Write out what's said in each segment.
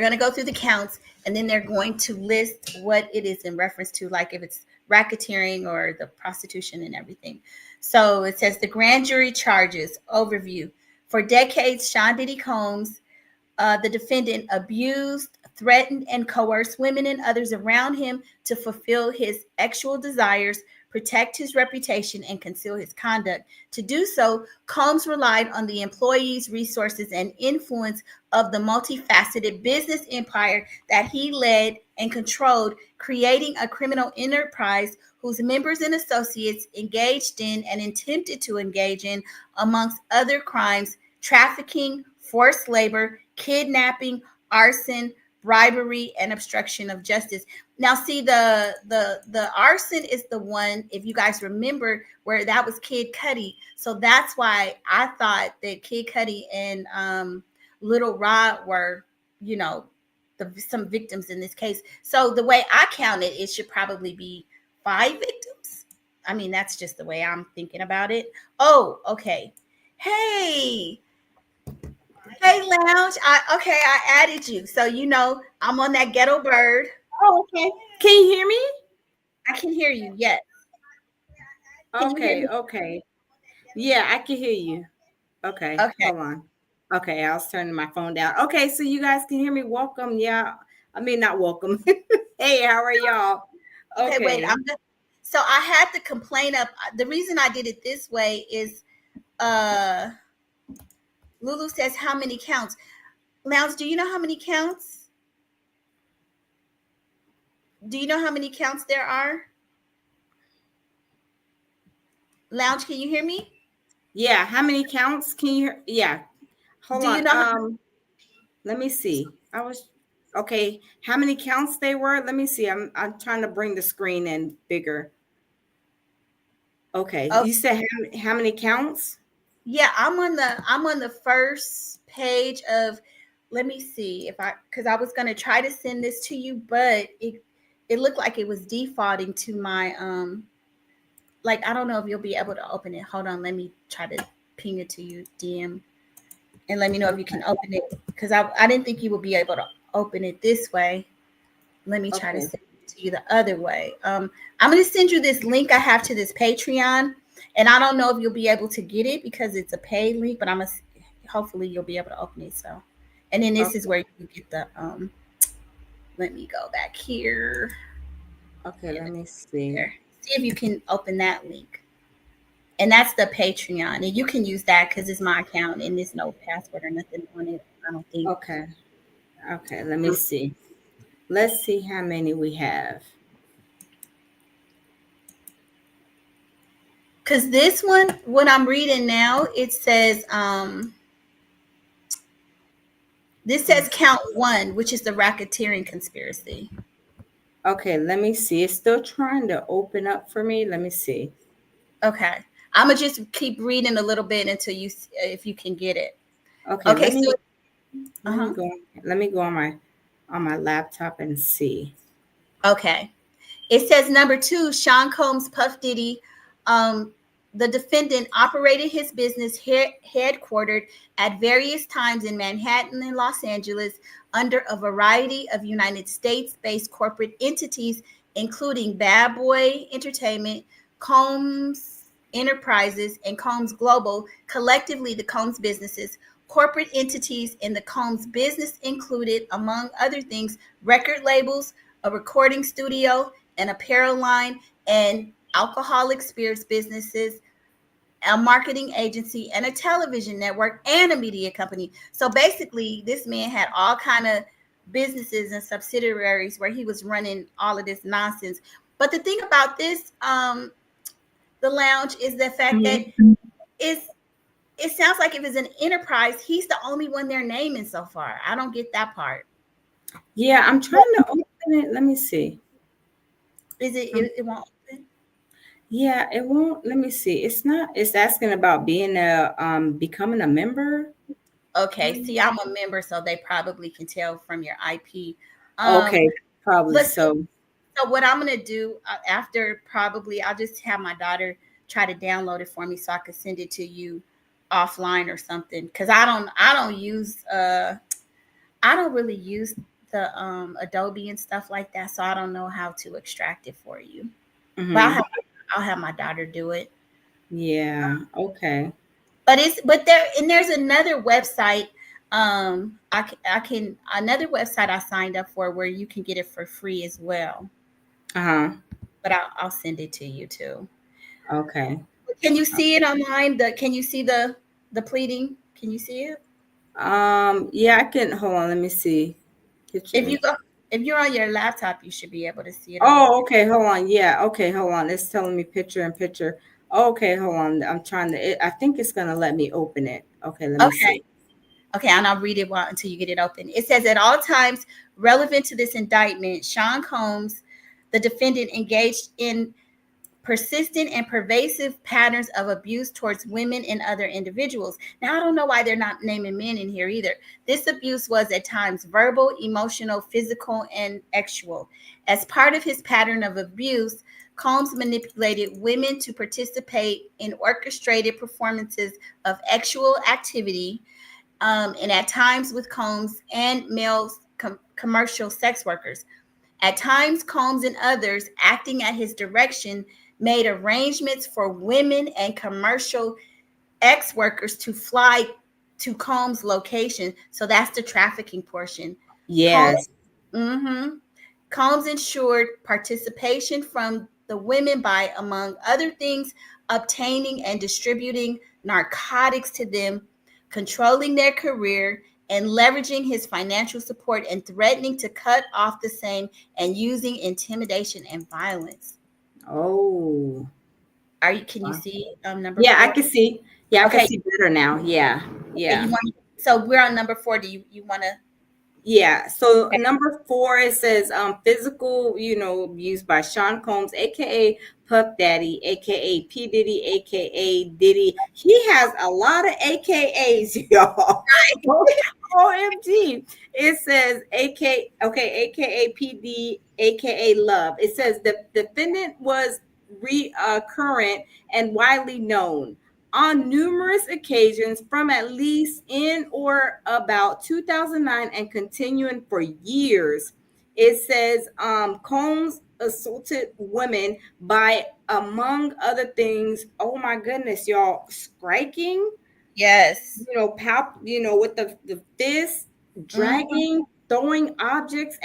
going to go through the counts, and then they're going to list what it is in reference to, like if it's racketeering or the prostitution and everything. So it says the grand jury charges overview. For decades, Sean Diddy Combs, the defendant, abused, threatened, and coerced women and others around him to fulfill his sexual desires, protect his reputation, and conceal his conduct. To do so, Combs relied on the employees, resources, and influence of the multifaceted business empire that he led and controlled, creating a criminal enterprise whose members and associates engaged in and attempted to engage in, amongst other crimes, trafficking, forced labor, kidnapping, arson, bribery, and obstruction of justice. Now, see, the arson is the one, if you guys remember, where that was Kid Cudi. So that's why I thought that Kid Cudi and Little Rod were, you know, some victims in this case. So the way I count it, it should probably be 5 victims. I mean, that's just the way I'm thinking about it. Oh, okay. Hey, Lounge. I added you. So you know I'm on that ghetto bird. Oh, okay. Can you hear me? I can hear you. Yes. Can you hear Okay, me? okay. Yeah, I can hear you. Okay, Okay. hold on. Okay, I was turning my phone down. Okay, so you guys can hear me. Welcome. Yeah. I mean, not welcome. Hey, how are y'all? Okay, wait. Okay. So I had to complain up. The reason I did it this way is uh Lulu says how many counts? Lounge, do you know how many counts? Do you know how many counts there are? Lounge, can you hear me? Yeah, how many counts can you hear? Yeah. Hold Do you on. know how Let me see. I was okay. How many counts they were? Let me see. I'm trying to bring the screen in bigger. Okay. oh You said how many counts? yeah, I'm on the first page of, let me see if I, because I was gonna try to send this to you, but it looked like it was defaulting to my like I don't know if you'll be able to open it. Hold on, let me try to ping it to you, DM, and let me know if you can Okay. open it because I didn't think you would be able to open it this way. Let me try to Okay. send it to you the other way. I'm going to send you this link I have to this Patreon, and I don't know if you'll be able to get it because it's a paid link, but hopefully you'll be able to open it. So, and then this is Okay. where you get the Let me go back here. Okay. Yeah, Let me see. there. See if you can open that link. And that's the Patreon, and you can use that because it's my account and there's no password or nothing on it. I don't think. Okay. Okay. Let me see. Let's see how many we have. Because this one, what I'm reading now, it says this says count one, which is the racketeering conspiracy. Okay. Let me see. It's still trying to open up for me. Let me see. Okay. I'm gonna just keep reading a little bit until if you can get it. Okay. Okay, so Let me uh-huh. go. Let me go on my laptop and see. Okay. It says number 2, Sean Combs Puff Diddy, um, the defendant operated his business headquartered at various times in Manhattan and Los Angeles under a variety of United States-based corporate entities, including Bad Boy Entertainment, Combs Enterprises, and Combs Global. Collectively, the Combs businesses. Corporate entities in the Combs business included, among other things, record labels, a recording studio, an apparel line, and alcoholic spirits businesses, a marketing agency, and a television network, and a media company. So basically, this man had all kind of businesses and subsidiaries where he was running all of this nonsense. But the thing about this, the lounge, is the fact that Mhm. it's it sounds like if it's an enterprise, he's the only one they're naming so far. I don't get that part. Yeah, I'm trying to open it. Let me see. Is it? Um, It won't open. yeah, it won't. Let me see. It's not. It's asking about being a becoming a member. Okay, Um, see, I'm a member, so they probably can tell from your IP. Um, Okay, probably but so, so. so what I'm gonna do after, probably I'll just have my daughter try to download it for me so I can send it to you offline or something. Cause I don't use I don't really use the Adobe and stuff like that, so I don't know how to extract it for you. But Mm-hmm. I'll have my daughter do it. Yeah. Okay. But there's another website. I can another website I signed up for where you can get it for free as well. Uh-huh. But I'll send it to you too. Okay. Can you see it online? Can you see the pleading? Can you see it? Yeah, I can hold on, let me see. If Picture. you go if you're on your laptop, you should be able to see it on Oh, there. okay, hold on. Yeah, okay, hold on. It's telling me picture and picture. Okay, hold on. I'm trying to I think it's gonna let me open it. Okay, let me Okay. see. Okay, and I'll read it until you get it open. It says at all times relevant to this indictment, Sean Combs, the defendant, engaged in persistent and pervasive patterns of abuse towards women and other individuals. Now, I don't know why they're not naming men in here either. This abuse was at times verbal, emotional, physical, and sexual. As part of his pattern of abuse, Combs manipulated women to participate in orchestrated performances of sexual activity, and at times with Combs and male commercial sex workers. At times, Combs and others, acting at his direction, made arrangements for women and commercial ex workers to fly to Combs' location. So that's the trafficking portion. Combs, Yes. mm-hmm. Combs ensured participation from the women by, among other things, obtaining and distributing narcotics to them, controlling their career, and leveraging his financial support and threatening to cut off the same and using intimidation and violence. Oh. Can you see number Yeah, I four? can see. Yeah, I can Okay. see better now. Yeah. Okay, Yeah. so we're on number 4. Do you want to? Yeah. So Okay. number four, it says physical, abuse by Sean Combs, aka Puff Daddy, aka P Diddy, aka Diddy. He has a lot of AKAs, y'all. OMG. It says aka PD, aka Love. It says the defendant was recurrent and widely known on numerous occasions from at least in or about 2009 and continuing for years. It says Combs assaulted women by, among other things, oh my goodness, y'all, striking, Yes. with the fist, Mhm. dragging, um, throwing objects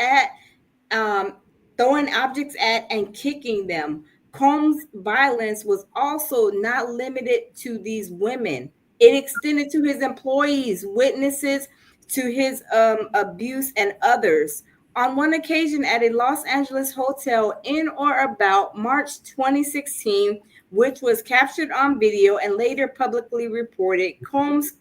at and kicking them. Combs' violence was also not limited to these women. It extended to his employees, witnesses to his abuse, and others. On one occasion at a Los Angeles hotel in or about March 2016, which was captured on video and later publicly reported, Combs,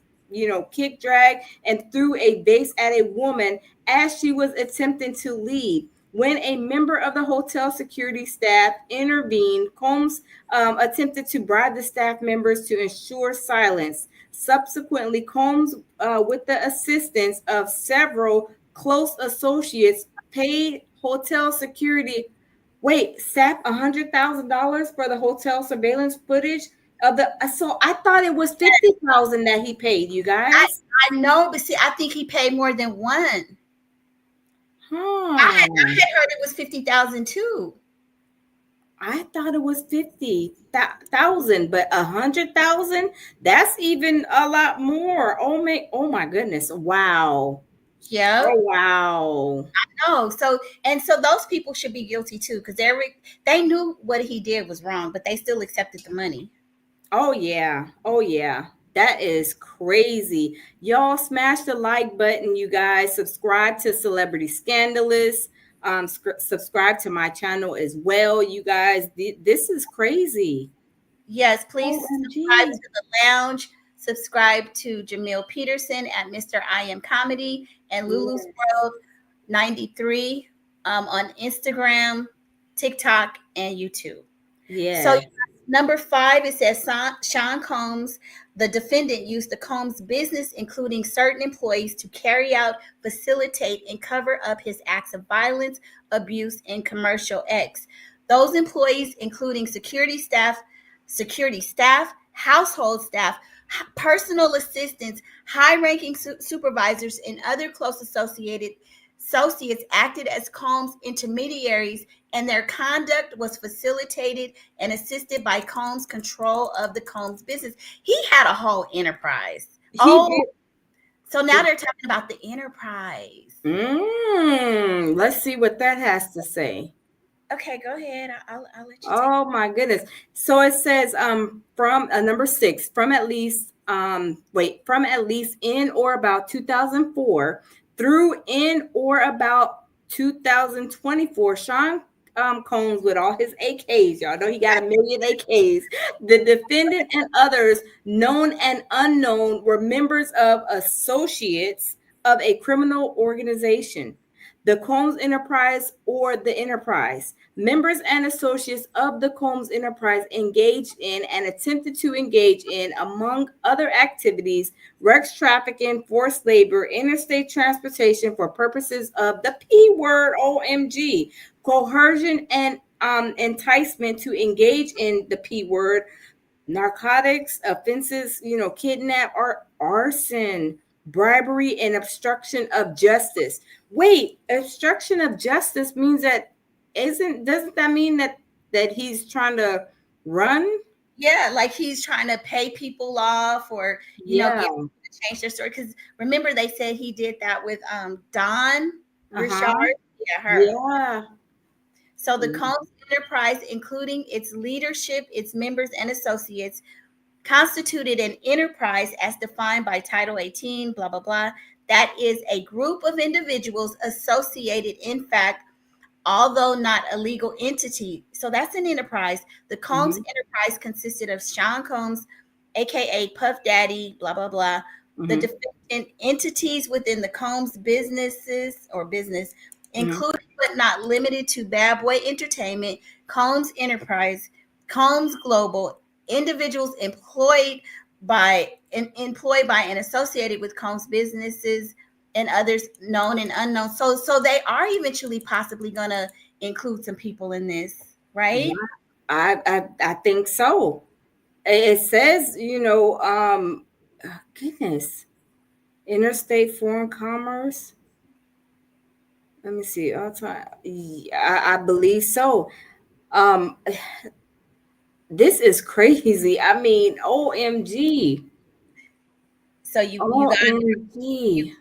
kick, drag, and threw a vase at a woman as she was attempting to leave. When a member of the hotel security staff intervened, Combs attempted to bribe the staff members to ensure silence. Subsequently, Combs, with the assistance of several close associates, paid hotel security. Wait, SAP $100,000 for the hotel surveillance footage of the. So I thought it was 50,000 that he paid. You I guys, I know, but see, I think he paid more than one. I huh? had heard it was 50,000 too. I thought it was 50,000, but 100,000, that's even a lot more. Oh my goodness. Wow. Yep. Oh wow. No. So those people should be guilty too, because they knew what he did was wrong, but they still accepted the money. Oh yeah. Oh yeah. That is crazy. Y'all smash the like button, you guys. Subscribe to Celebrity Scandalous. Subscribe to my channel as well, you guys. This is crazy. Yes, please subscribe OMG. to the lounge. Subscribe to Jamil Peterson at Mr. I Am Comedy and Lulu's Yes. World 93 on Instagram, TikTok, and YouTube. So Yes. number 5, it says Sean Combs, the defendant, used the Combs business, including certain employees, to carry out, facilitate, and cover up his acts of violence, abuse, and commercial acts. Those employees, including security staff, household staff, personal assistants, high-ranking supervisors, and other close associated associates acted as Combs' intermediaries, and their conduct was facilitated and assisted by Combs' control of the Combs business. He had a whole enterprise. He Oh, did. so now they're talking about the enterprise. Let's see what that has to say. Okay, go ahead. I'll let you take. Oh my goodness. So it says from number 6, from at least from at least in or about 2004 through in or about 2024, Sean Combs with all his AKs, y'all know he got a million AKs. The defendant and others, known and unknown, were members of associates of a criminal organization, the Combs Enterprise or the Enterprise. Members and associates of the Combs Enterprise engaged in and attempted to engage in, among other activities, trafficking, forced labor, interstate transportation for purposes of the P word, OMG, coercion and enticement to engage in the P word, narcotics offenses, kidnap or arson, bribery, and obstruction of justice. Wait, obstruction of justice means that doesn't that mean that he's trying to run? Yeah, like he's trying to pay people off, or Yeah. get them to change their story. Because remember, they said he did that with Don Richard. Uh-huh. Yeah, her. Yeah. So the Combs Enterprise, including its leadership, its members, and associates, constituted an enterprise as defined by Title 18, blah, blah, blah. That is a group of individuals associated, in fact, although not a legal entity. So that's an enterprise. The Combs Mm-hmm. Enterprise consisted of Sean Combs, aka Puff Daddy, blah, blah, blah. The Mm-hmm. defendant entities within the Combs businesses or business, Mm-hmm. including but not limited to Bad Boy Entertainment, Combs Enterprise, Combs Global, individuals employed by and associated with Combs businesses, and others known and unknown. So they are eventually possibly gonna include some people in this, Yeah, right? I think so. It says, goodness, interstate foreign commerce. Let me see. All time. Yeah, I believe so. Um, this is crazy. I mean, OMG. So you got OMG.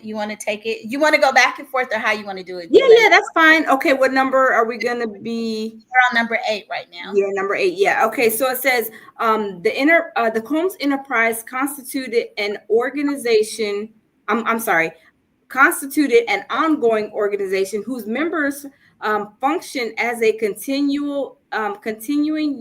you want to take it. You want to go back and forth, or how you want to do it? Yeah, You let yeah, me. that's fine. Okay, what number are we gonna be? We're on number 8 right now. Yeah, number 8. Yeah. Okay. So it says the Combs Enterprise constituted an organization. I'm sorry, constituted an ongoing organization whose members function as a continuing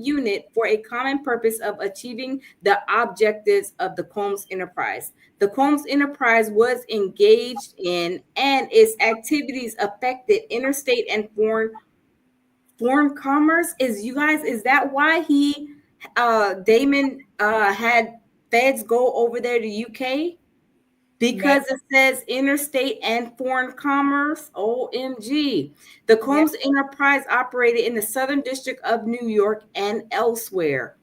unit for a common purpose of achieving the objectives of the Combs Enterprise. The Combs Enterprise was engaged in and its activities affected interstate and foreign commerce. Is that why he Damon had feds go over there to UK? Maybe. Because it says interstate and foreign commerce. OMG. The Yeah, Combs Enterprise operated in the Southern District of New York and elsewhere.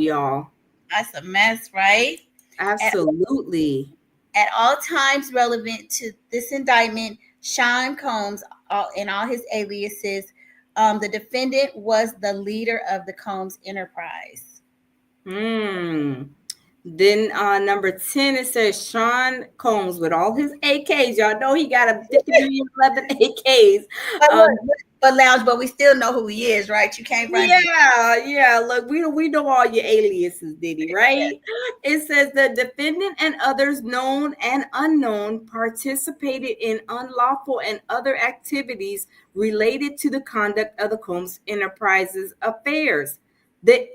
Y'all. that's a mess, right? At, Absolutely. at all times relevant to this indictment, Sean Combs and all his aliases, the defendant was the leader of the Combs Enterprise. Hmm. Then number 10, it says Sean Combs with all his AKs. Y'all know he got a 50 million 11 AKs. But Um, look, but Lounge, but we still know who he is, right? You can't run him. yeah. Look, we know all your aliases, Diddy, right? It says the defendant and others known and unknown participated in unlawful and other activities related to the conduct of the Combs Enterprises affairs.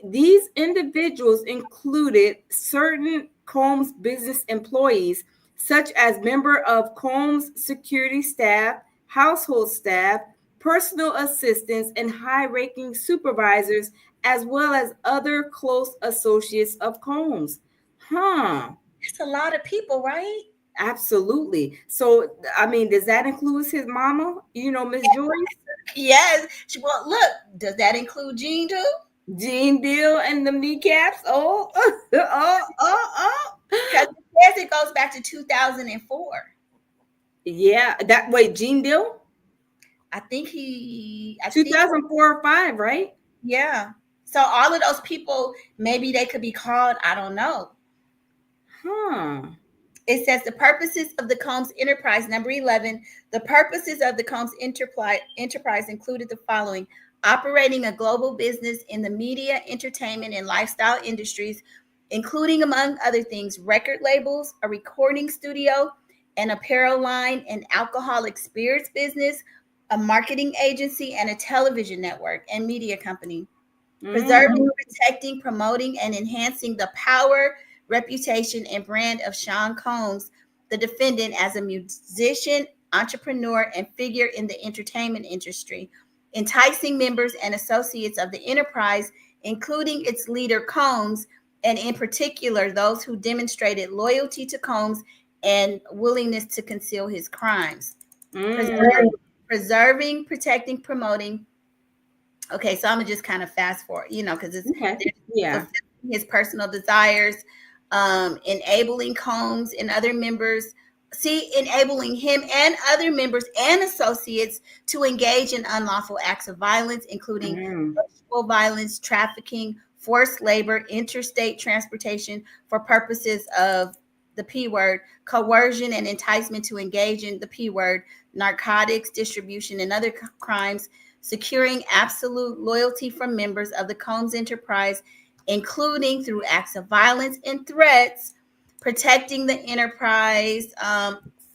These individuals included certain Combs business employees, such as member of Combs security staff, household staff, personal assistants, and high-ranking supervisors, as well as other close associates of Combs. Huh. It's a lot of people, right? Absolutely. So, I mean, does that include his mama? Miss Joyce? Yes. Well, look, does that include Gene too? Gene Deal and the kneecaps. Oh, oh. Because it says it goes back to 2004. Yeah, that wait, Gene Deal? I think 2004 or 5, right? yeah. So all of those people, maybe they could be called, I don't know. Huh. It says the purposes of the Combs Enterprise, number 11, the purposes of the Combs Enterprise included the following: operating a global business in the media, entertainment, and lifestyle industries, including, among other things, record labels, a recording studio, an apparel line, an alcoholic spirits business, a marketing agency, and a television network and media company. Preserving, protecting, promoting, and enhancing the power, reputation, and brand of Sean Combs, the defendant, as a musician, entrepreneur, and figure in the entertainment industry. Enticing members and associates of the enterprise, including its leader Combs, and in particular those who demonstrated loyalty to Combs and willingness to conceal his crimes. Preserving, protecting, promoting. Okay, so I'm gonna just kind of fast forward, because it's Okay. Yeah. fulfilling his personal desires, enabling Combs and other members, enabling him and other members and associates to engage in unlawful acts of violence, including sexual violence, trafficking, forced labor, interstate transportation for purposes of the P word, coercion and enticement to engage in the P word, narcotics distribution and other crimes, securing absolute loyalty from members of the Combs Enterprise, including through acts of violence and threats, protecting the enterprise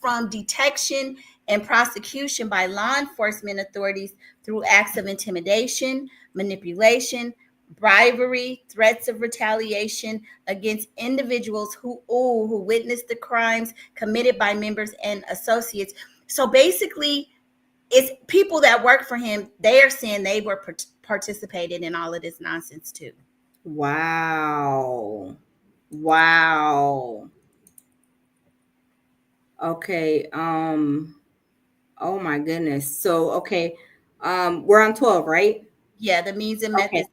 from detection and prosecution by law enforcement authorities through acts of intimidation, manipulation, bribery, threats of retaliation against individuals who witnessed the crimes committed by members and associates. So basically, it's people that work for him. They are saying they were participated in all of this nonsense too. Wow. Wow. Okay. Oh my goodness. So okay. We're on 12, right? Yeah, the means and Okay. methods.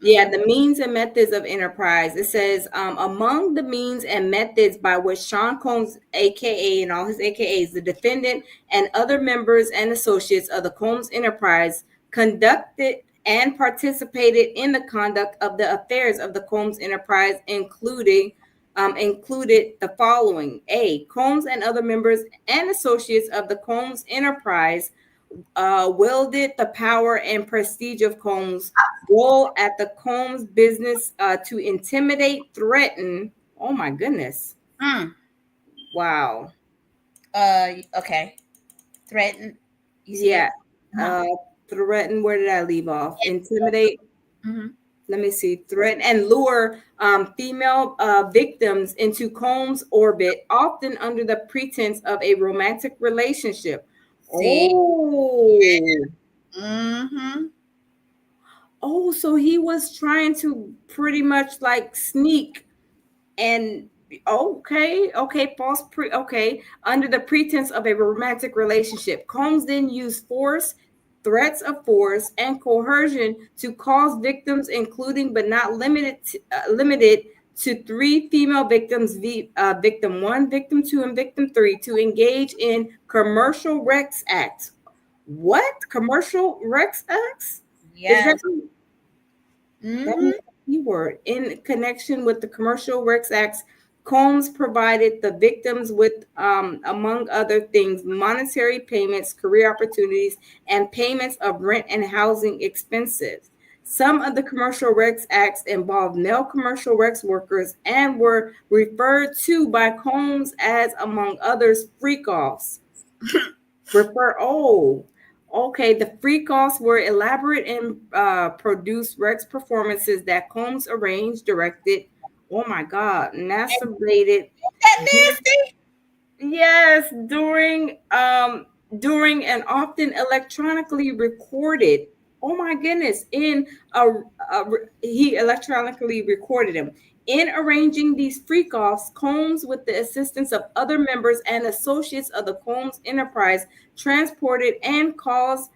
Yeah, the means and methods of enterprise. It says among the means and methods by which Sean Combs, aka and all his AKAs, the defendant and other members and associates of the Combs Enterprise conducted and participated in the conduct of the affairs of the Combs Enterprise, included the following: A. Combs and other members and associates of the Combs Enterprise wielded the power and prestige of Combs' role at the Combs business to intimidate, threaten. Oh my goodness! Mm. Wow. Okay. Threaten. You see Yeah. it? Uh-huh. Threaten. Where did I leave off? Intimidate. Mm-hmm. Let me see. Threaten and lure female victims into Combs' orbit, often under the pretense of a romantic relationship. See. Oh. Mm-hmm. Oh, so he was trying to pretty much like sneak and okay, under the pretense of a romantic relationship. Combs then used force, threats of force, and coercion to cause victims, including but not limited to three female victims, victim one, victim two, and victim three, to engage in commercial Rex acts. What commercial Rex acts? Is that Yes. that Mm-hmm. keyword? In connection with the commercial Rex Acts, Combs provided the victims with, among other things, monetary payments, career opportunities, and payments of rent and housing expenses. Some of the commercial Rex Acts involved male commercial Rex workers and were referred to by Combs as, among others, freak offs. Okay. The freak offs were elaborate and produced Rex performances that Combs arranged, directed. Oh my God, masturbated. That nasty. Yes, during and often electronically recorded. Oh my goodness! He electronically recorded him. In arranging these freak offs, Combs, with the assistance of other members and associates of the Combs Enterprise, transported and caused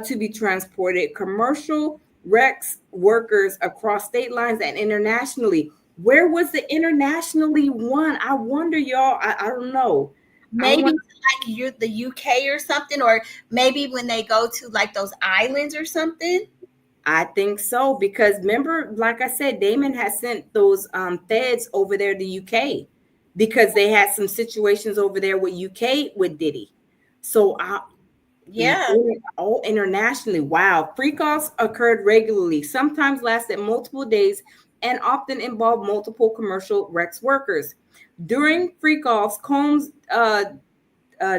to be transported commercial Rex workers across state lines and internationally. Where was the internationally one? I wonder, y'all. I don't know. I Maybe want. to like the UK or something, or maybe when they go to like those islands or something. I think so because remember, like I said, Damon had sent those feds over there to UK because they had some situations over there with UK with Diddy. So Yeah. all internationally. Wow. Freak offs occurred regularly, sometimes lasted multiple days, and often involved multiple commercial Rex workers. During freak offs, Combs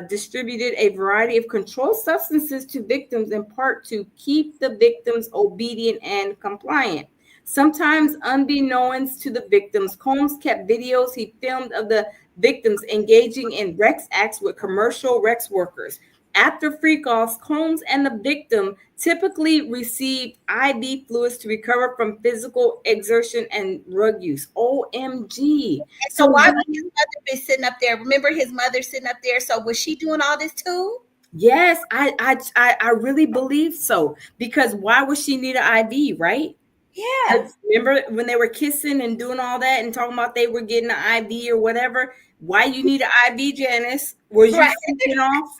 distributed a variety of controlled substances to victims in part to keep the victims obedient and compliant. Sometimes unbeknownst to the victims, Combs kept videos he filmed of the victims engaging in Rex acts with commercial Rex workers. After freak-offs, Combs and the victim typically received IV fluids to recover from physical exertion and drug use. OMG. And so So why would his mother be sitting up there? Remember his mother sitting up there. So was she doing all this too? yes, I really believe so. Because why would she need an IV, right? Yeah. 'Cause remember when they were kissing and doing all that and talking about they were getting an IV or whatever? Why you need an IV, Janice? Was you Right. freaking off?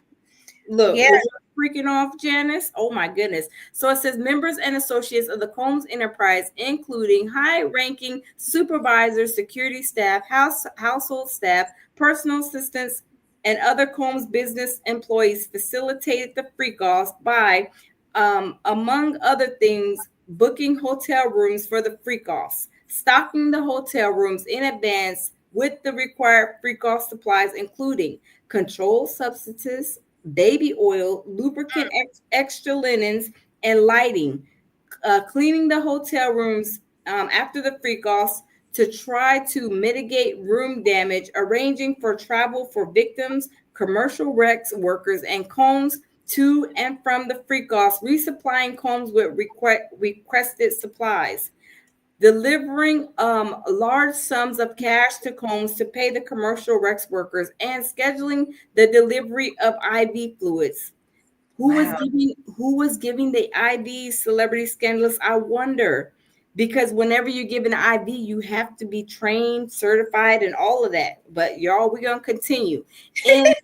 Look, Yeah. was you freaking off, Janice? Oh my goodness. So it says members and associates of the Combs enterprise, including high-ranking supervisors, security staff, household staff, personal assistants, and other Combs business employees, facilitated the freak-offs by, among other things, booking hotel rooms for the freak-offs, stocking the hotel rooms in advance with the required freak-off supplies, including controlled substances, baby oil, lubricant, extra linens, and lighting. Cleaning the hotel rooms after the freak-offs to try to mitigate room damage, arranging for travel for victims, commercial Rex workers, and Combs to and from the freak-offs, resupplying Combs with requested supplies, delivering large sums of cash to Combs to pay the commercial Rex workers, and scheduling the delivery of IV fluids. Wow. Who was giving the IV celebrity scandalous? I wonder. Because whenever you give an IV, you have to be trained, certified, and all of that. But y'all, we're gonna continue. And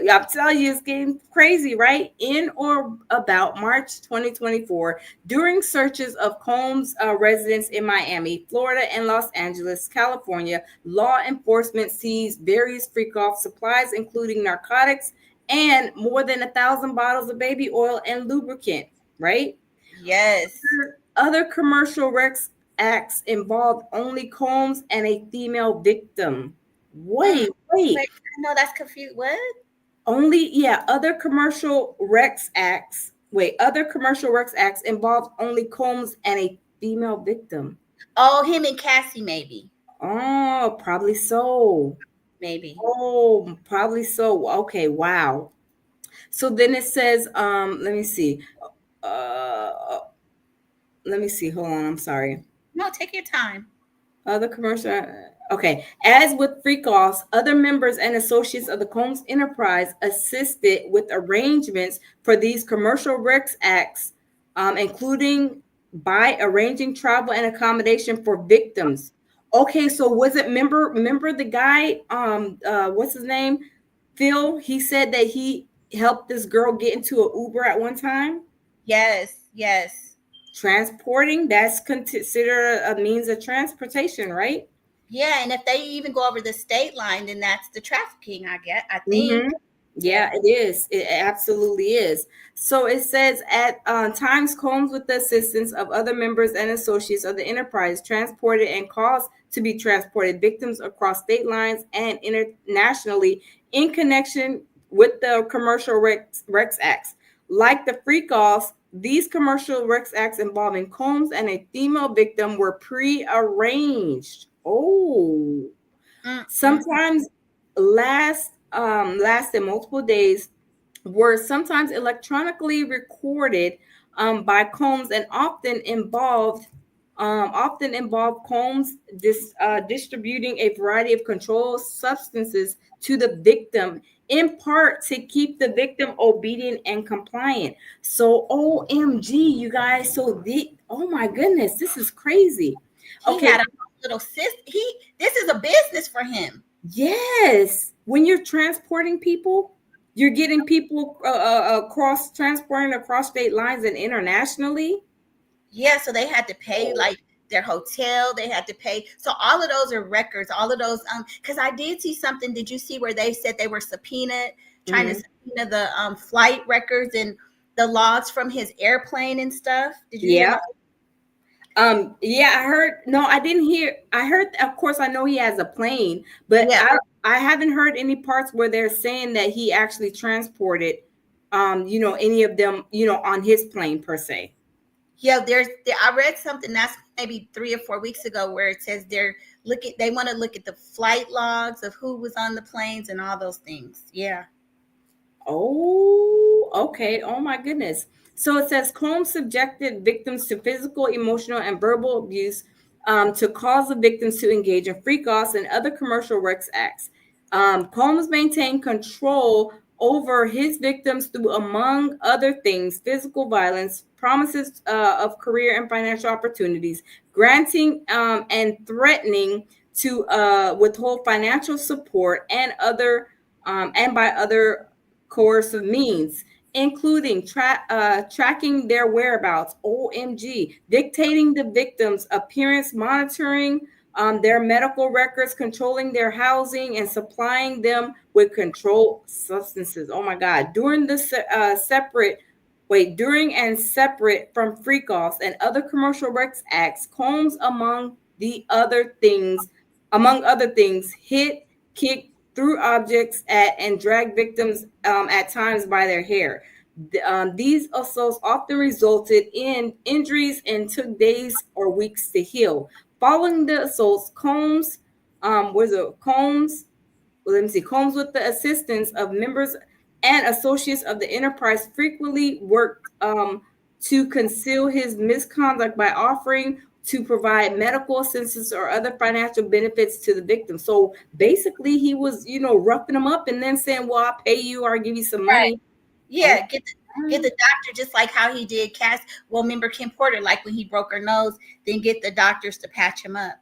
I'm telling you, it's getting crazy, right? In or about March 2024, during searches of Combs' residence in Miami, Florida, and Los Angeles, California, law enforcement seized various freak-off supplies, including narcotics and more than 1,000 bottles of baby oil and lubricant, right? Yes. Other commercial Rex acts involved only Combs and a female victim. Mm. Wait. Wait, I know that's confused. What? Other commercial Rex acts. Wait, other commercial Rex acts involved only Combs and a female victim. Oh, him and Cassie, maybe. Oh, probably so. Maybe. Oh, probably so. Okay, wow. So then it says, let me see. Uh, let me see. Hold on. I'm sorry. No, take your time. Other commercial. Okay. As with freak offs, other members and associates of the Combs Enterprise assisted with arrangements for these commercial Rex acts, including by arranging travel and accommodation for victims. Okay, so was it remember the guy? What's his name? Phil. He said that he helped this girl get into an Uber at one time. Yes. Yes. Transporting, that's considered a means of transportation, right? Yeah, and if they even go over the state line, then that's the trafficking, I get. I think. Mm-hmm. Yeah, it is. It absolutely is. So it says at times, Combs, with the assistance of other members and associates of the enterprise, transported and caused to be transported victims across state lines and internationally in connection with the commercial Rex acts. Like the freak offs, these commercial Rex acts involving Combs and a female victim were prearranged. Oh, Mm-mm. sometimes lasted multiple days, were sometimes electronically recorded by Combs and often involved often involve Combs distributing a variety of controlled substances to the victim, in part to keep the victim obedient and compliant. So, OMG, you guys. So, oh my goodness, this is crazy. He Okay, had a little sis. This is a business for him. yes. When you're transporting people, you're getting people across transporting across state lines and internationally. Yeah, so they had to pay like their hotel, they had to pay. So all of those are records, all of those because I did see something. Did you see where they said they were subpoenaed, trying to Mhm. subpoena the flight records and the logs from his airplane and stuff? Did you hear Yeah. about? Yeah, I heard. No, I didn't hear. I heard, of course, I know he has a plane, but Yeah. I haven't heard any parts where they're saying that he actually transported, any of them, on his plane per se. Yeah, I read something that's maybe 3 or 4 weeks ago where it says they want to look at the flight logs of who was on the planes and all those things. Yeah. Oh, okay. Oh my goodness. So it says Combs subjected victims to physical, emotional, and verbal abuse to cause the victims to engage in freak offs and other commercial sex acts. Combs maintained control over his victims through, among other things, physical violence, promises of career and financial opportunities, granting and threatening to withhold financial support and by other coercive means, including tracking their whereabouts, OMG, dictating the victim's appearance, monitoring their medical records, controlling their housing, and supplying them with controlled substances. Oh my God. During and separate from freak offs and other commercial sex acts, Combs, among other things, hit, kicked, threw objects at, and dragged victims at times by their hair. These assaults often resulted in injuries and took days or weeks to heal. Following the assaults, Combs, let me see, Combs, with the assistance of members and associates of the enterprise, frequently worked to conceal his misconduct by offering to provide medical assistance or other financial benefits to the victim. So basically, he was, roughing them up and then saying, "Well, I'll pay you or I'll give you some Right. money." Oh, Yeah, get the doctor just like how he did Cass. Well, remember Kim Porter, like when he broke her nose, then get the doctors to patch him up.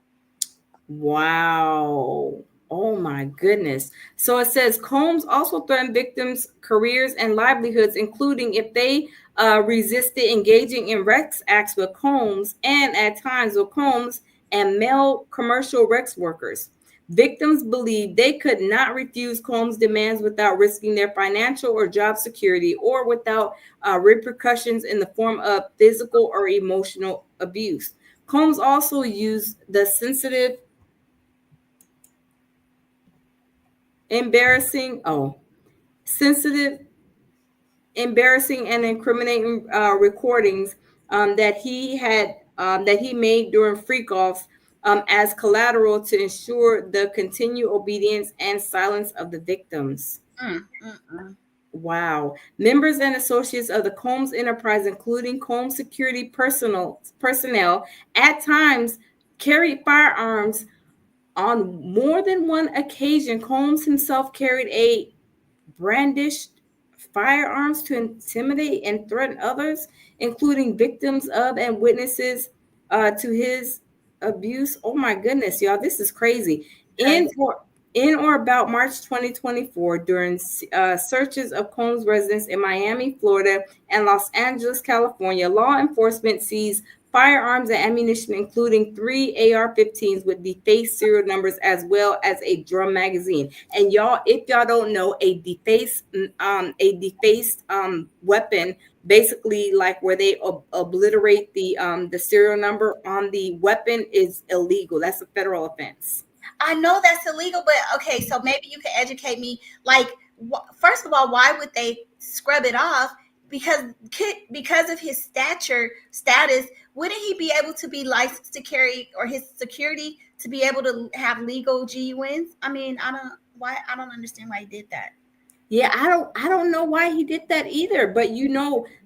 wow. Oh my goodness. So it says Combs also threatened victims' careers and livelihoods, including if they resisted engaging in sex acts with Combs and at times with Combs and male commercial sex workers. Victims believed they could not refuse Combs' demands without risking their financial or job security or without repercussions in the form of physical or emotional abuse. Combs also used the embarrassing, sensitive, embarrassing, and incriminating recordings that he made during freak offs as collateral to ensure the continued obedience and silence of the victims. Mm, mm, mm. Wow. Members and associates of the Combs enterprise, including Combs security personnel, at times carried firearms. On more than one occasion, Combs himself carried a brandished firearms to intimidate and threaten others, including victims of and witnesses to his abuse. Oh my goodness, y'all, this is crazy. In Crazy. or in or about March 2024, during searches of Combs' residence in Miami, Florida, and Los Angeles, California, law enforcement seized firearms and ammunition, including 3 AR-15s with defaced serial numbers, as well as a drum magazine. And y'all, if y'all don't know, a defaced weapon, basically like where they obliterate the serial number on the weapon, is illegal. That's a federal offense. I know that's illegal, but okay, so maybe you can educate me. Like, first of all, why would they scrub it off? Because of his status, wouldn't he be able to be licensed to carry, or his security to be able to have legal GUNs? I mean, I don't understand why he did that. Yeah, I don't know why he did that either, but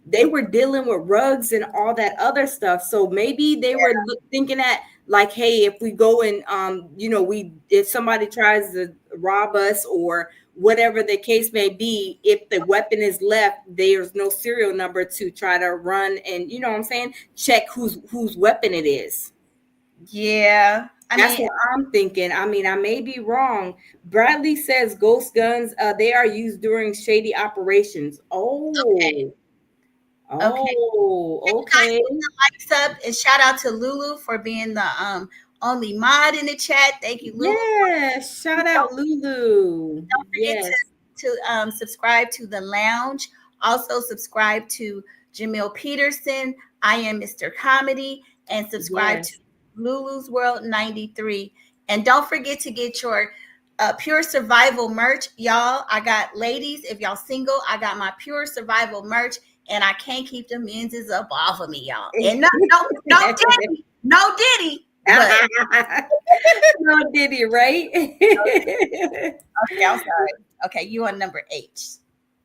they were dealing with rugs and all that other stuff. So maybe they were thinking that, like, hey, if we go and we if somebody tries to rob us or whatever the case may be, if the weapon is left, there's no serial number to try to run and, you know what I'm saying, check whose weapon it is. Yeah. I That's mean, what I'm thinking. I mean, I may be wrong. Bradley says ghost guns, they are used during shady operations. okay. Okay. Guys, Okay. put the likes up and shout out to Lulu for being the only mod in the chat. Thank you, Lulu. Yeah. Shout out Lulu. Don't forget Yes. to subscribe to the lounge. Also subscribe to Jamil Peterson. I am Mr. Comedy, and subscribe to Yes. Lulu's World 93. And don't forget to get your Pure Survival merch, y'all. I got ladies. If y'all single, I got my Pure Survival merch, and I can't keep the menses up off of me, y'all. And no Diddy, no Diddy, but No Diddy, right? okay, I'm sorry. Okay, you on number H.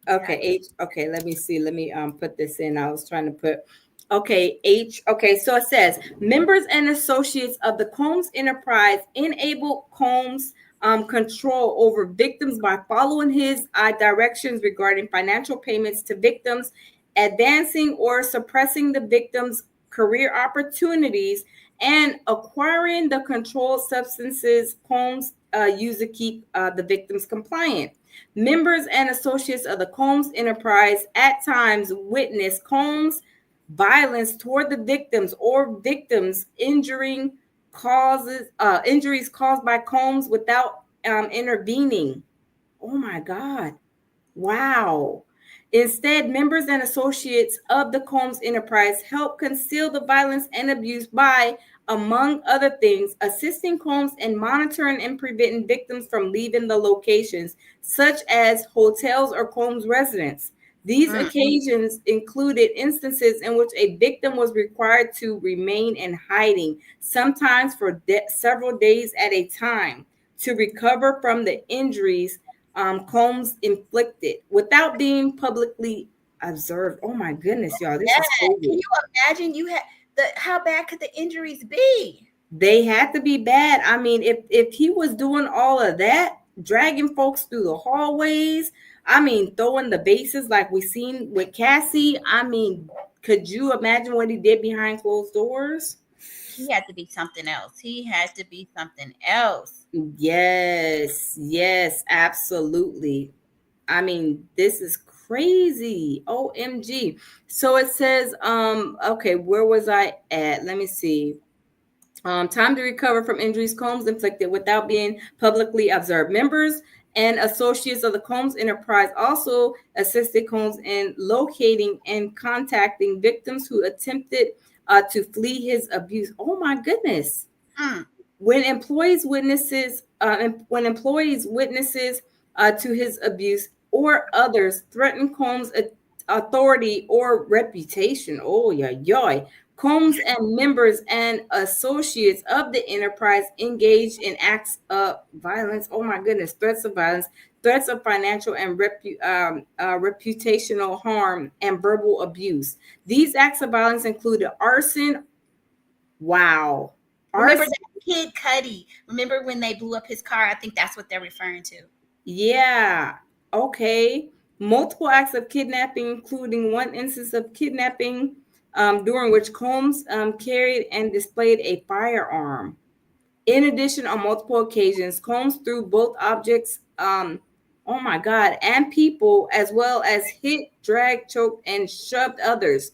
Okay, H. Okay, let me see. Let me put this in. I was trying to put. Okay, H. Okay, so it says members and associates of the Combs enterprise enable Combs control over victims by following his directions regarding financial payments to victims, advancing or suppressing the victims' career opportunities, and acquiring the controlled substances Combs use to keep the victims compliant. Members and associates of the Combs enterprise at times witness Combs violence toward the victims or victims injuries caused by Combs without intervening. Oh my God. Wow. Instead, members and associates of the Combs enterprise help conceal the violence and abuse by, among other things, assisting Combs in monitoring and preventing victims from leaving the locations, such as hotels or Combs residence. These Mm. occasions included instances in which a victim was required to remain in hiding, sometimes for several days at a time, to recover from the injuries Combs inflicted without being publicly observed. Oh my goodness, y'all, this is Bad. Can crazy. you imagine you had how bad could the injuries be? They had to be bad. I mean, if he was doing all of that, dragging folks through the hallways, I mean, throwing the bases like we seen with Cassie. I mean, could you imagine what he did behind closed doors? He had to be something else. He had to be something else. Yes, yes, absolutely. I mean, this is crazy. OMG. So it says, okay, where was I at? Let me see. Time to recover from injuries Combs inflicted without being publicly observed. Members and associates of the Combs enterprise also assisted Combs in locating and contacting victims who attempted to flee his abuse. Oh my goodness. Mm. When employees witnesses to his abuse or others threaten Combs' authority or reputation, oh yeah, yeah. Combs and members and associates of the enterprise engaged in acts of violence. Oh my goodness, threats of violence, threats of financial and reputational harm, and verbal abuse. These acts of violence included arson. Wow. Remember Arson. that Kid Cudi? Remember when they blew up his car? I think that's what they're referring to. Yeah. Okay. Multiple acts of kidnapping, including one instance of kidnapping during which Combs carried and displayed a firearm. In addition, on multiple occasions, Combs threw both objects, oh my God, and people, as well as hit, dragged, choked, and shoved others.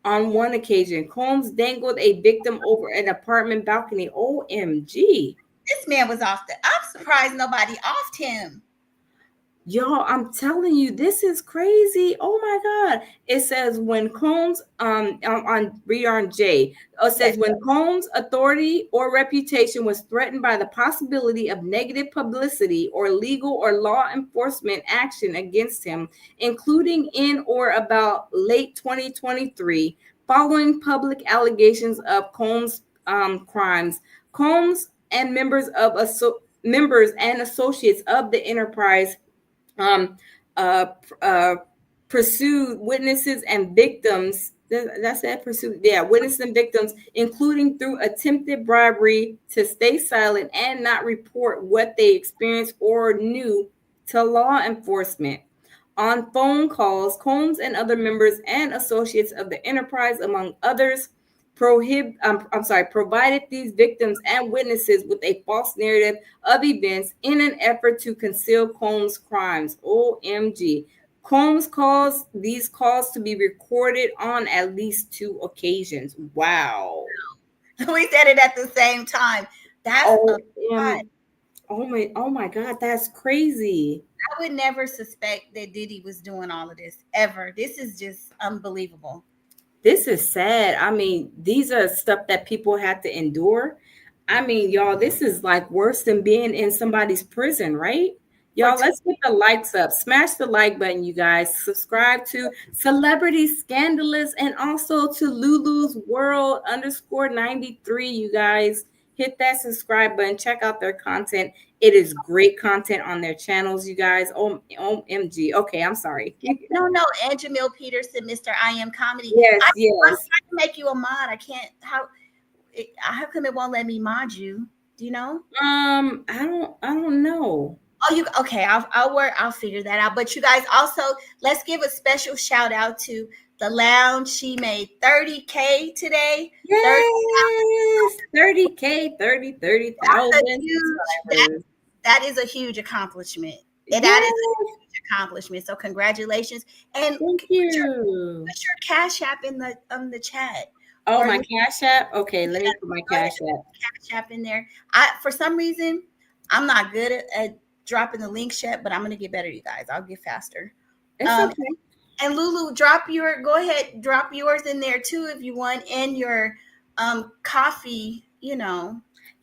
On one occasion, Combs dangled a victim over an apartment balcony. OMG. This man was off the. I'm surprised nobody offed him. Y'all, I'm telling you, this is crazy. Oh my God. It says when Combs on read on J. It says Yes. when Combs' authority or reputation was threatened by the possibility of negative publicity or legal or law enforcement action against him, including in or about late 2023, following public allegations of Combs' crimes, Combs and members and associates of the enterprise um, uh, pursued witnesses and victims. That's that pursued. Yeah, witnesses and victims, including through attempted bribery, to stay silent and not report what they experienced or knew to law enforcement. On phone calls, Combs and other members and associates of the enterprise, among others, provided these victims and witnesses with a false narrative of events in an effort to conceal Combs' crimes. OMG. Combs caused these calls to be recorded on at least 2 occasions. Wow. We said it at the same time. That's a lot. Oh my God, that's crazy. I would never suspect that Diddy was doing all of this ever. This is just unbelievable. This is sad. I mean, these are stuff that people have to endure. I mean, y'all, this is like worse than being in somebody's prison, right? For Y'all, let's get the likes up. Smash the like button, you guys. Subscribe to Celebrity Scandalous and also to Lulu's World _93, you guys. Hit that subscribe button. Check out their content. It is great content on their channels, you guys. OMG. Okay, I'm sorry. no, and Jamil Peterson, Mr. I Am Comedy. Yes, I'm yes. trying to make you a mod. I can't. How come it won't let me mod you? Do you know? I don't know. Oh, you okay? I'll work. I'll figure that out. But you guys also, let's give a special shout out to the lounge. She made 30K today. Yes, 30K, 30,000. That is a huge accomplishment. And Yes. that is a huge accomplishment. So congratulations. And Thank you. Put your Cash App in the chat. Oh, my Cash App? Okay, let me put my Cash App. Cash App in there. For some reason, I'm not good at dropping the links yet, but I'm gonna get better, you guys. I'll get faster. It's okay. And Lulu, go ahead, drop yours in there too if you want, and your coffee,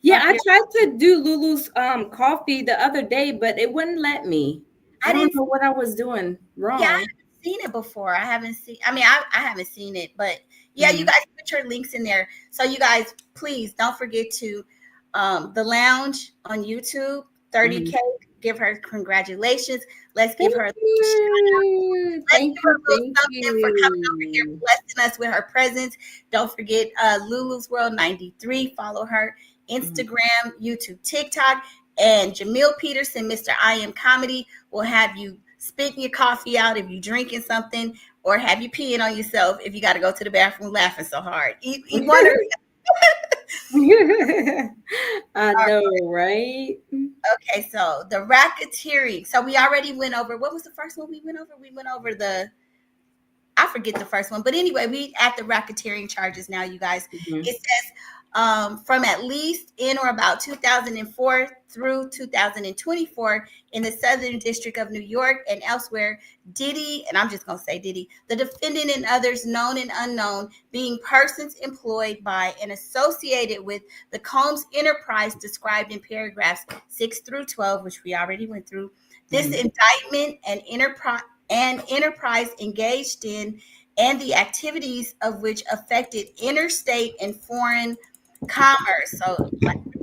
Yeah, I tried to do Lulu's coffee the other day, but it wouldn't let me. I don't know what I was doing wrong. Yeah, I haven't seen it before. I haven't seen it, but yeah, you guys put your links in there. So you guys, please don't forget to the lounge on YouTube, 30K. Give her congratulations. Let's give her a shout out. Let's give her a little something for coming over here, blessing us with her presence. Don't forget Lulu's World 93. Follow her Instagram, YouTube, TikTok, and Jamil Peterson, Mr. I Am Comedy, will have you spitting your coffee out if you're drinking something, or have you peeing on yourself if you got to go to the bathroom laughing so hard. Eat one or I know, right? Okay, so the racketeering. So we already went over. What was the first one we went over? We went over I forget the first one, but anyway, we at the racketeering charges now, you guys. It says from at least in or about 2004 through 2024 in the Southern District of New York and elsewhere, Diddy, and I'm just going to say Diddy, the defendant and others known and unknown, being persons employed by and associated with the Combs enterprise described in paragraphs 6 through 12, which we already went through. This indictment and enterprise engaged in and the activities of which affected interstate and foreign commerce. So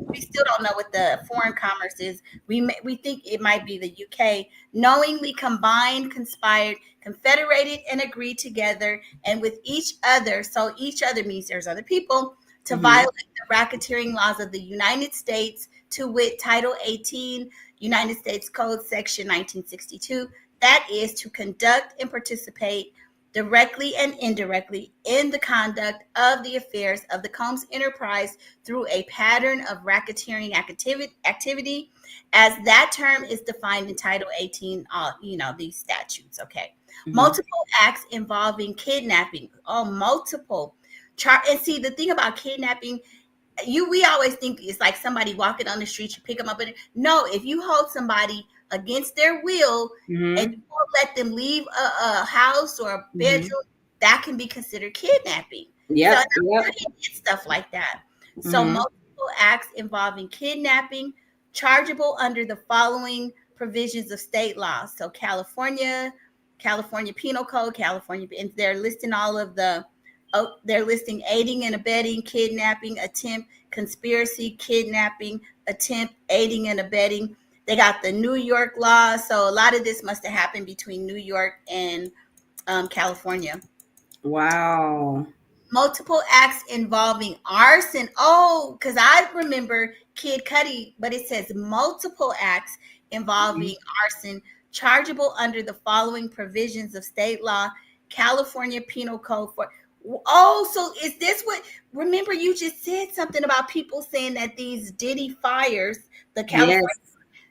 we still don't know what the foreign commerce is. We think it might be the UK. Knowingly combined, conspired, confederated, and agreed together, and with each other. So each other means there's other people to violate the racketeering laws of the United States, to wit, Title 18, United States Code, Section 1962. That is to conduct and participate directly and indirectly in the conduct of the affairs of the Combs enterprise through a pattern of racketeering activity, as that term is defined in Title 18, these statutes, okay? Multiple acts involving kidnapping, multiple. And see, the thing about kidnapping, we always think it's like somebody walking on the street, you pick them up. No, if you hold somebody against their will and you won't let them leave a house or a bedroom, that can be considered kidnapping. Yeah, so stuff like that. So multiple acts involving kidnapping, chargeable under the following provisions of state law. So California Penal Code, and they're listing all of they're listing aiding and abetting, kidnapping, attempt, conspiracy, kidnapping, attempt, aiding and abetting, They got the New York law. So a lot of this must have happened between New York and California. Wow. Multiple acts involving arson. Oh, because I remember Kid Cudi, but it says multiple acts Mhm. involving arson, chargeable under the following provisions of state law, California Penal Code for. Oh, so is this what? Remember, you just said something about people saying that these Diddy fires, the California. Yes.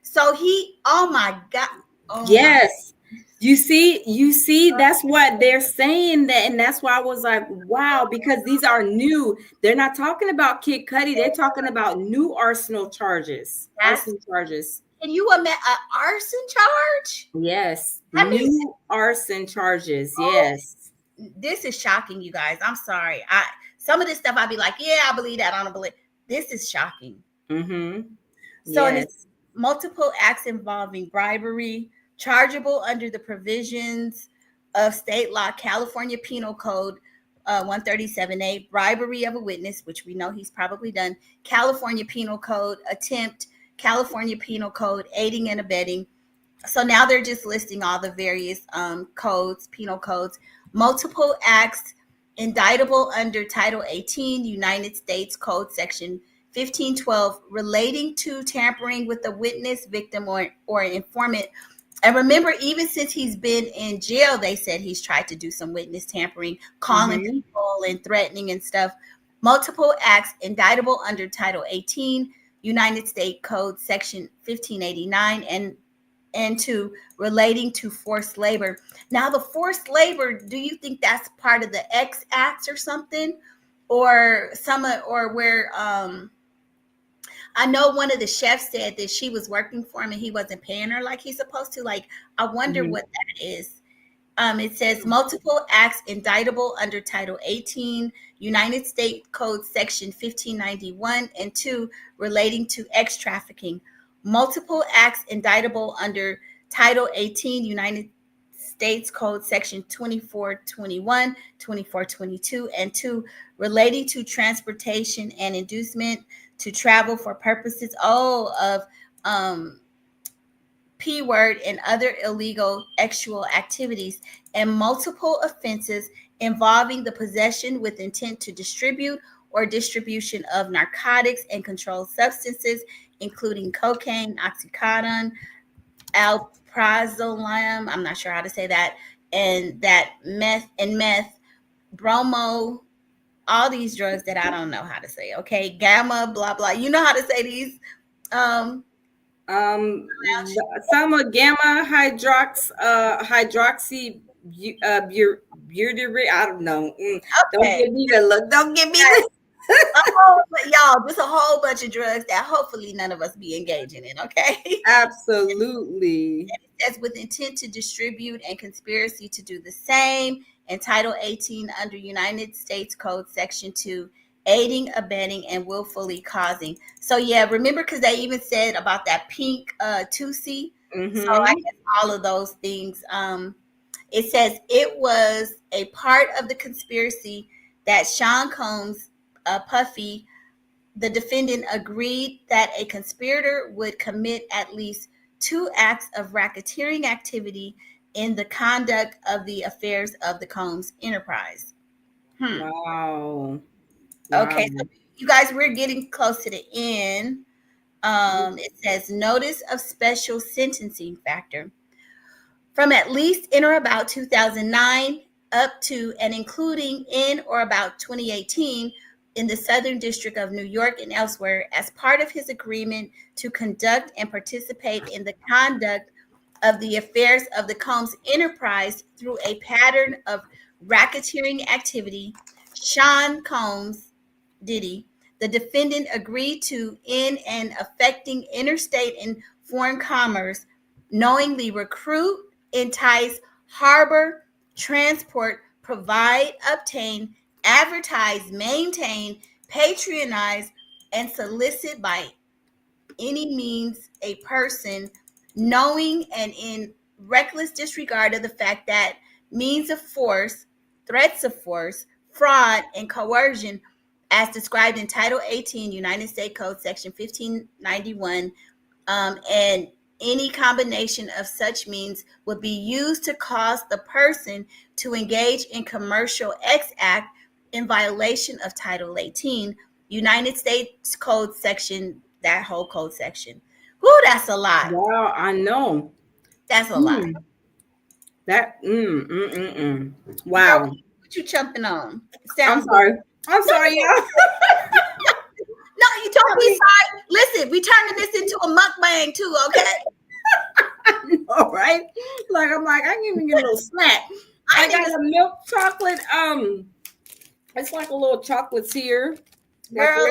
So he, oh my God, oh my. Yes. You see, that's what they're saying that, and that's why I was like, wow, because these are new. They're not talking about Kid Cudi, they're talking about new arsenal charges. That's, Arson charges. can you imagine an arson charge? Yes, That means, new arson charges. oh, Yes. this is shocking, you guys. I'm sorry. I some of this stuff I'd be like, yeah, I believe that. I don't believe. This is shocking. Mm-hmm. So, and it's Yes. multiple acts involving bribery, chargeable under the provisions of state law, California Penal Code 137A, bribery of a witness, which we know he's probably done, California Penal Code attempt, California Penal Code aiding and abetting. So now they're just listing all the various codes, penal codes, multiple acts indictable under Title 18 United States Code Section 1512 relating to tampering with a witness, victim, or an informant. And remember, even since he's been in jail, they said he's tried to do some witness tampering, calling Mm-hmm. people and threatening and stuff. Multiple acts indictable under Title 18 United States Code Section 1589 and to relating to forced labor. Now, the forced labor, do you think that's part of the X Acts or something, or some, or where? I know one of the chefs said that she was working for him and he wasn't paying her like he's supposed to. Like, I wonder Mm-hmm. what that is. It says multiple acts indictable under Title 18 United States Code Section 1591 and 2 relating to X trafficking. Multiple acts indictable under Title 18 United States Code Section 2421, 2422, and 2 relating to transportation and inducement to travel for purposes of um, P word and other illegal sexual activities, and multiple offenses involving the possession with intent to distribute or distribution of narcotics and controlled substances, including cocaine, oxycodone, alprazolam, I'm not sure how to say that, and that meth, bromo, all these drugs that I don't know how to say. Okay, gamma, blah blah. You know how to say these. Um, Some are gamma hydroxy butyrate. I don't know. Don't okay. give me the look. Don't give me the. Y'all, there's a whole bunch of drugs that hopefully none of us be engaging in, okay? Absolutely. As with intent to distribute and conspiracy to do the same, and Title 18 under United States Code Section 2, aiding, abetting, and willfully causing. So yeah, remember, because they even said about that pink 2C. So I Mm-hmm. guess all of those things. It says it was a part of the conspiracy that Sean Combs, Puffy, the defendant, agreed that a conspirator would commit at least 2 acts of racketeering activity in the conduct of the affairs of the Combs enterprise. Wow. Wow. Okay, so you guys, we're getting close to the end. It says notice of special sentencing factor. From at least in or about 2009 up to and including in or about 2018 in the Southern District of New York and elsewhere as part of his agreement to conduct and participate in the conduct of the affairs of the Combs enterprise through a pattern of racketeering activity, Sean Combs, Diddy, the defendant, agreed to in and affecting interstate and foreign commerce, knowingly recruit, entice, harbor, transport, provide, obtain, advertise, maintain, patronize, and solicit by any means a person knowing and in reckless disregard of the fact that means of force, threats of force, fraud, and coercion, as described in Title 18 United States Code Section 1591, and any combination of such means would be used to cause the person to engage in commercial X act in violation of Title 18, United States Code section, that whole code section. Whoo, that's a lot. Wow, I know. That's a lot. Mm, that Girl, wow. what you jumping on? It I'm sounds good. sorry. I'm No, sorry, y'all. no, you don't I be mean, sorry. Listen, we turning this into a mukbang too, okay? all right. Like I'm like, I can even get a little snack. I I need got a a milk chocolate. It's like a little chocolatier, like a girl.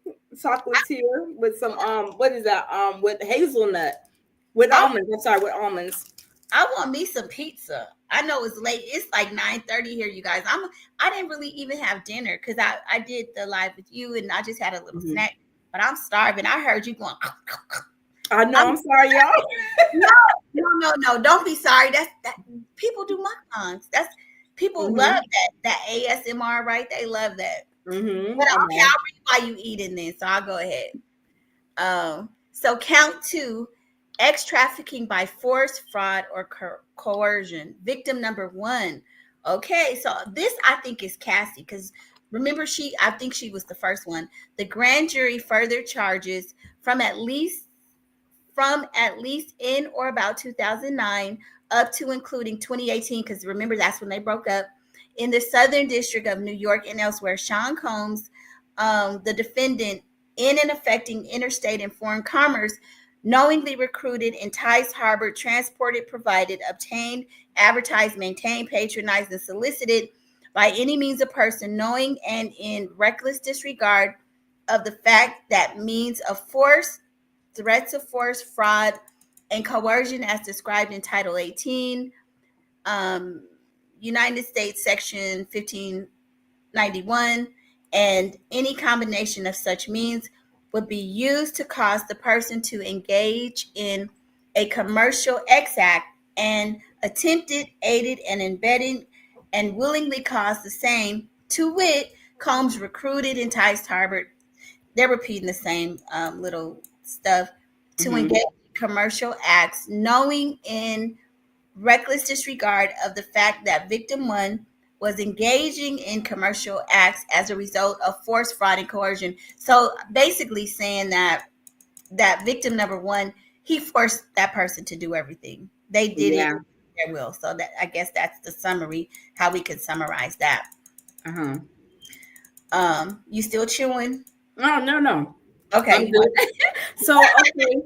little chocolatier with some what is that? With hazelnut, with I, almonds. I'm sorry, with almonds. I want me some pizza. I know it's late. It's like 9:30 here, you guys. I didn't really even have dinner because I did the live with you and I just had a little Mhm. snack. But I'm starving. I heard you going. I know. I'm I'm sorry, y'all. no, no. Don't be sorry. That's that people do mukbangs. That's people love Mhm. that ASMR, right? They love that. But Mhm. I okay, know. I'll read why you eating this, so I'll go ahead. So count two, X trafficking by force, fraud, or coercion. Victim number one. Okay, so this I think is Cassie because remember I think she was the first one. The grand jury further charges from at least in or about 2009 up to including 2018 because remember that's when they broke up in the Southern District of New York and elsewhere. Sean Combs, the defendant in and affecting interstate and foreign commerce, knowingly recruited, enticed, harbored, transported, provided, obtained, advertised, maintained, patronized, and solicited by any means a person knowing and in reckless disregard of the fact that means of force, threats of force, fraud, and coercion as described in Title 18, um, United States Section 1591, and any combination of such means would be used to cause the person to engage in a commercial X act and attempted, aided, and embedded and willingly caused the same, to wit, Combs recruited, enticed, harbored, they're repeating the same little stuff to engage Mhm. in commercial acts, knowing in reckless disregard of the fact that victim one was engaging in commercial acts as a result of force, fraud, and coercion. So basically saying that victim number one, he forced that person to do everything. They did it Yeah. their will. So that I guess that's the summary, how we could summarize that. Uh huh. You still chewing? Oh no, no. Okay, I'm you good. want So, okay,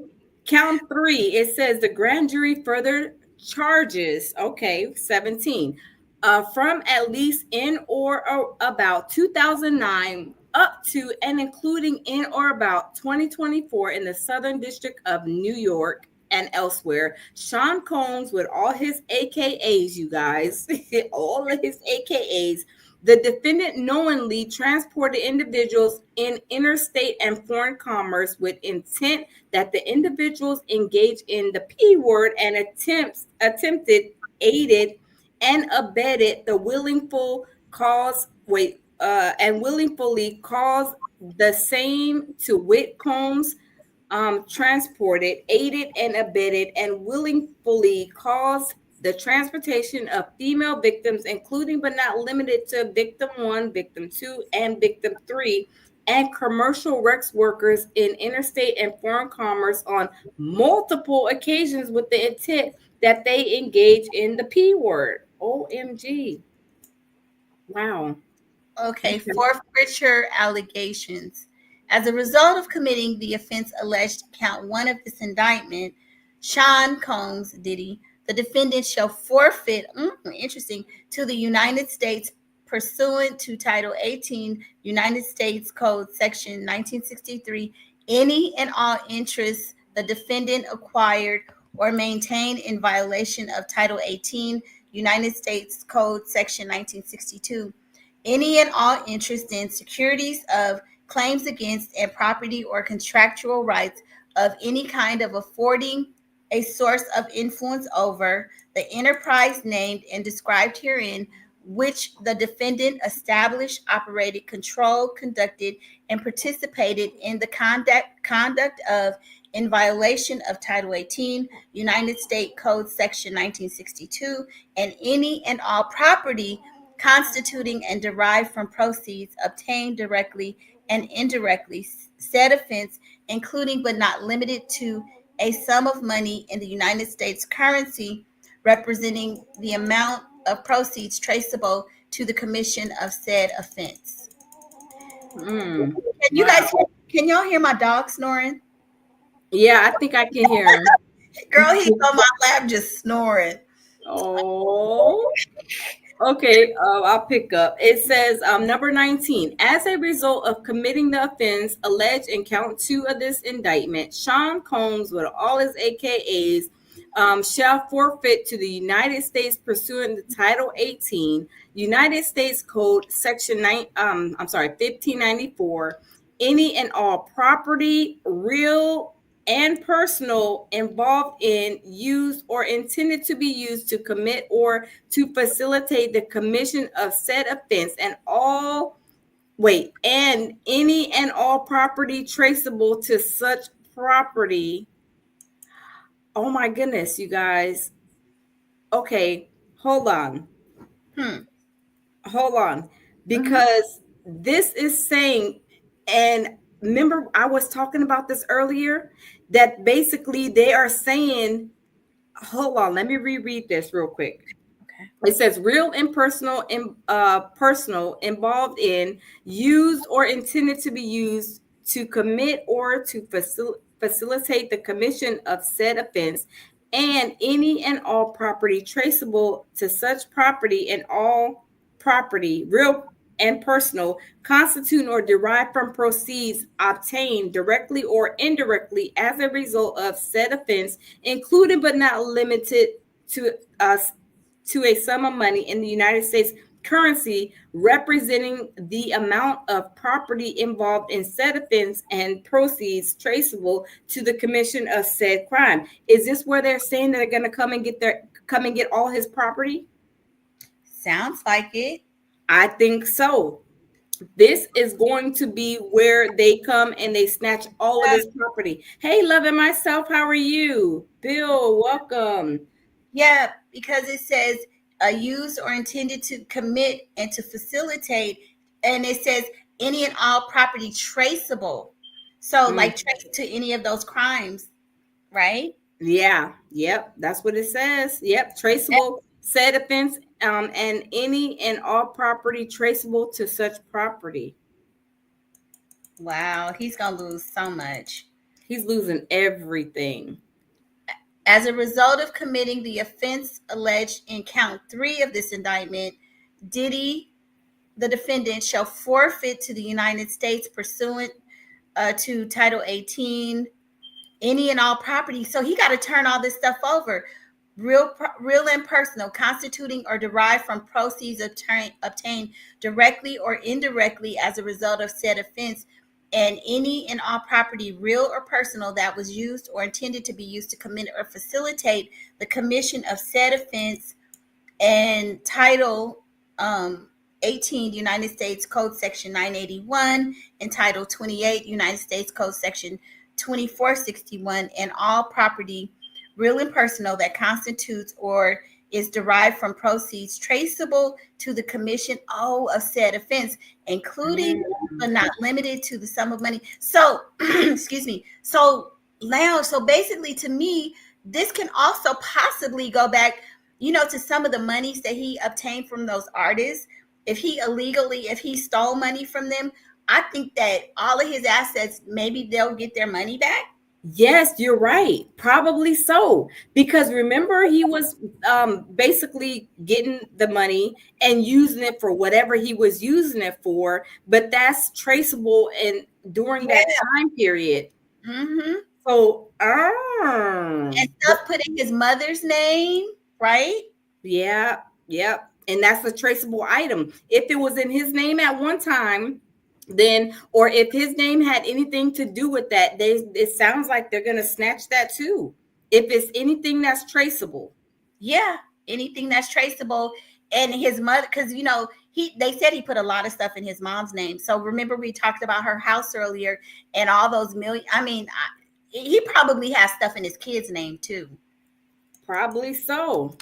count three. It says the grand jury further charges, okay, 17, from at least in or about 2009 up to and including in or about 2024 in the Southern District of New York and elsewhere. Sean Combs, with all his AKAs, you guys, all of his AKAs, the defendant knowingly transported individuals in interstate and foreign commerce with intent that the individuals engage in the P word and attempted, aided, and abetted the willful cause and willingly caused the same to wit Combs, transported, aided, and abetted, and willingly caused the transportation of female victims, including but not limited to victim one, victim two, and victim three, and commercial sex workers in interstate and foreign commerce on multiple occasions with the intent that they engage in the P word. OMG. Wow. Okay, Okay. forfeiture allegations. As a result of committing the offense alleged in count one of this indictment, Sean Combs, Diddy, the defendant shall forfeit, interesting, to the United States pursuant to Title 18, United States Code, Section 1963, any and all interests the defendant acquired or maintained in violation of Title 18, United States Code, Section 1962, any and all interest in securities of claims against and property or contractual rights of any kind of affording a source of influence over the enterprise named and described herein, which the defendant established, operated, controlled, conducted, and participated in the conduct of in violation of Title 18, United States Code Section 1962, and any and all property constituting and derived from proceeds obtained directly and indirectly, said offense, including but not limited to a sum of money in the United States currency representing the amount of proceeds traceable to the commission of said offense. Mm, Can you guys wow. can y'all hear my dog snoring? Yeah, I think I can hear him. Girl, he's on my lap just snoring. Oh. Okay, I'll pick up. It says number 19. As a result of committing the offense alleged in count 2 of this indictment, Sean Combs, with all his AKAs, shall forfeit to the United States pursuant to Title 18, United States Code Section 1594, any and all property, real and personal, involved in, used, or intended to be used to commit or to facilitate the commission of said offense, and any and all property traceable to such property. Oh my goodness, you guys. Okay, hold on. Hmm. Hold on. Mhm. Because this is saying, and remember, I was talking about this earlier, that basically they are saying, hold on, let me reread this real quick. Okay. It says real and personal involved in, used, or intended to be used to commit or to facilitate the commission of said offense, and any and all property traceable to such property, and all property, real and personal, constitute or derived from proceeds obtained directly or indirectly as a result of said offense, including but not limited to a sum of money in the United States currency representing the amount of property involved in said offense and proceeds traceable to the commission of said crime. Is this where they're saying that they're going to come and get all his property? Sounds like it. I think so. This is going to be where they come and they snatch all of his property. Hey, loving myself, how are you? Bill, welcome. Yeah, because it says used or intended to commit and to facilitate, and it says any and all property traceable. So, Mm. like, trace to any of those crimes, right? Yeah, yep, that's what it says. Yep, traceable said offense, and any and all property traceable to such property. Wow, he's gonna lose so much. He's losing everything. As a result of committing the offense alleged in count 3 of this indictment, Diddy, the defendant, shall forfeit to the United States pursuant to Title 18 any and all property. So he got to turn all this stuff over. Real and personal, constituting or derived from proceeds obtained directly or indirectly as a result of said offense, and any and all property, real or personal, that was used or intended to be used to commit or facilitate the commission of said offense, and Title 18 United States Code Section 981 and Title 28 United States Code Section 2461, and all property, real and personal, that constitutes or is derived from proceeds traceable to the commission of said offense, including but not limited to the sum of money. So, excuse me. So basically, to me, this can also possibly go back, to some of the monies that he obtained from those artists. If he stole money from them, I think that all of his assets, maybe they'll get their money back. Yes, you're right. Probably so. Because remember, he was basically getting the money and using it for whatever he was using it for, but that's traceable in during that Yeah. time period. Mm-hmm. So, And stuff put in his mother's name, right? yeah, yep. And that's a traceable item. If it was in his name at one time, then, or if his name had anything to do with that, it sounds like they're going to snatch that too. If it's anything that's traceable. Yeah, anything that's traceable. And his mother, because they said he put a lot of stuff in his mom's name. So remember, we talked about her house earlier and all those million. I mean, he probably has stuff in his kid's name too. Probably so.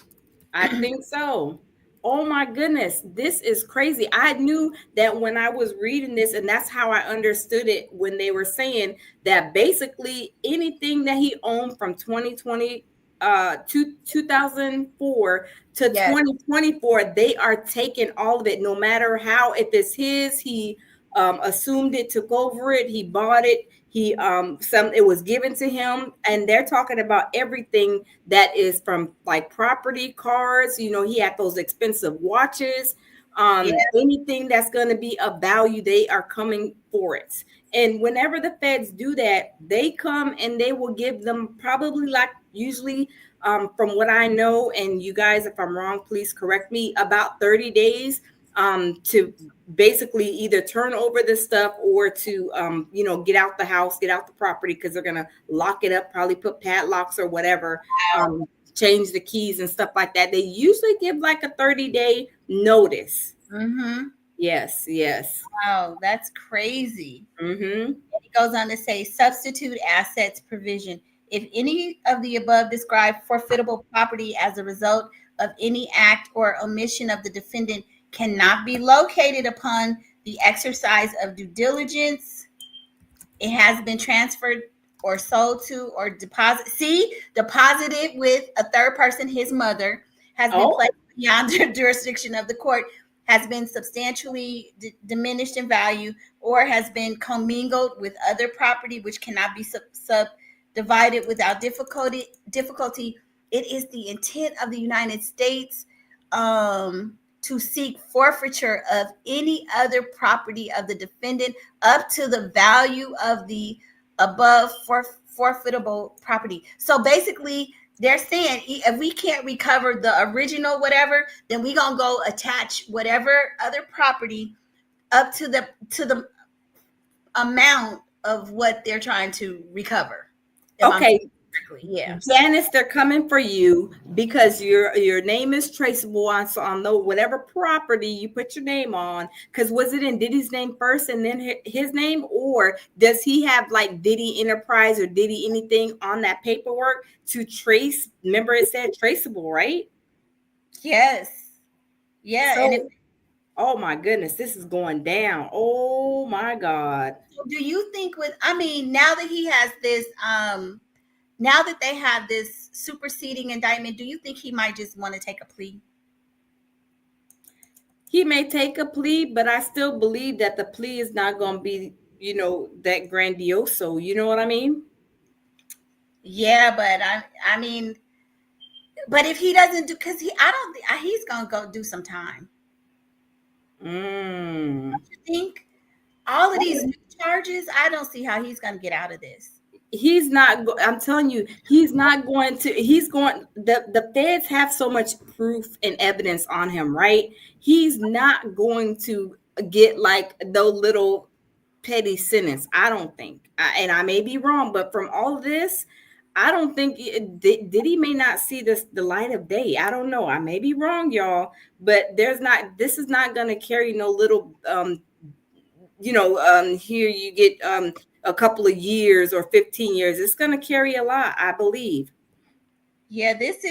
I think so. Oh my goodness, this is crazy. I knew that when I was reading this, and that's how I understood it when they were saying that basically anything that he owned from 2020 to 2004 to Yes. 2024, they are taking all of it, no matter how, if it's his, he assumed it, took over it, he bought it, he some it was given to him, and they're talking about everything that is from like property, cars, he had those expensive watches, Yeah. anything that's going to be of value, they are coming for it. And whenever the feds do that, they come and they will give them probably, like, usually, from what I know, and you guys, if I'm wrong, please correct me, about 30 days to basically either turn over this stuff or to get out the house, get out the property, because they're gonna lock it up, probably put padlocks or whatever, Wow. change the keys and stuff like that. They usually give like a 30-day notice. Mm-hmm. Yes, yes. Wow, that's crazy. Mm-hmm. It goes on to say substitute assets provision. If any of the above described forfeitable property as a result of any act or omission of the defendant cannot be located upon the exercise of due diligence, it has been transferred or sold to or deposited with a third person, his mother, has been Oh, placed beyond the jurisdiction of the court, has been substantially diminished in value, or has been commingled with other property which cannot be subdivided without difficulty. It is the intent of the United States to seek forfeiture of any other property of the defendant up to the value of the above forfeitable property. So basically, they're saying if we can't recover the original whatever, then we gonna go attach whatever other property up to the amount of what they're trying to recover. If I'm okay. saying correctly, yeah. Janice, they're coming for you because your name is traceable on the whatever property you put your name on. Because was it in Diddy's name first and then his name, or does he have like Diddy Enterprise or Diddy anything on that paperwork to trace? Remember, it said traceable, right? Yes. Yeah. And if So, oh my goodness, this is going down. Oh my God. do you think with I mean, now that he has this now that they have this superseding indictment, do you think he might just want to take a plea? He may take a plea, but I still believe that the plea is not going to be, that grandiose. You know what I mean? Yeah, but I mean, but if he doesn't do, because I don't think he's gonna go do some time. Mm. You think all of these new charges? I don't see how he's gonna get out of this. He's not. I'm telling you, he's not going to. He's going. The feds have so much proof and evidence on him, right? He's not going to get like those little petty sentence. I don't think, and I may be wrong, but from all of this, I don't think Diddy may not see the light of day. I don't know. I may be wrong, y'all, but there's not. This is not going to carry no little. Here you get a couple of years or 15 years. It's going to carry a lot, I believe. Yeah, this.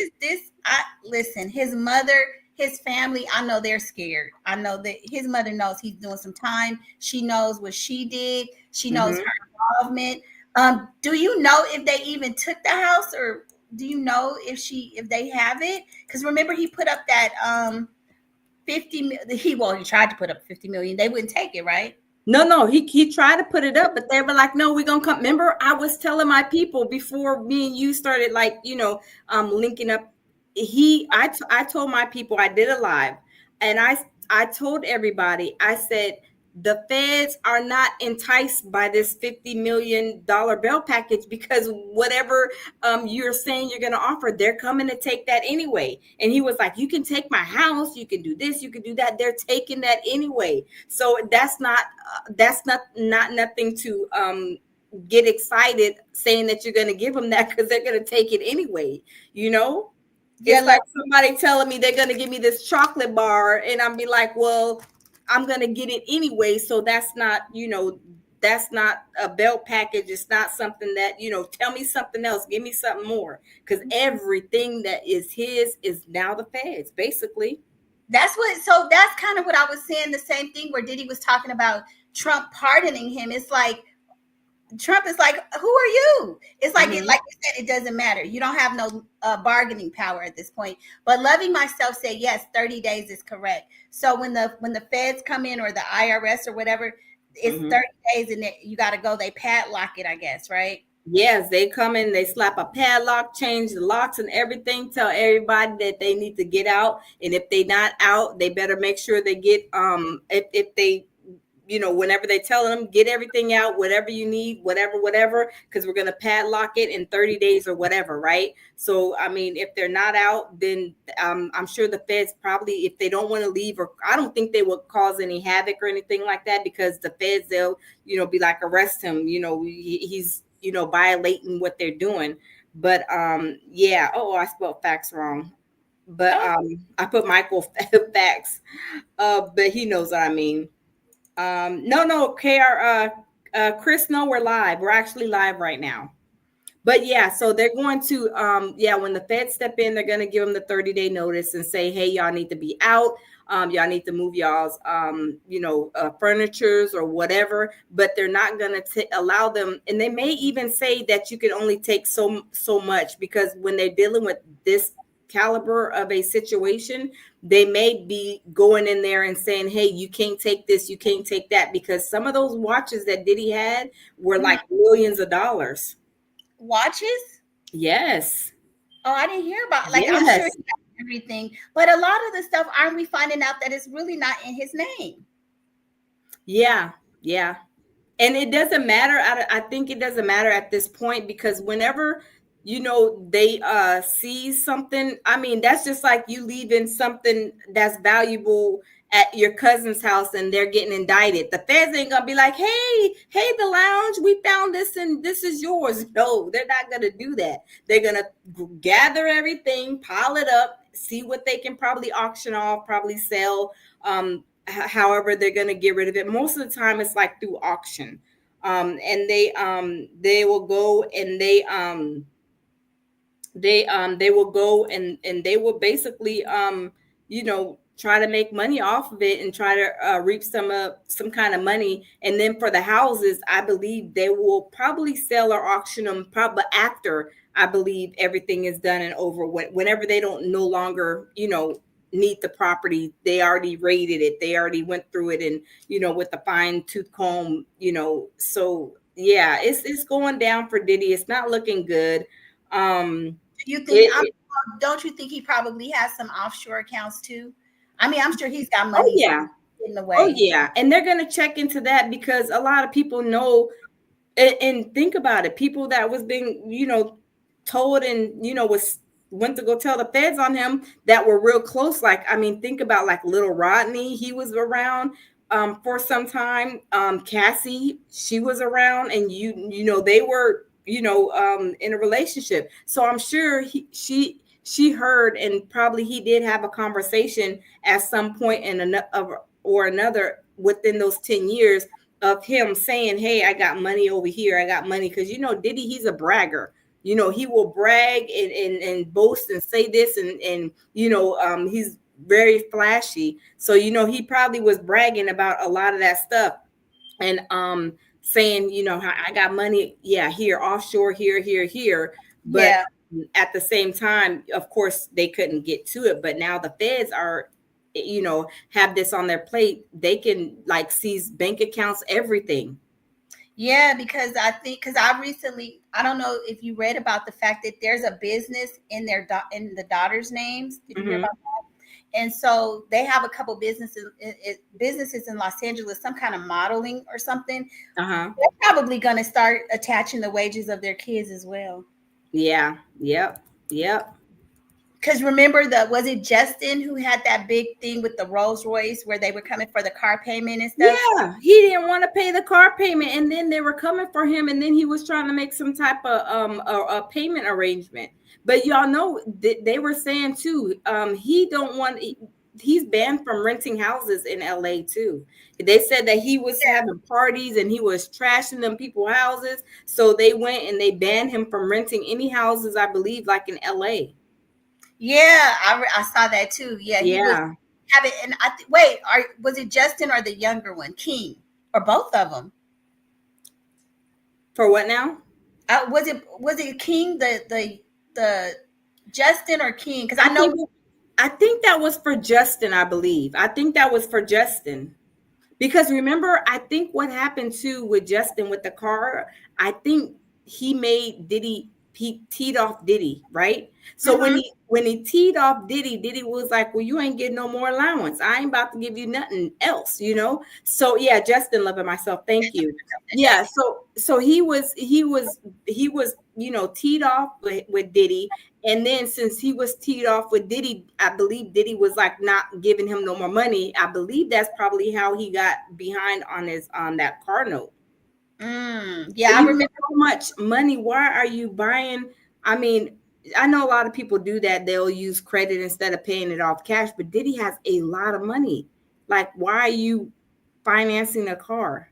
I listen. His mother, his family. I know they're scared. I know that his mother knows he's doing some time. She knows what she did. She knows Mm-hmm. her involvement. Do you know if they even took the house, or do you know if they have it? Because remember, he put up that 50. He tried to put up 50 million. They wouldn't take it, right? No, he tried to put it up, but they were like, "No, we're gonna come." Remember, I was telling my people before me and you started, like, linking up. I told my people, I did a live, and I told everybody, I said the feds are not enticed by this $50 million bail package, because whatever you're saying you're gonna offer, they're coming to take that anyway. And he was like, "You can take my house, you can do this, you can do that." They're taking that anyway. So that's not nothing to get excited saying that you're going to give them that, because they're going to take it anyway. Yeah, It's like somebody telling me they're going to give me this chocolate bar, and I'm be like, well, I'm going to get it anyway. So that's that's not a belt package. It's not something that, tell me something else, give me something more, because everything that is his is now the feds, basically. So that's kind of what I was saying, the same thing where Diddy was talking about Trump pardoning him. It's like Trump is like, who are you? It's like like you said, it doesn't matter. You don't have no bargaining power at this point. But Loving Myself said yes, 30 days is correct. So when the feds come in or the IRS or whatever, it's 30 days and you got to go. They padlock it, I guess, right? Yes, they come in, they slap a padlock, change the locks and everything, tell everybody that they need to get out. And if they not out, they better make sure they get if they whenever they tell them, get everything out, whatever you need, whatever, because we're going to padlock it in 30 days or whatever, right? So, I mean, if they're not out, then I'm sure the feds probably, if they don't want to leave, or I don't think they would cause any havoc or anything like that, because the feds, they'll, be like, arrest him, he's, violating what they're doing. But, yeah. Oh, I spelled facts wrong. But I put Michael facts, but he knows what I mean. No, KR, Chris, no, we're live. We're actually live right now. But yeah, so they're going to, when the feds step in, they're going to give them the 30-day notice and say, hey, y'all need to be out. Y'all need to move y'all's, furnitures or whatever, but they're not going to allow them. And they may even say that you can only take so much, because when they're dealing with this caliber of a situation, they may be going in there and saying, hey, you can't take this, you can't take that, because some of those watches that Diddy had were like millions of dollars. Watches? Yes. Oh, I didn't hear about, like, yes. I'm sure he got everything, but a lot of the stuff, aren't we finding out that it's really not in his name? Yeah. And it doesn't matter. I think it doesn't matter at this point, because whenever they see something, I mean, that's just like you leaving something that's valuable at your cousin's house and they're getting indicted. The feds ain't gonna be like, hey, the lounge, we found this and this is yours. No, they're not gonna do that. They're gonna gather everything, pile it up, see what they can probably auction off, probably sell, however they're gonna get rid of it. Most of the time it's like through auction. And they will go and they will go and they will basically try to make money off of it and try to reap some kind of money. And then for the houses, I believe they will probably sell or auction them probably after, I believe, everything is done and over. Whenever they don't no longer need the property, they already rated it, they already went through it, and with the fine tooth comb, so yeah, it's going down for Diddy. It's not looking good. You think? Don't you think he probably has some offshore accounts too? I mean, I'm sure he's got money. Oh yeah, in the way. Oh yeah, and they're gonna check into that, because a lot of people know. And think about it, people that was being told and went to go tell the feds on him that were real close. Like, I mean, think about like Little Rodney. He was around for some time. Cassie, she was around, and they were in a relationship. So I'm sure she heard, and probably he did have a conversation at some point in another within those 10 years of him saying, hey, I got money over here, I got money. Because Diddy, he's a bragger. He will brag and boast and say this, and he's very flashy. So he probably was bragging about a lot of that stuff, and saying, I got money, here, offshore, here. But at the same time, of course, they couldn't get to it. But now the feds are, have this on their plate. They can like seize bank accounts, everything. Yeah, because I recently, I don't know if you read about the fact that there's a business in in the daughters' names. Did you hear about that? And so they have a couple businesses in Los Angeles, some kind of modeling or something. They're probably going to start attaching the wages of their kids as well. Yeah. Yep. Because remember, was it Justin who had that big thing with the Rolls Royce where they were coming for the car payment and stuff? Yeah, he didn't want to pay the car payment, and then they were coming for him, and then he was trying to make some type of a payment arrangement. But y'all know they were saying too, he don't want. he's banned from renting houses in LA too. They said that he was having parties and he was trashing them people's houses. So they went and they banned him from renting any houses, I believe, like in LA. Yeah, I saw that too. Yeah, he was Yeah. having, and wait, was it Justin or the younger one, King, or both of them? For what now? Was it King, the Justin or King? Because I I know. think I think that was for Justin, I believe. I think that was for Justin. Because remember, I think what happened too with Justin with the car, I think he made Diddy, he teed off Diddy, right? So Mhm. when he teed off Diddy, Diddy was like, "Well, you ain't getting no more allowance. I ain't about to give you nothing else, you know." So yeah, Justin, loving myself, thank you. Yeah, so he was teed off with Diddy, and then since he was teed off with Diddy, I believe Diddy was like not giving him no more money. I believe that's probably how he got behind on his on that car note. Yeah, But I you remember. get so much money. Why are you buying? I mean, I know a lot of people do that. They'll use credit instead of paying it off cash. But Diddy has a lot of money. Like, why are you financing a car?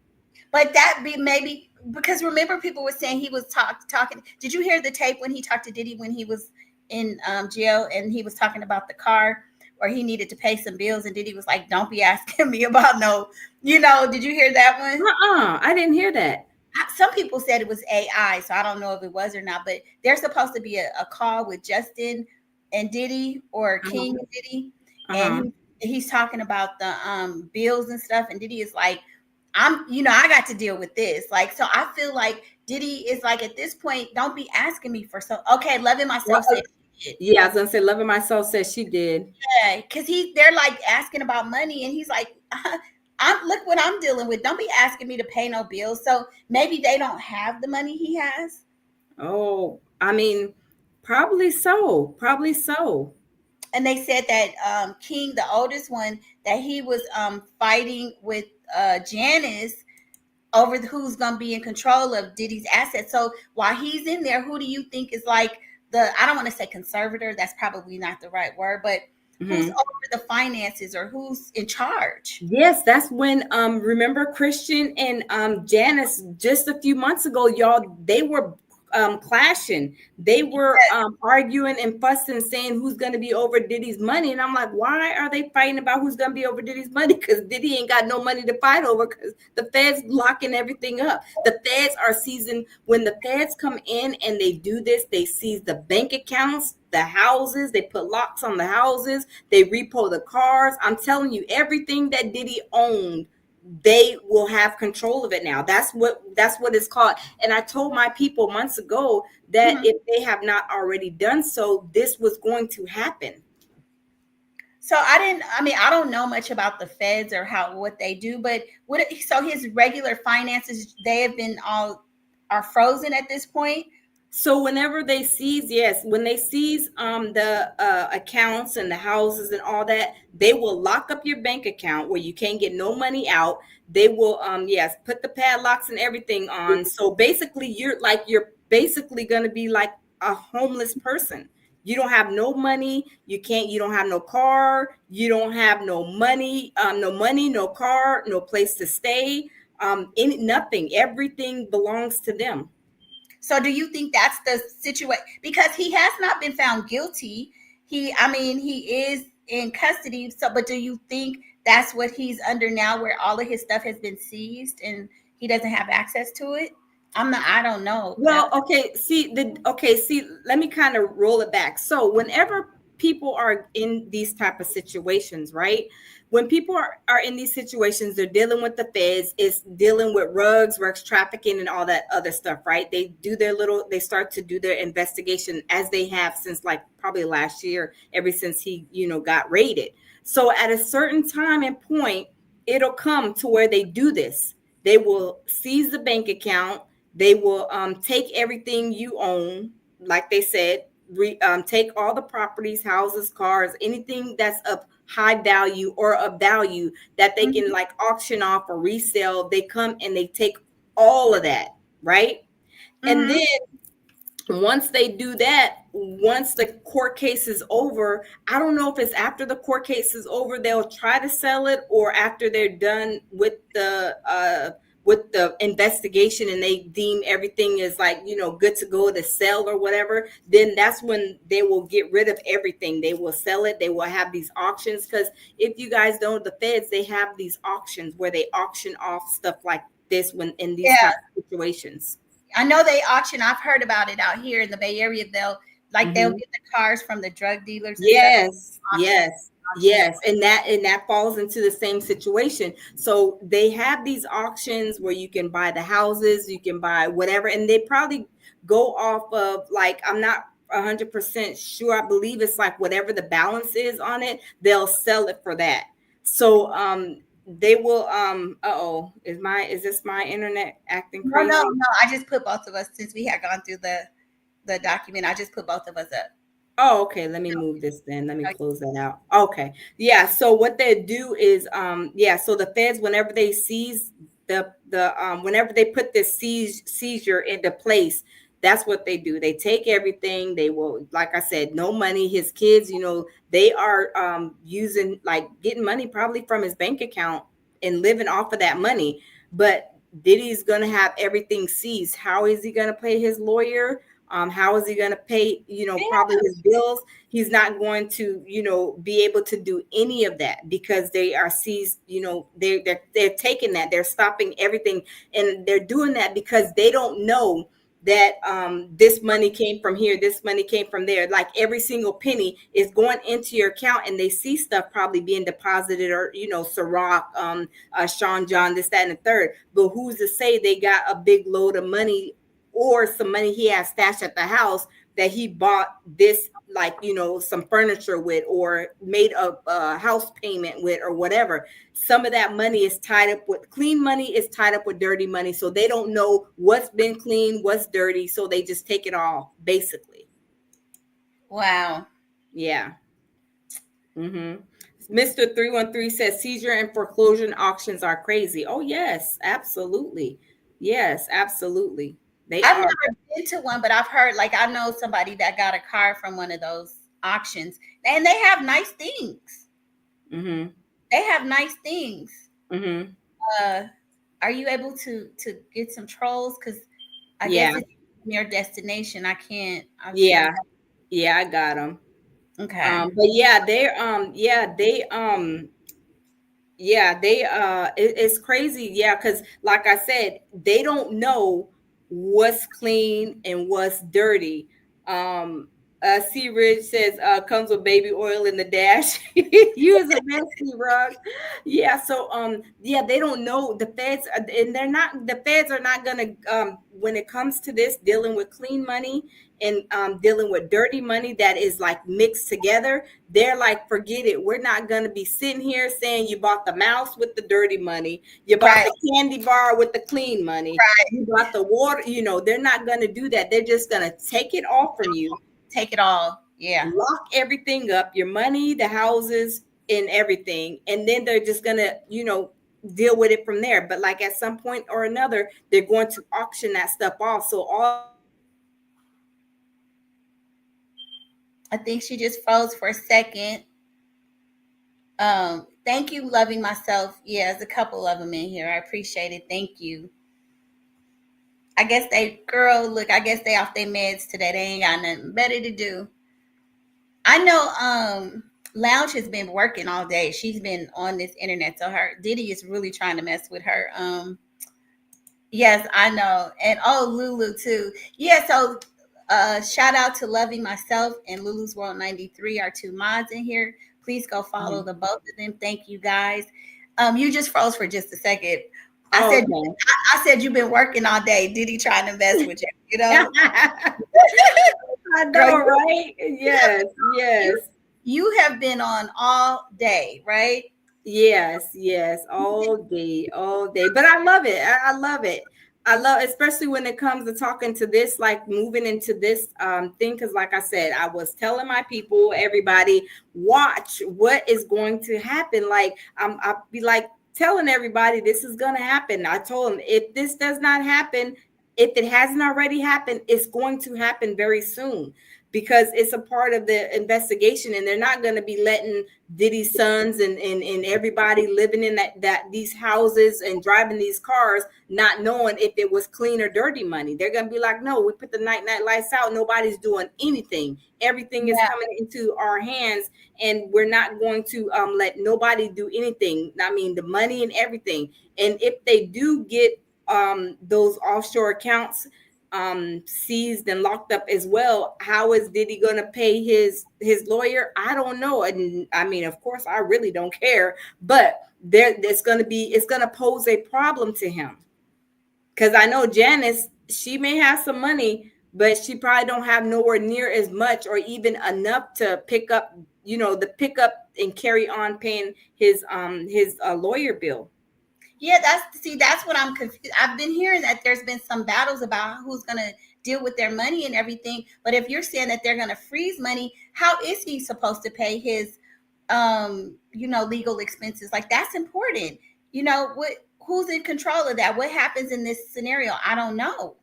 But that be maybe because remember people were saying he was talking. Did you hear the tape when he talked to Diddy when he was in jail and he was talking about the car or he needed to pay some bills and Diddy was like, "Don't be asking me about no." Did you hear that one? I didn't hear that. Some people said it was AI, so I don't know if it was or not. But there's supposed to be a call with Justin and Diddy or King Uh-huh. and Diddy, and Uh-huh. he's talking about the bills and stuff. And Diddy is like, I got to deal with this. Like, so I feel like Diddy is like at this point, don't be asking me for so. Okay, loving Well, myself said she did. yeah, I was gonna say, loving my soul says she did. Yeah, because they're like asking about money, and he's like, I'm look what I'm dealing with. Don't be asking me to pay no bills. So maybe they don't have the money he has. Oh, I mean, probably so. Probably so. And they said that King, the oldest one, that he was fighting with Janice over who's going to be in control of Diddy's assets. So while he's in there, who do you think is like I don't want to say conservator, that's probably not the right word, but who's Mhm. over the finances or who's in charge? Yes, that's when remember Christian and Janice just a few months ago, y'all, they were clashing. They were arguing and fussing, saying who's gonna be over Diddy's money. And I'm like, why are they fighting about who's gonna be over Diddy's money? Because Diddy ain't got no money to fight over because the feds locking everything up. The feds are seizing when the feds come in and they do this, they seize the bank accounts, the houses, they put locks on the houses, they repo the cars. I'm telling you, everything that Diddy owned, they will have control of it now. That's what it's called. And I told my people months ago that Mhm. if they have not already done so, this was going to happen. So I don't know much about the feds or what they do, but so his regular finances, they have been all are frozen at this point. So whenever they seize, yes, when they seize the accounts and the houses and all that, they will lock up your bank account where you can't get no money out. They will yes, put the padlocks and everything on. So basically you're basically gonna be like a homeless person. You don't have no money, you don't have no car, you don't have no money, no car, no place to stay, nothing. Everything belongs to them. So do you think that's the situation? Because he has not been found guilty. He is in custody. So, but do you think that's what he's under now, where all of his stuff has been seized and he doesn't have access to it? I don't know. Well, see, let me kind of roll it back. So whenever people are in these type of situations, right? When people are in these situations, they're dealing with the feds, it's dealing with rugs trafficking and all that other stuff, right? They start to do their investigation as they have since like probably last year, ever since he, got raided. So at a certain time and point, it'll come to where they do this. They will seize the bank account, they will take everything you own, like they said, take all the properties, houses, cars, anything that's of high value or of value that they can Mhm. like auction off or resell. They come and they take all of that, right? And then Mhm. Once they do that, once the court case is over, I don't know if it's after the court case is over they'll try to sell it, or after they're done with the investigation and they deem everything is like, good to go to sell or whatever, then that's when they will get rid of everything. They will sell it. They will have these auctions, because if you guys don't, the feds, they have these auctions where they auction off stuff like this when in these Yeah, type of situations. I know they auction. I've heard about it out here in the Bay Area. They'll Mhm. get the cars from the drug dealers and stuff, Yes, auction yes, auction it. yes. And that falls into the same situation. So they have these auctions where you can buy the houses, you can buy whatever, and they probably go off of, like, I'm not 100% sure. I believe it's like whatever the balance is on it, they'll sell it for that. So they will uh-oh, is this my internet acting No, no, crazy? no. I just put both of us since we had gone through the document. I just put both of us up. Oh, okay. Let me move this then. Let me close that out. Okay. Yeah. So what they do is, yeah. So the feds, whenever they seize whenever they put this seizure into place, that's what they do. They take everything. They will, like I said, no money. His kids, they are using, like, getting money probably from his bank account and living off of that money. But Diddy's gonna have everything seized. How is he gonna pay his lawyer? How is he going to pay, probably his bills? He's not going to, be able to do any of that because they are seized. They're taking that. They're stopping everything, and they're doing that because they don't know that this money came from here, this money came from there. Like, every single penny is going into your account, and they see stuff probably being deposited, or Ciroc, Sean John, this, that, and the third. But who's to say they got a big load of money, or some money he has stashed at the house that he bought this, like, some furniture with, or made a house payment with, or whatever. Some of that money is tied up with clean money, is tied up with dirty money. So they don't know what's been clean, what's dirty. So they just take it all, basically. Wow. Yeah. Mm-hmm. Mr. 313 says seizure and foreclosure auctions are crazy. Oh, yes, absolutely. Yes, absolutely. They I've are. never been to one, but I've heard, like, I know somebody that got a car from one of those auctions, and they have nice things. Mm-hmm. They have nice things. Mm-hmm. Uh, are you able to get some trolls? Because I Yeah. guess it's your destination. I can't. Obviously, I'm Yeah. Yeah, I got them. okay. But yeah, it's crazy. Yeah, because like I said, they don't know what's clean and what's dirty. um C Ridge says comes with baby oil in the dash. Use a messy rug. Yeah, so yeah, they don't know. The feds and the feds are not gonna, when it comes to this, dealing with clean money and dealing with dirty money that is like mixed together. They're like, forget it. We're not going to be sitting here saying you bought the mouse with the dirty money, you bought Right. the candy bar with the clean money, Right. you bought the water. They're not going to do that. They're just going to take it all from you, Take it all. Yeah. lock everything up, your money, the houses, and everything. And then they're just going to, deal with it from there. But like, at some point or another, they're going to auction that stuff off. So all I think she just froze for a second. Thank you, loving myself. Yeah, there's a couple of them in here. I appreciate it. Thank you. I guess girl, look, I guess they off their meds today. They ain't got nothing better to do. I know Lounge has been working all day. She's been on this internet. So her Diddy is really trying to mess with her. Yes, I know. And oh, Lulu too. Yeah, so shout out to Loving Myself and Lulu's World 93, our two mods in here. Please go follow Mhm. the both of them. Thank you guys. You just froze for just a second. I Oh, said okay. I said you've been working all day. Diddy trying to mess with you, you know? I Girl, know, right? Yes, you yes, you have been on all day, right? yes, yes, all day, all day. But I love it. I love it. I love, especially when it comes to talking to this, like moving into this thing. Because, like I said, I was telling my people, everybody, watch what is going to happen. Like, I'll be like telling everybody this is gonna happen. I told them, if this does not happen, if it hasn't already happened, it's going to happen very soon, because it's a part of the investigation, and they're not going to be letting Diddy's sons and everybody living in that these houses and driving these cars not knowing if it was clean or dirty money. They're going to be like, no, we put the night lights out, nobody's doing anything, everything is Yeah. coming into our hands, and we're not going to let nobody do anything. I mean, the money and everything. And if they do get those offshore accounts seized and locked up as well, how is Diddy going to pay his lawyer? I don't know. And I mean, of course, I really don't care, but it's going to pose a problem to him, because I know Janice, she may have some money, but she probably don't have nowhere near as much or even enough to pick up, the pickup and carry on paying his lawyer bill. Yeah, that's what I'm confused. I've been hearing that there's been some battles about who's going to deal with their money and everything. But if you're saying that they're going to freeze money, how is he supposed to pay his legal expenses? Like, that's important. Who's in control of that? What happens in this scenario? I don't know.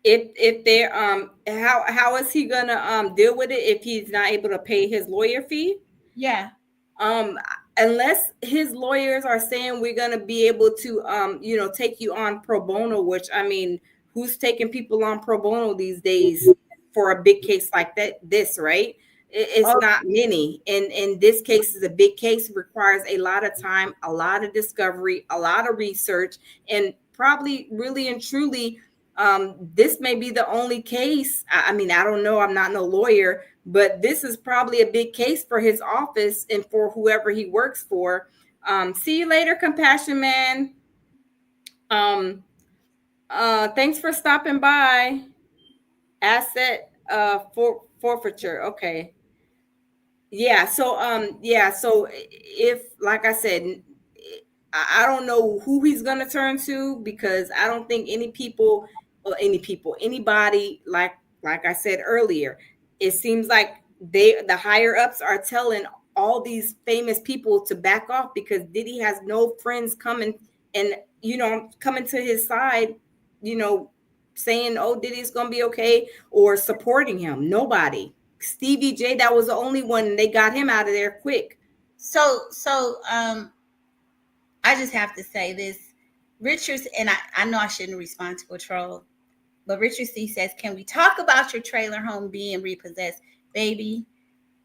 If they're how is he gonna deal with it if he's not able to pay his lawyer fee? Yeah. um Unless his lawyers are saying we're going to be able to take you on pro bono, which, I mean, who's taking people on pro bono these days for a big case like this, right? It's Oh, not many, and this case is a big case, requires a lot of time, a lot of discovery, a lot of research, and probably really and truly this may be the only case. I mean, I don't know, I'm not no lawyer, but this is probably a big case for his office and for whoever he works for. See you later, Compassion Man. Um, Thanks for stopping by. Asset forfeiture. Okay. So if, like I said, I don't know who he's gonna turn to, because I don't think anybody, like I said earlier, it seems like the higher ups are telling all these famous people to back off, because Diddy has no friends coming and coming to his side, you know, saying, oh, Diddy's gonna be okay, or supporting him. Nobody. Stevie J, that was the only one, and they got him out of there quick. So I just have to say this. Richards, and I know I shouldn't respond to a troll, but Richard C says, can we talk about your trailer home being repossessed? Baby,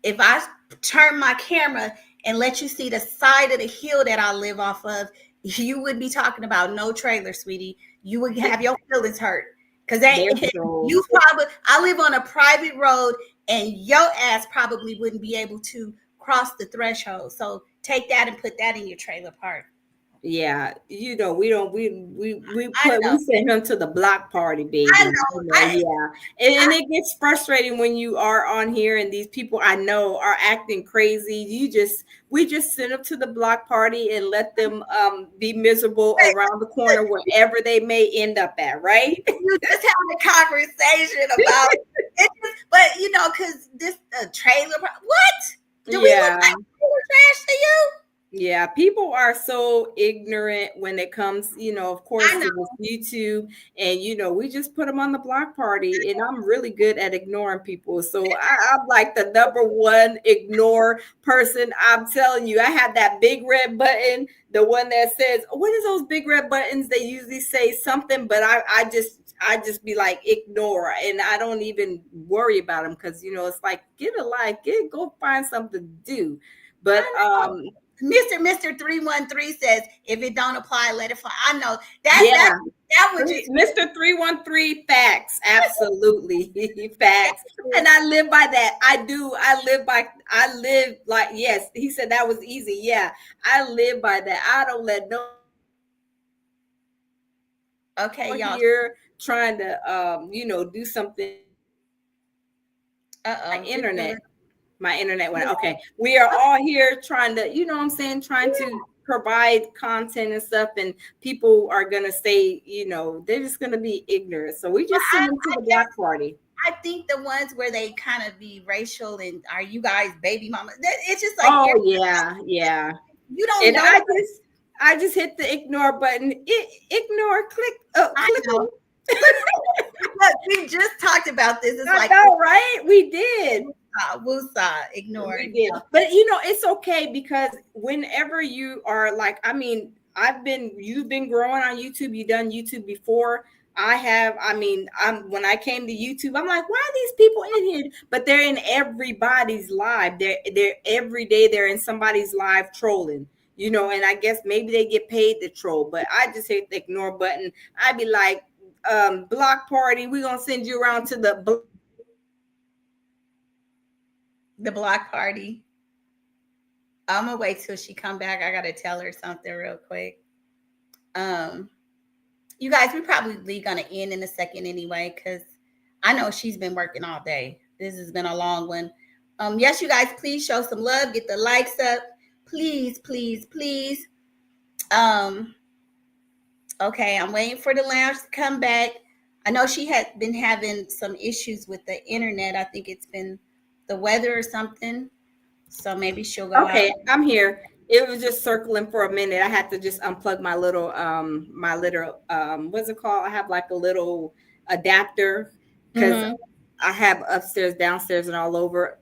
if I turn my camera and let you see the side of the hill that I live off of, you would be talking about no trailer, sweetie. You would have your feelings hurt. Because you probably, I live on a private road, and your ass probably wouldn't be able to cross the threshold. So take that and put that in your trailer park. Yeah, we don't I know. send him to the block party, I baby. know. Yeah. And it gets frustrating when you are on here and these people I know are acting crazy. We just send them to the block party and let them be miserable around the corner wherever they may end up at, right? You just having a conversation about it, but because this trailer. What do we look Yeah. like? Trash to you? Yeah, people are so ignorant when it comes, of course, I know. to this YouTube, and we just put them on the block party, and I'm really good at ignoring people. So I'm like the number one ignore person. I'm telling you, I have that big red button, the one that says, what is those big red buttons? They usually say something, but I just be like ignore, and I don't even worry about them, because it's like, get a life, go find something to do. But Mr. 313 says, if it don't apply, let it fly. I know that would just Mr. 313, facts, absolutely. Facts. And I live by that. I live like, yes, he said that was easy. Yeah, I live by that. I don't let no y'all here trying to do something. My internet went, okay. We are all here trying to, trying to provide content and stuff, and people are gonna say, they're just gonna be ignorant. So we just send them to the block party. I think the ones where they kind of be racial and are you guys baby mama? It's just like, oh yeah. You don't and know. I just hit the ignore button. Ignore, click. Look, we just talked about this. It's I like know, right? We did. woosah, ignore. We did. But it's okay because whenever you are like, I mean, you've been growing on YouTube, you've done YouTube before. I have, I mean, when I came to YouTube, I'm like, why are these people in here? But they're in everybody's live. They're every day they're in somebody's live trolling, and I guess maybe they get paid to troll, but I just hit the ignore button. I'd be like, block party, we're gonna send you around to the The block party. I'm gonna wait till she come back. I gotta tell her something real quick. Um, you guys, we're probably gonna end in a second anyway, because I know she's been working all day. This has been a long one. Yes, you guys, please show some love. Get the likes up, please, please, please. Um, okay, I'm waiting for the lounge to come back. I know she had been having some issues with the internet. I think it's been the weather or something. So maybe she'll go out. Okay, I'm here. It was just circling for a minute. I had to just unplug my little what's it called? I have like a little adapter because Mm-hmm. I have upstairs, downstairs, and all over,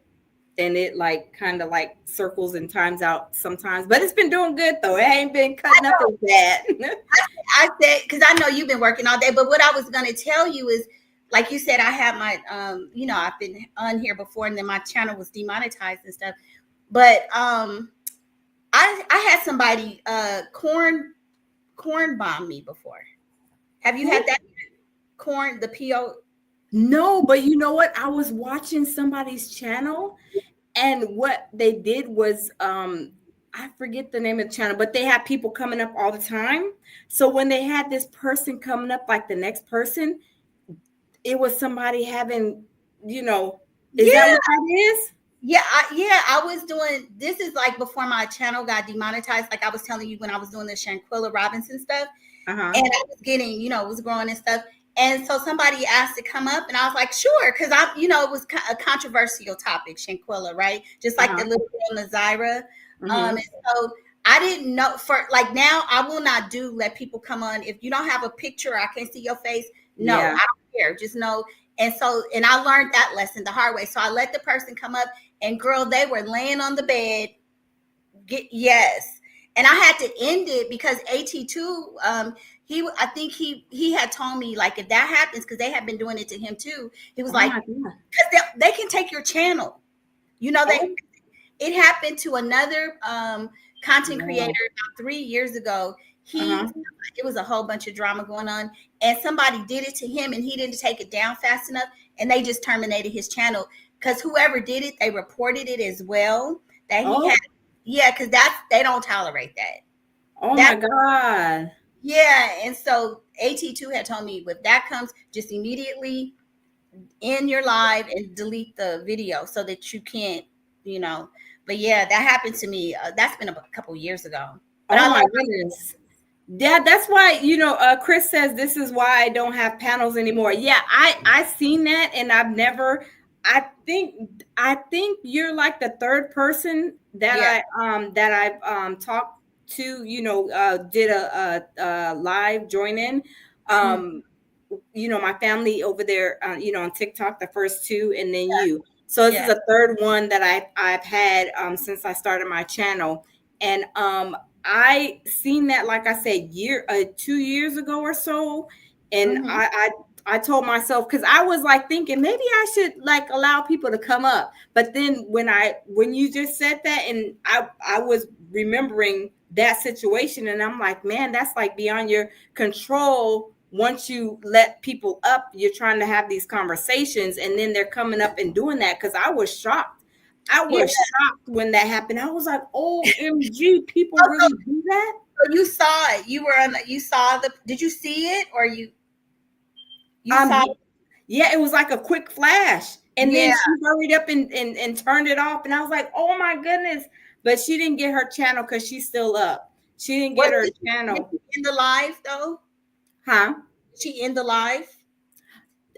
and it like kind of like circles and times out sometimes. But it's been doing good though. It ain't been cutting up as bad. I said, because I know you've been working all day, but what I was going to tell you is, like you said, I have my, I've been on here before, and then my channel was demonetized and stuff. But I had somebody corn bomb me before. Have you had that corn? The PO. No, but you know what? I was watching somebody's channel, and what they did was I forget the name of the channel, but they had people coming up all the time. So when they had this person coming up, like the next person, it was somebody having, is that Yeah, what that is? I was doing. This is like before my channel got demonetized. Like I was telling you when I was doing the Shanquilla Robinson stuff. Uh-huh. And I was getting, was growing and stuff. And so somebody asked to come up, and I was like, sure, because it was a controversial topic, Shanquilla, right? Just like the Uh-huh. little girl Nazira. Mm-hmm. And so I didn't know for like now I will not let people come on if you don't have a picture or I can't see your face. No, I Yeah. don't care. Just know. And I learned that lesson the hard way. So I let the person come up, and girl, they were laying on the bed. Yes, and I had to end it because AT2, I think he had told me like if that happens, because they had been doing it to him too. He was Oh like, my God. because they can take your channel. They Oh, It happened to another content creator wow. about 3 years ago. Uh-huh. It was a whole bunch of drama going on, and somebody did it to him, and he didn't take it down fast enough, and they just terminated his channel because whoever did it, they reported it as well that he had. Oh, Yeah, because they don't tolerate that. oh That my God. Yeah, and so AT2 had told me if that comes, just immediately end your live and delete the video so that you can't, you know. But yeah, that happened to me. That's been a couple years ago. But Oh I love. my goodness. Yeah, that's why, Chris says this is why I don't have panels anymore. Yeah, I seen that, and I think you're like the third person Yeah. that I've talked to, did a live join in. Mhm. Um my family over there, on TikTok, the first two, and then you. So this is Yeah. a third one that I've had since I started my channel, and I seen that, like I said, 2 years ago or so, and Hmm. I told myself, because I was like thinking maybe I should like allow people to come up, but then when you just said that, and I was remembering that situation, and I'm like, man, that's like beyond your control. Once you let people up, you're trying to have these conversations, and then they're coming up and doing that. Because I was shocked. I Yeah. was shocked when that happened. I was like, OMG, people Oh, really do that? so you saw it. You were on. You saw the. Did you see it or you saw? Yeah, yeah, it was like a quick flash. And Yeah. then she hurried up and turned it off. And I was like, oh my goodness. But she didn't get her channel because she's still up. She didn't What get her did channel. she end the live though? Huh? Did she end the live?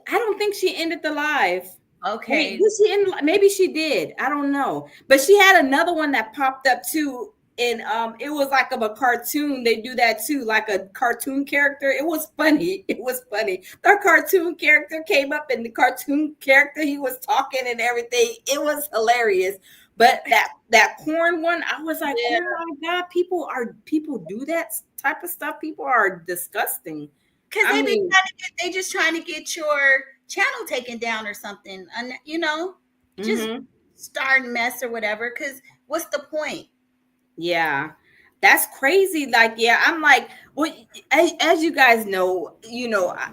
I don't think she ended the live. Wait, Okay. did she end? Maybe she did. I don't know. But she had another one that popped up too. and it was like of a cartoon. They do that too, like a cartoon character. It was funny. It was funny. The cartoon character came up, and the cartoon character, he was talking and everything. It was hilarious. But that corn one, I was like, Yeah. oh my god, people do that type of stuff. People are disgusting. Because I mean, they just trying to get your channel taken down or something. And just mhm. start mess or whatever. Because what's the point? Yeah, that's crazy. Like, yeah, I'm like, well, as you guys know,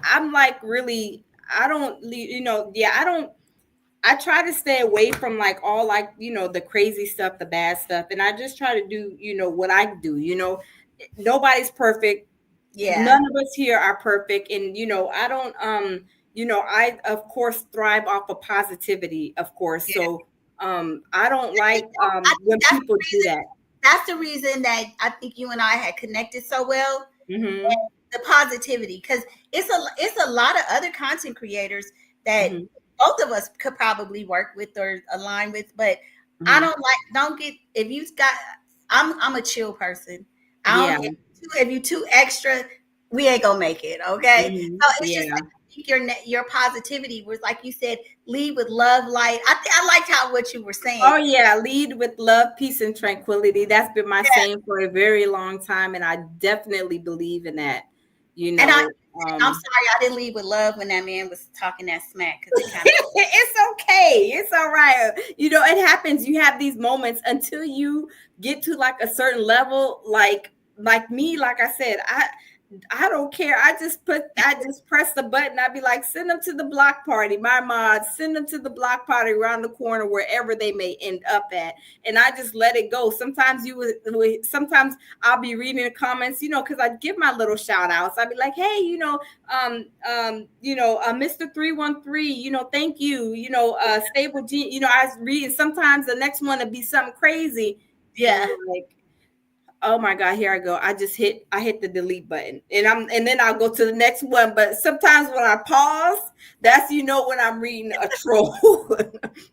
I'm like really, I don't, yeah, I try to stay away from like all like, the crazy stuff, the bad stuff. And I just try to do, what I do, nobody's perfect. Yeah. None of us here are perfect. And, I don't, I, of course, thrive off of positivity, of course. Yeah. So, I don't like, I think when people do that. that's the reason that I think you and I had connected so well. Hmm. The positivity, because it's a lot of other content creators that Hmm. both of us could probably work with or align with, but I Hmm. don't get if you got I'm a chill person. I Yeah. don't if you too extra, we ain't gonna make it. Okay, Hmm. so it's just Yeah. like I think your positivity was like you said, lead with love, light. I liked how what you were saying. Oh yeah, lead with love, peace, and tranquility. That's been my Yeah. saying for a very long time, and I definitely believe in that. You And know, I'm sorry I didn't lead with love when that man was talking that smack because it kind of it's okay. It's all right. It happens. You have these moments until you get to like a certain level. Like me, like I said, I don't care. I just press the button. I'd be like, send them to the block party. My mods, send them to the block party around the corner, wherever they may end up at. And I just let it go. Sometimes sometimes I'll be reading the comments, because I give my little shout outs. I'd be like, hey, Mr. 313, thank you, Stable G, I was reading, sometimes the next one would be something crazy. And yeah. I'm like, oh my God, here I go. I hit the delete button, and then I'll go to the next one. But sometimes when I pause, that's, when I'm reading a troll.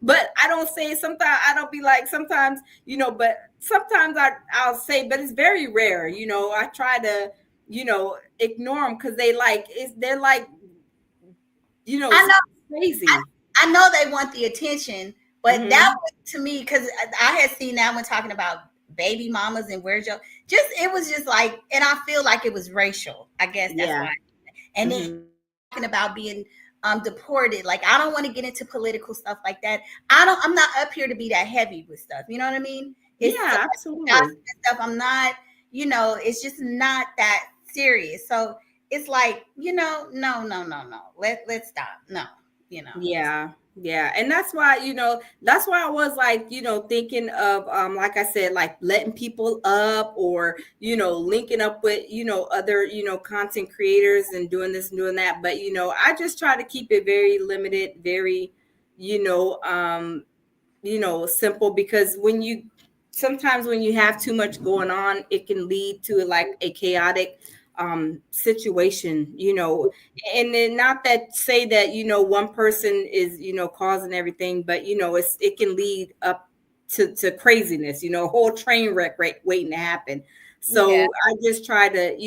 But I don't say it. Sometimes I don't be like, sometimes, but sometimes I'll say, but it's very rare. I try to, ignore them, because they're like, I know crazy. I know they want the attention, but that Hmm. was to me because I had seen that one talking about baby mamas and where's your just it was just like, and I feel like it was racial. I guess that's Yeah. why. And then Hmm. talking about being deported. Like I don't want to get into political stuff like that. I'm not up here to be that heavy with stuff. You know what I mean? It's so Yeah, much gossip absolutely. and stuff. I'm not, it's just not that serious. So it's like, no. Let's stop. No, you know. Yeah, yeah. And that's why I was like, thinking of, like I said, like letting people up, or, linking up with, other, content creators, and doing this and doing that. But, I just try to keep it very limited, very, you know, um, simple, because sometimes when you have too much going on, it can lead to like a chaotic situation, and then, not that say that, one person is, causing everything, but, it can lead up to craziness, a whole train wreck waiting to happen. Yeah. So I just try to,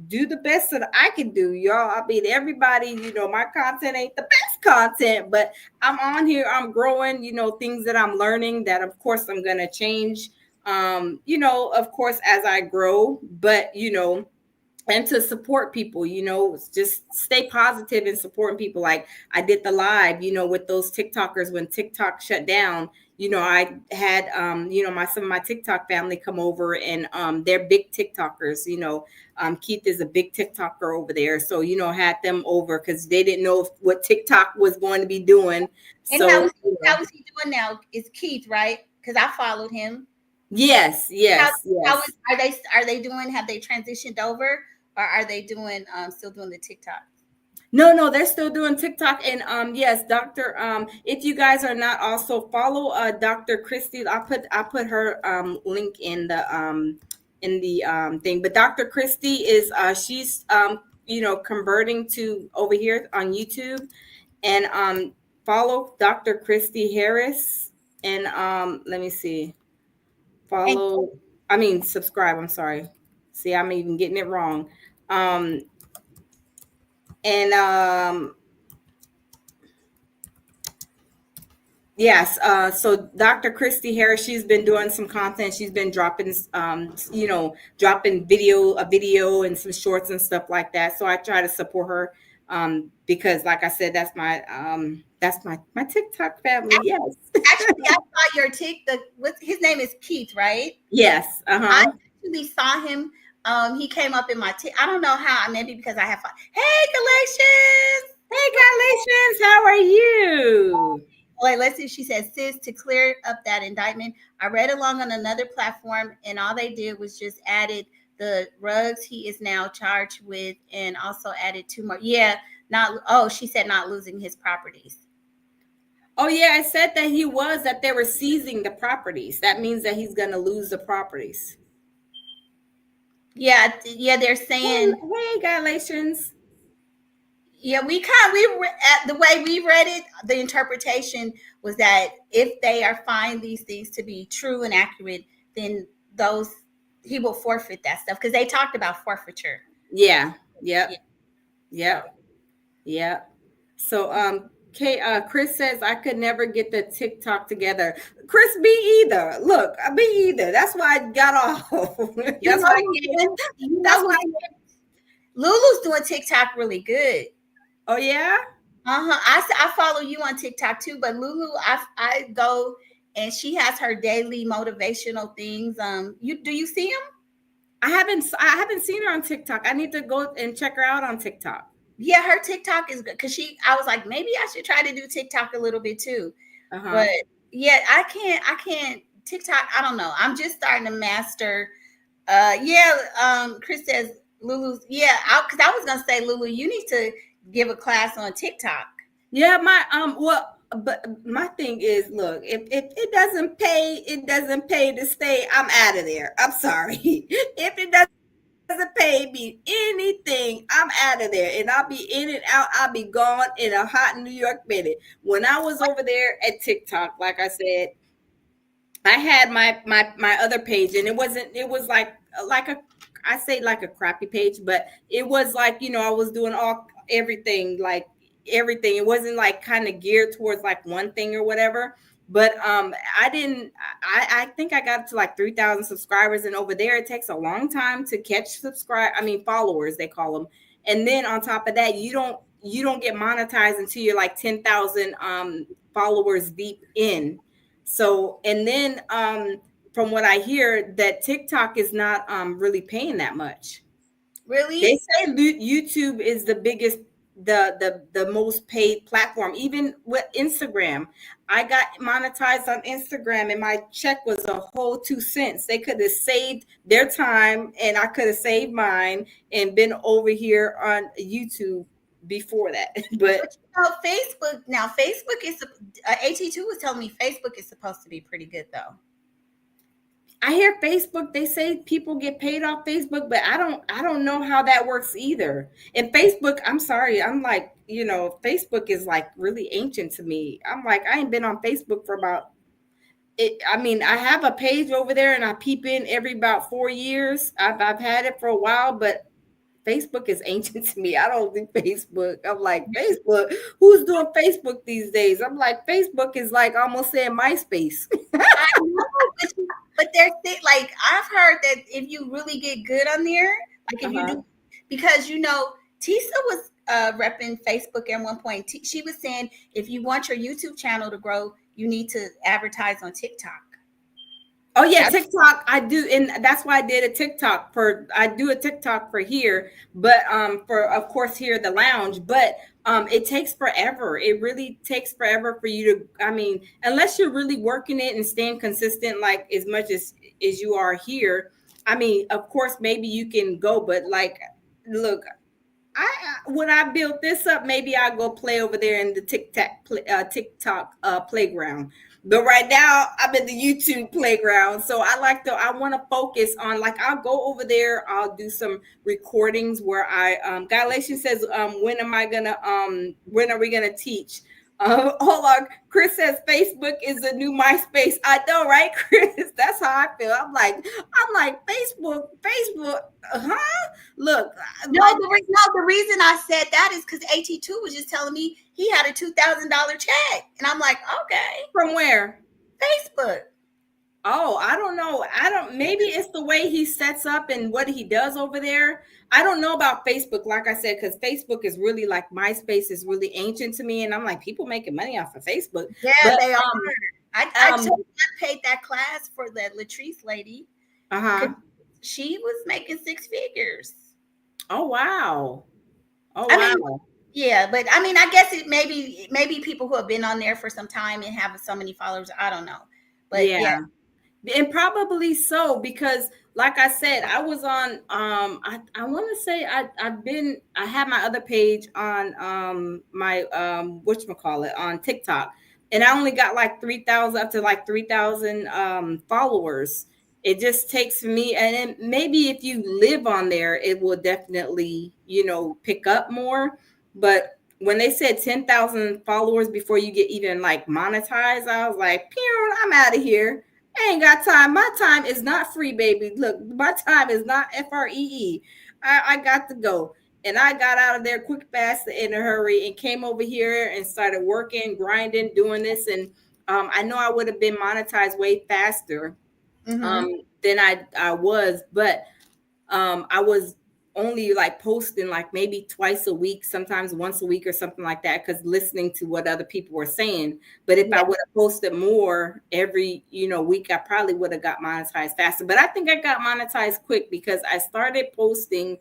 do the best that I can do, y'all. I mean, everybody, my content ain't the best content, but I'm on here, I'm growing, things that I'm learning, that of course I'm gonna change, of course, as I grow, but, and to support people, just stay positive and supporting people. Like I did the live, with those TikTokers when TikTok shut down. I had, some of my TikTok family come over, and they're big TikTokers. Keith is a big TikToker over there, so had them over because they didn't know what TikTok was going to be doing. And So how is he doing now? Is Keith, right? Because I followed him. yes, How yes, how yes. is are they doing? Have they transitioned over, or are they doing still doing the TikTok? No, no, they're still doing TikTok. And yes, Dr. If you guys are not, also follow Dr. Christy. I put her link in the thing. But Dr. Christy is she's converting to over here on YouTube. And follow Dr. Christy Harris. And let me see. And Follow. I mean, subscribe. I'm sorry. See, I'm even getting it wrong. Um, and Yes, so Dr. Christy Harris, she's been doing some content. She's been dropping, dropping a video and some shorts and stuff like that. So I try to support her because, like I said, that's my TikTok family. Yes, Actually, I saw your TikTok. What's his name is Keith, right? yes, I uh-huh. actually saw him. He came up in my. I don't know how. Maybe because I have. Hey, Galatians. Hey, Galatians, how are you? Wait, let's see. She said, sis, to clear up that indictment, I read along on another platform, and all they did was just added the rugs he is now charged with, and also added two more. Yeah, not. Oh, she said not losing his properties. Oh yeah, I said that they were seizing the properties. That means that he's gonna lose the properties. Yeah, yeah. They're saying. Hey, Galatians. Yeah, at the way we read it, the interpretation was that if they are find these things to be true and accurate, then those he will forfeit that stuff because they talked about forfeiture. Yeah. Yeah. Yep. So Yep. Yep. So Chris says I could never get the TikTok together. Chris, me either. Look, me either. That's why I got off. you That's know why I who's can't. doing, you That's know why. who's Lulu's doing TikTok really good. Oh yeah. Uh-huh. I follow you on TikTok too, but Lulu, I go and she has her daily motivational things. You do you see them? I haven't seen her on TikTok. I need to go and check her out on TikTok. Yeah, her TikTok is good because I was like, maybe I should try to do TikTok a little bit too. Uh huh. But yeah, I can't TikTok. I don't know. I'm just starting to master. Yeah. Chris says Lulu. Yeah, because I was gonna say Lulu, you need to give a class on TikTok. Yeah, but my thing is, look, if it doesn't pay, it doesn't pay to stay. I'm out of there. I'm sorry. If it doesn't pay me anything, I'm out of there, and I'll be in and out. I'll be gone in a hot New York minute. When I was over there at TikTok, like I said, I had my other page, and it wasn't. It was like a I say like a crappy page, but it was like, I was doing everything, like everything. It wasn't like kind of geared towards like one thing or whatever. But I didn't. I think I got to like 3,000 subscribers, and over there it takes a long time to catch followers they call them. And then on top of that, you don't get monetized until you're like 10,000 followers deep in. So, and then from what I hear, that TikTok is not really paying that much. They Really? say YouTube is the biggest, the most paid platform. Even with Instagram, I got monetized on Instagram, and my check was a whole 2 cents. They could have saved their time, and I could have saved mine and been over here on YouTube before that. But But Facebook now. Facebook is AT2 was telling me Facebook is supposed to be pretty good though. I hear Facebook, they say people get paid off Facebook, but I don't know how that works either. And Facebook, I'm sorry, I'm like, Facebook is like really ancient to me. I'm like, I ain't been on Facebook for about it. I mean, I have a page over there and I peep in every about 4 years. I've had it for a while, but Facebook is ancient to me. I don't do Facebook. I'm like, Facebook, who's doing Facebook these days? I'm like, Facebook is like almost saying MySpace. I know, but there's like I've heard that if you really get good on there, like if you Uh-huh. do, because Tisa was repping Facebook at one point. She was saying if you want your YouTube channel to grow, you need to advertise on TikTok. Oh yeah, That's TikTok. I do, and that's why I did a TikTok for. I do a TikTok for here, but for of course here the lounge. But it takes forever. It really takes forever for you to. I mean, unless you're really working it and staying consistent, like as much as you are here. I mean, of course, maybe you can go, but like, look, when I built this up, maybe I'll go play over there in the TikTok playground. But right now, I'm in the YouTube playground, so I want to focus on, like, I'll go over there. I'll do some recordings where Galatians says, when are we gonna teach? Hold on. Chris says Facebook is the new MySpace. I know, right, Chris? That's how I feel. I'm like Facebook, huh? Look, No, my the reason I said that is because AT2 was just telling me he had a $2,000 check, and I'm like, okay, from where? Facebook. Oh, I don't know. I don't, maybe it's the way he sets up and what he does over there. I don't know about Facebook, like I said, because Facebook is really like MySpace is really ancient to me. And I'm like, people making money off of Facebook. Yeah, But they are. I um told you I paid that class for the Latrice lady uh-huh. because she was making six figures. Oh wow. Oh I mean, wow. yeah, but I mean, I guess it maybe people who have been on there for some time and have so many followers. I don't know, but yeah. Yeah. And probably so, because like I said, I was on I want to say I had my other page on my whatchamacallit on TikTok, and I only got like 3,000 up to like 3,000 followers. It just takes me, and then maybe if you live on there it will definitely, pick up more. But when they said 10,000 followers before you get even like monetized, I was like, pew, I'm out of here. I ain't got time. My time is not free, baby. Look, my time is not free. I got to go. And I got out of there quick, fast, in a hurry, and came over here and started working, grinding, doing this. And I know I would have been monetized way faster Mm-hmm. than I was, but I was only like posting like maybe twice a week, sometimes once a week or something like that, because listening to what other people were saying. But if I Yeah. would have posted more every, week, I probably would have got monetized faster. But I think I got monetized quick because I started posting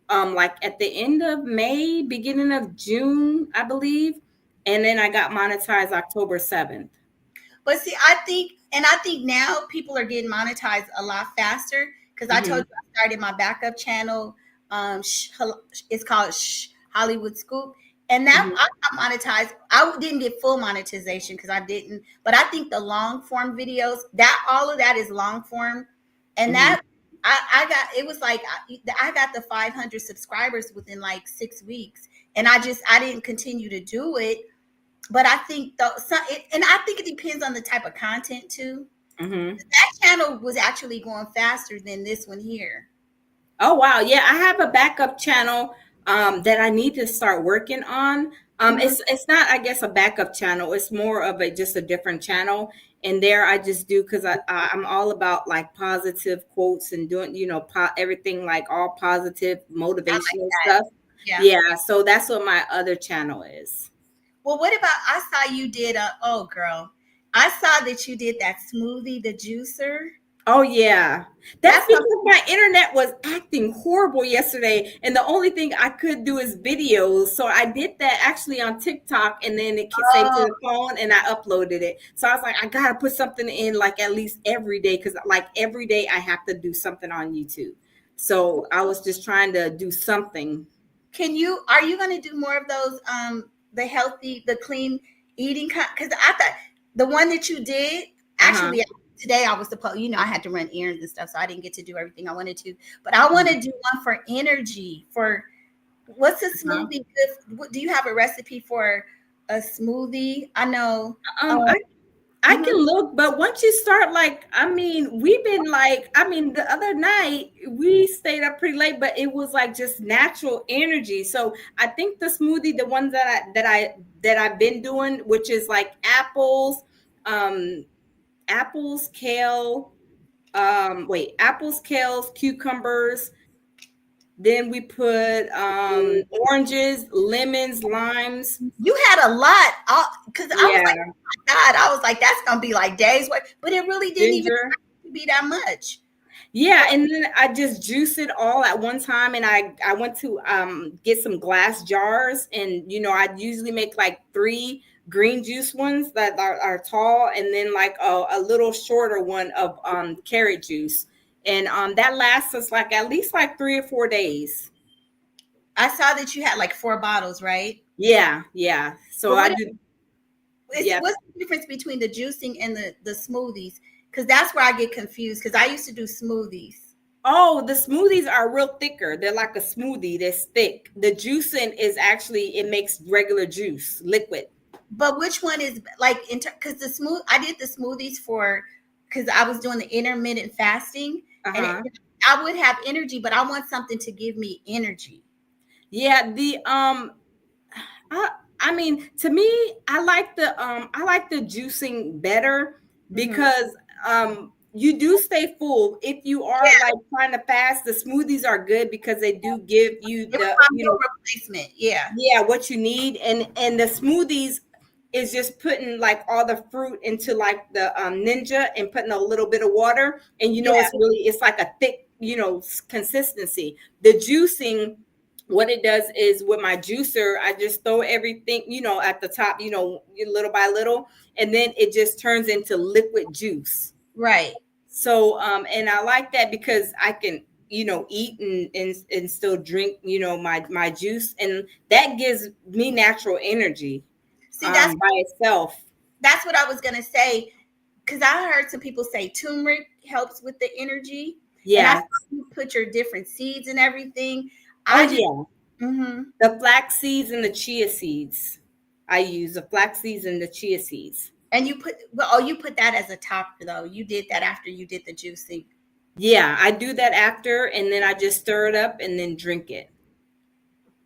like at the end of May, beginning of June, I believe. And then I got monetized October 7th. But see, I think now people are getting monetized a lot faster because I told Mm-hmm. you I started my backup channel. It's called Hollywood Scoop, and that Mm-hmm. I got monetized. I didn't get full monetization because I didn't, but I think the long form videos, that all of that is long form, and Mm-hmm. that I got it was like I got the 500 subscribers within like 6 weeks, and I didn't continue to do it, but I think and I think it depends on the type of content too. Mm-hmm. That channel was actually going faster than this one here. Oh wow, yeah, I have a backup channel that I need to start working on. Hmm. It's not, I guess, a backup channel. It's more of a just a different channel. And there, I just do because I'm all about like positive quotes and doing, everything like all positive I like motivational that. stuff. Yeah. Yeah, so that's what my other channel is. Well, what about I saw you did oh girl, I saw that you did that smoothie, the juicer. Oh yeah. That's That's because something. my internet was acting horrible yesterday, and the only thing I could do is videos. So I did that actually on TikTok, and then it saved to Oh, the phone and I uploaded it. So I was like, I gotta put something in like at least every day, because like every day I have to do something on YouTube. So I was just trying to do something. are you going to do more of those the healthy, the clean eating, because I thought the one that you did Uh-huh. actually today I was supposed, I had to run errands and stuff, so I didn't get to do everything I wanted to, but I want to do one for energy. For what's a Uh-huh. smoothie good? Do you have a recipe for a smoothie? I know. Um, uh, I I can mhm. look, but once you start, like, I mean, we've been like, I mean, the other night we stayed up pretty late, but it was like just natural energy. So I think the smoothie, the ones that I've been doing, which is like um, apples, kale, apples, kales, cucumbers. Then we put oranges, lemons, limes. You had a lot, because I was like, Yeah, oh my God, I was like, that's gonna be like days work, but it really didn't even ginger. have to be that much. Yeah, and then I just juice it all at one time, and I went to get some glass jars, and I usually make like three green juice ones that are tall, and then like a little shorter one of carrot juice, and that lasts us like at least like 3 or 4 days. I saw that you had like 4 bottles, right? Yeah, yeah. So But I do. Yeah. what's the difference between the juicing and the smoothies? Because that's where I get confused. Because I used to do smoothies. Oh, the smoothies are real thicker. They're like a smoothie. They're thick. The juicing is actually, it makes regular juice liquid. But which one is like because I did the smoothies for because I was doing the intermittent fasting, and Uh-huh. I would have energy, but I want something to give me energy. Yeah, I, I mean, to me, I like the juicing better Hmm. because you do stay full. If you are Yeah, like trying to fast, the smoothies are good because they do give you it was the, my you meal know, replacement. Yeah, yeah, what you need. And the smoothies is just putting like all the fruit into like the ninja and putting a little bit of water, and you know yeah, it's like a thick, you know, consistency. The juicing, what it does is with my juicer, I just throw everything, you know, at the top, you know, little by little, and then it just turns into liquid juice. right. So and I like that because I can, you know, eat and still drink, you know, my juice, and that gives me natural energy See, that's by itself. that's what I was gonna say because I heard some people say turmeric helps with the energy, and I saw Yeah. you put your different seeds and everything. Oh I just yeah. hmm The flax seeds and the chia seeds. I use the flax seeds and the chia seeds. and you put well, oh, you put that as a topper though. You did that after you did the juicing. Yeah, I do that after, and then I just stir it up and then drink it.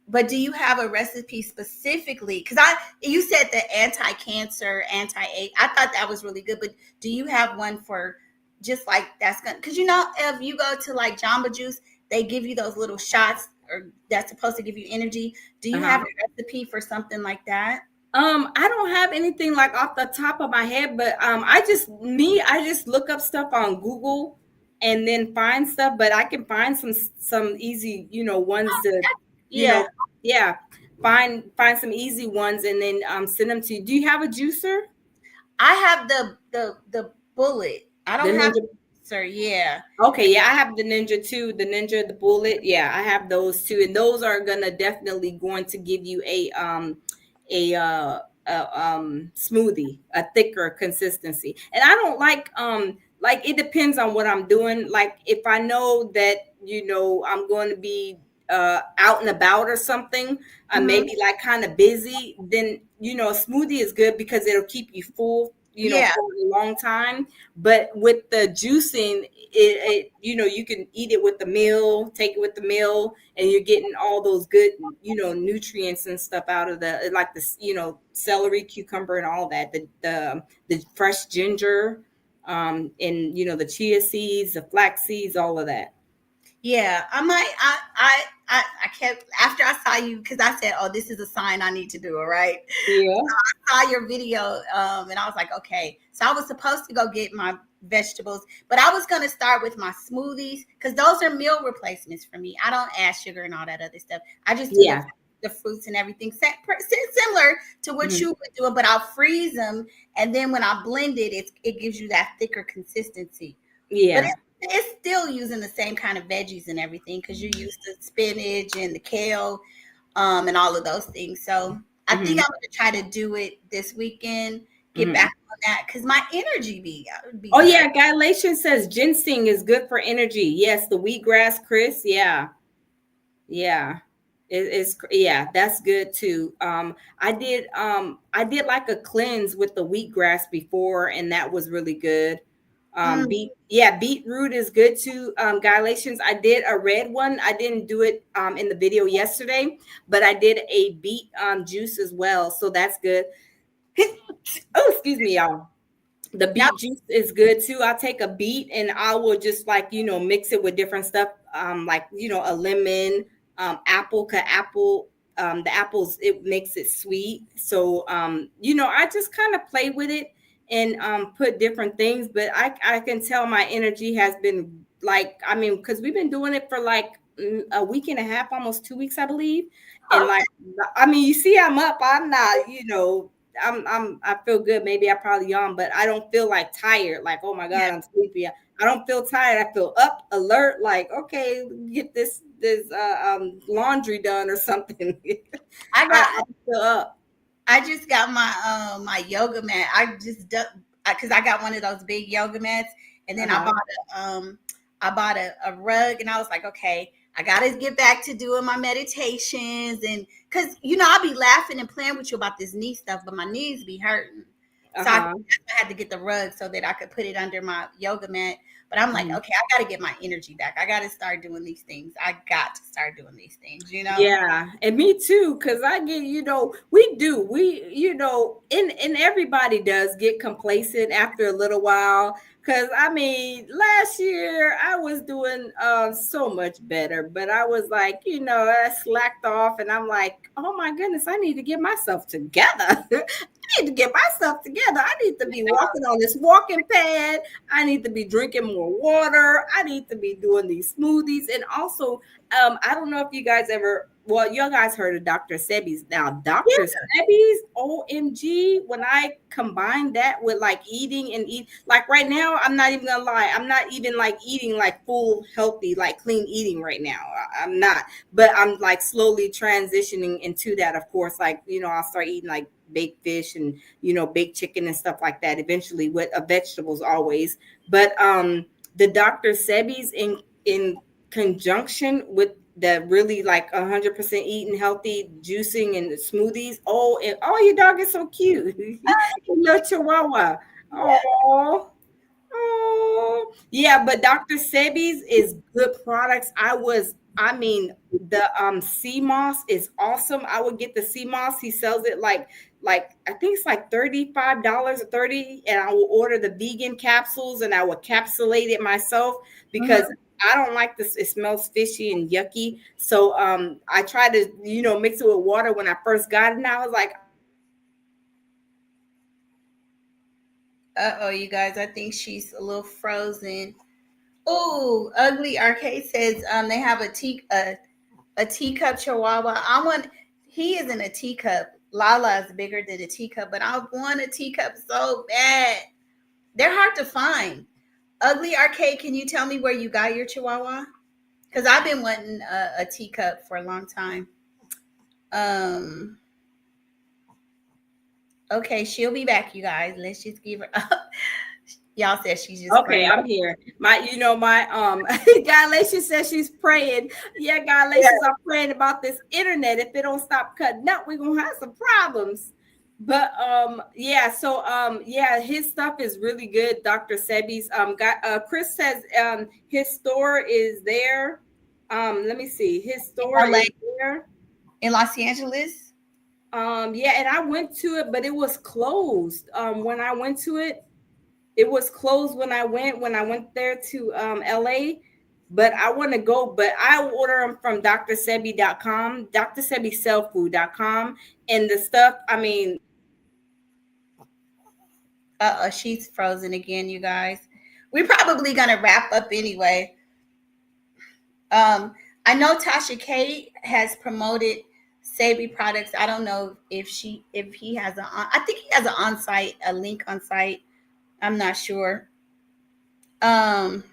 But do you have a recipe specifically? Because I you said the anti-cancer, anti-AIDS. I thought that was really good. But do you have one for just like that's gonna? Because you know, if you go to like Jamba Juice, they give you those little shots, or that's supposed to give you energy. Do you have Uh-huh. a recipe for something like that? I don't have anything like off the top of my head, but I just look up stuff on Google and then find stuff, but I can find some easy, you know, ones to, you Yeah, know, yeah, find some easy ones and then send them to you. Do you have a juicer? I have the bullet. I The don't have Ninja. sir. Yeah, Okay, yeah, I have the Ninja too. The Ninja, the Bullet. Yeah, I have those too, and those are gonna definitely going to give you a smoothie, a thicker consistency. And I don't like it depends on what I'm doing. Like if I know that you know I'm going to be out and about or something, hmm, maybe like kind of busy, then you know a smoothie is good because it'll keep you full, you know, yeah. for a long time. But with the juicing, it you know you can eat it with the meal, take it with the meal, and you're getting all those good, you know, nutrients and stuff out of the like this, you know, celery, cucumber, and all that. The fresh ginger, and you know the chia seeds, the flax seeds, all of that. Yeah, I might. I kept after I saw you because I said, "Oh, this is a sign I need to do it." Right. Yeah, I saw your video, and I was like, "Okay." So I was supposed to go get my vegetables, but I was gonna start with my smoothies because those are meal replacements for me. I don't add sugar and all that other stuff. I just do yeah, the fruits and everything similar to what mhm, you would do, but I'll freeze them, and then when I blend it, it gives you that thicker consistency. But yeah. it's still using the same kind of veggies and everything because you use the spinach and the kale, and all of those things. So I think Hmm. I'm gonna try to do it this weekend. Get Hmm. back on that because my energy be Oh good. yeah, Galatians says ginseng is good for energy. Yes, the wheatgrass, Chris. Yeah, yeah. It's yeah, that's good too. I did like a cleanse with the wheatgrass before, and that was really good. Mm, Beetroot is good too. Galatians, I did a red one. I didn't do it in the video yesterday, but I did a beet juice as well, so that's good. Oh, excuse me, y'all. The now, beet juice is good too. I'll take a beet and I will just like, you know, mix it with different stuff. Like, you know, a lemon, apple, the apples, it makes it sweet. So, you know, I just kind of play with it and put different things, but I can tell my energy has been like, I mean, because we've been doing it for like a week and a half, almost 2 weeks, I believe. And okay, like, I mean, you see, I'm up, I'm not, you know, I feel good. Maybe I probably yawn, but I don't feel like tired. Like, oh my yeah, God, I'm sleepy. I don't feel tired. I feel up, alert. Like, okay, get this laundry done or something. I got. I feel up. I just got my yoga mat. I just because I got one of those big yoga mats, and Uh then huh. I bought a rug, and I was like, okay. I gotta get back to doing my meditations, and because I'll be laughing and playing with you about this knee stuff, but my knees be hurting. So Uh-huh. I had to get the rug so that I could put it under my yoga mat. But I'm like, Mhm. okay, I got to get my energy back. I got to start doing these things. I got to start doing these things. Yeah, and me too, because I get, and everybody does get complacent after a little while. Because I mean, last year I was doing so much better, but I was like, I slacked off, and I'm like, oh my goodness, I need to get myself together. I need to get myself together. I need to be walking on this walking pad. I need to be drinking more water. I need to be doing these smoothies, and also I don't know if you guys you guys heard of Dr. Sebi's. Now, Dr. Yeah. Sebi's, OMG, when I combine that with like eating and eat, like right now, I'm not even gonna lie, I'm not even like eating like full, healthy, like clean eating right now. I'm not, but I'm like slowly transitioning into that, of course. Like, I'll start eating like baked fish and, baked chicken and stuff like that eventually with vegetables always. But the Dr. Sebi's in conjunction with the really like 100% eating healthy juicing and smoothies. Your dog is so cute. Little chihuahua. Oh, oh, yeah, but Dr. Sebi's is good products. I mean, the sea moss is awesome. I would get the sea moss. He sells it like I think it's like $35 or 30, and I will order the vegan capsules and I will capsulate it myself because Mhm. I don't like this. It smells fishy and yucky. So I tried to, mix it with water when I first got it, and I was like, Uh-oh, you guys, I think she's a little frozen. Oh, Ugly Arcade says they have a teacup chihuahua. He isn't a teacup. Lala is bigger than a teacup, but I want a teacup so bad. They're hard to find. Ugly Arcade, can you tell me where you got your chihuahua? Because I've been wanting a teacup for a long time. Um, okay, she'll be back, you guys. Let's just give her up. Y'all said she's just okay, praying. I'm here. My Galatians says she's praying. Yeah, Yeah. Galatians are praying about this internet. If it don't stop cutting up, we're gonna have some problems. But yeah, so yeah, his stuff is really good. Dr. Sebi's got Chris says his store is there. Let me see. His In store LA, is there. in Los Angeles. Yeah, and I went to it, but it was closed. When I went to it, it was closed when I went there to LA. But I want to go, but I order them from drsebi.com, drsebiselffood.com, and the stuff, I mean, She's frozen again, you guys. We're probably gonna wrap up anyway. Um, I know Tasha K has promoted Sabi products. I don't know if he has I think he has an on site, a link on site. I'm not sure. Um,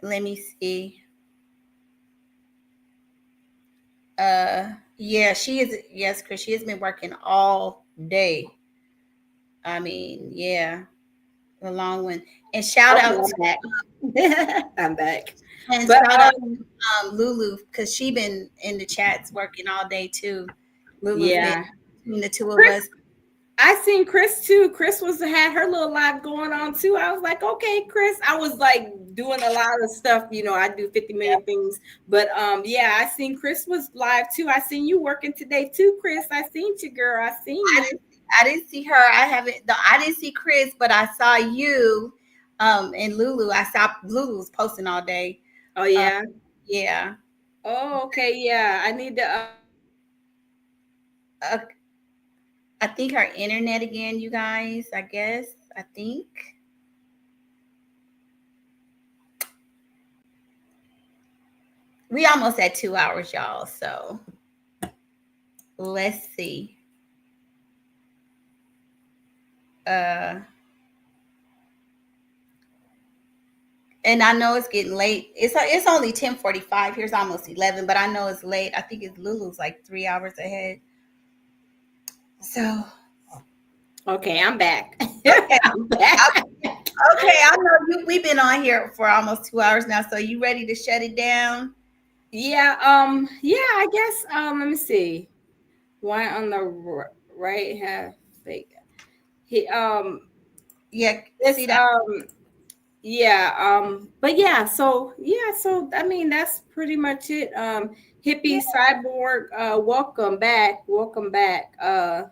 let me see. Yeah, she is. Yes, Chris. She has been working all day. I mean, yeah, a long one. And shout okay, out I'm back. I'm back. and But shout out Lulu because she been in the chats working all day too. Lulu's been yeah. between the two of Chris, us. I seen Chris too. Chris had her little live going on too. I was like, okay, Chris. I was like doing a lot of stuff. I do 50 million things. But yeah, I seen Chris was live too. I seen you working today too, Chris. I seen you, girl. I seen I you. didn't, I didn't see her. I haven't. I didn't see Chris, but I saw you. And Lulu. I saw Lulu was posting all day. Oh Uh, yeah. yeah. Oh, okay, yeah. I need to Uh, I think her internet again, you guys. I guess. I think we almost at 2 hours, y'all. So let's see. Uh, and I know it's getting late. It's only 10:45. Here's almost 11, but I know it's late. I think it's Lulu's like 3 hours ahead. So okay, I'm back. okay, I'm back. Okay, I know we've been on here for almost 2 hours now, so you ready to shut it down? Yeah, I guess let me see. One on the right half like he Yeah, this see that? yeah, but so I mean that's pretty much it. Yeah. Hippie cyborg, welcome back. Welcome back. Are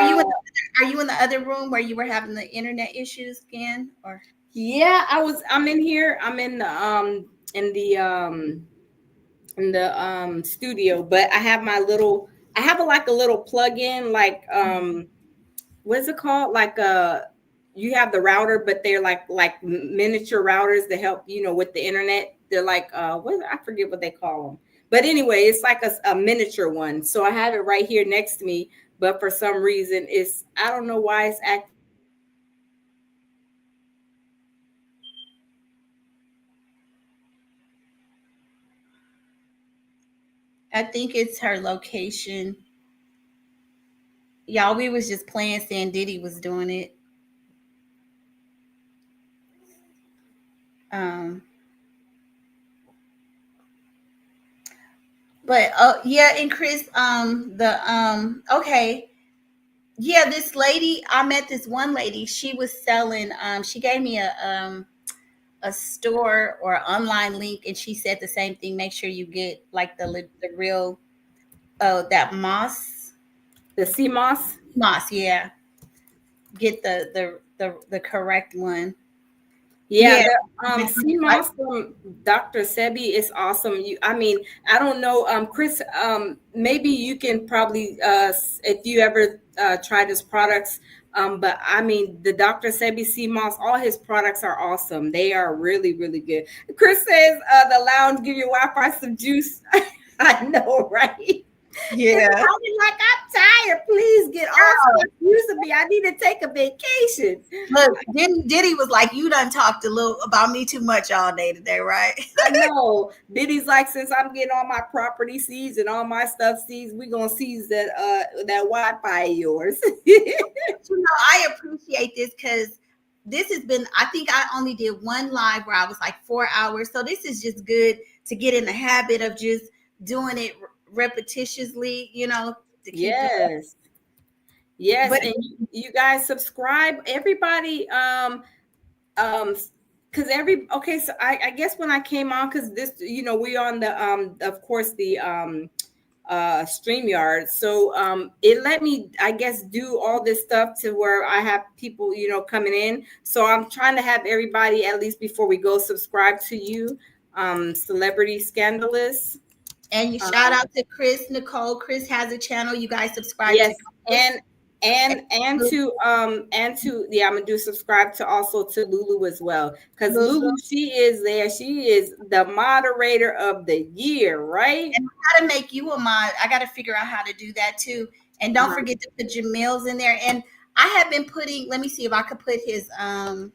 you Uh in are you in the other room where you were having the internet issues again? Or yeah, I'm in here. I'm in the studio, but I have like a little plug-in like what is it called? Like you have the router, but they're like miniature routers that help with the internet. They're like I forget what they call them. But anyway, it's like a miniature one. So I have it right here next to me, but for some reason I don't know why it's acting. I think it's her location. Y'all, we was just playing saying Diddy was doing it. Um, but yeah, and Chris, okay. Yeah, this lady, I met this one lady. She was selling, she gave me a store or online link, and she said the same thing. Make sure you get like the real that The CMOS. moss, yeah. Get the correct one. Yeah, Yeah. the I, CMOS from Dr. Sebi is awesome. I mean, I don't know, Chris. Maybe you can probably, if you ever tried his products. But I mean, the Dr. Sebi CMOS, all his products are awesome. They are really, really good. Chris says, "The lounge give your Wi-Fi some juice." I know, right? And yeah. I'll be like, "I'm tired. Please get off my using me. I need to take a vacation." Look, Diddy was like, "You done talked a little about me too much all day today, right?" I know. Diddy's like, since I'm getting all my property seized and all my stuff seized, we gonna seize that Wi-Fi of yours. I appreciate this because this has been. I think I only did one live where I was like 4 hours, so this is just good to get in the habit of just doing it repetitiously. To keep doing. Yes. Yes, But and you guys subscribe, everybody. Um, because okay, so I guess when I came on, because this, we on the of course the StreamYard. So it let me, I guess, do all this stuff to where I have people, coming in. So I'm trying to have everybody, at least before we go, subscribe to you, Celebrity Scandalous. and you shout Um, out to Chris, Nicole. Chris has a channel. You guys subscribe to yes, Chris. and to yeah, I'm gonna do subscribe to also to Lulu as well, because Lulu. Lulu, she is there. She is the moderator of the year, right? And how to make you a mod. I got to figure out how to do that too. And don't Uh-huh. forget to put Jamil's in there. And I have been putting. Let me see if I could put his. I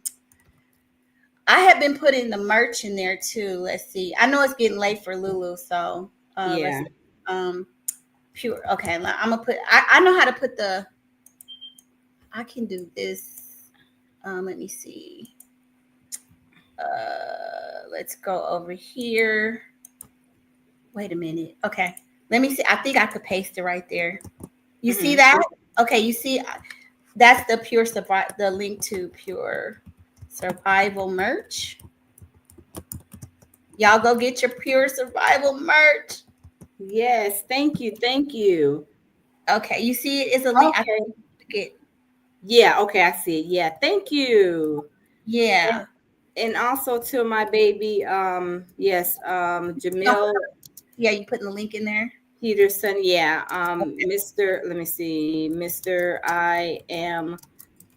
have been putting the merch in there too. Let's see. I know it's getting late for Lulu, so let's Yeah. see. Pure. Okay, I'm gonna put. I know how to put the. I can do this. Let me see. Let's go over here. Wait a minute. Okay, let me see. I think I could paste it right there. You see Mhm. that? Okay, you see that's the pure survival. The link to pure survival merch. Y'all go get your pure survival merch. Yes, thank you, thank you. Okay, you see it is a link. I Okay. get. Yeah, okay, I see it. Yeah, thank you. And, Yeah. and also to my baby, yes, Don't put Jamil yeah, you putting the link in there. Peterson. Yeah, Okay. Mr. Let me see, Mr. I am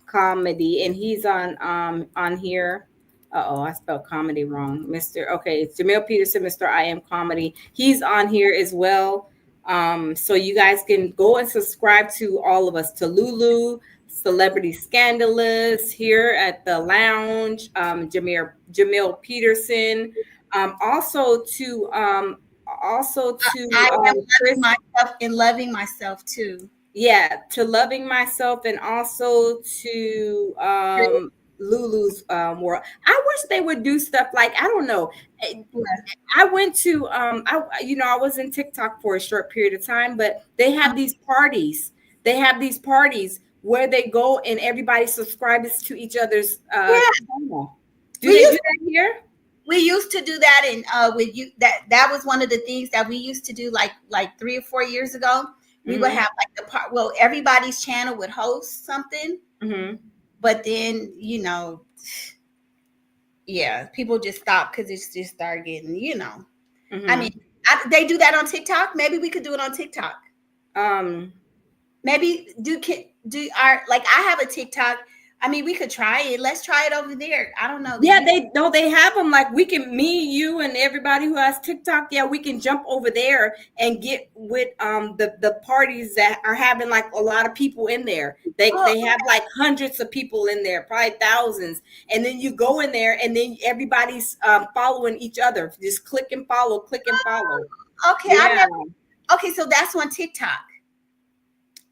comedy, and he's on here. Uh-oh, I spelled comedy wrong. Mr. Okay, it's Jamil Peterson, Mr. I am comedy. He's on here as well. So you guys can go and subscribe to all of us, to Lulu, Celebrity Scandalous here at the lounge, Jamil Peterson, also to I am loving Chris. myself and loving myself too. Yeah, to loving myself, and also to Lulu's world. I wish they would do stuff like, I don't know. I went to I was in TikTok for a short period of time, but they have these parties. They have these parties where they go and everybody subscribes to each other's Yeah, channel. Do we they do used that here? we used to do that, and with you, that was one of the things that we used to do, like 3 or 4 years ago. We would Mm-hmm. have like the part, well, everybody's channel would host something, Mm-hmm. but then yeah, people just stopped because it just started getting, I mean, Mm-hmm. they do that on TikTok. Maybe we could do it on TikTok. Um, Maybe do our, like, I have a TikTok. I mean, we could try it. Let's try it over there. I don't know. Yeah, they have them, like we can, me, you, and everybody who has TikTok. Yeah, we can jump over there and get with the parties that are having like a lot of people in there. Oh, They have like hundreds of people in there, probably thousands. And then you go in there, and then everybody's following each other. Just click and follow, click and follow. okay. I Yeah. never. Okay, so that's on TikTok.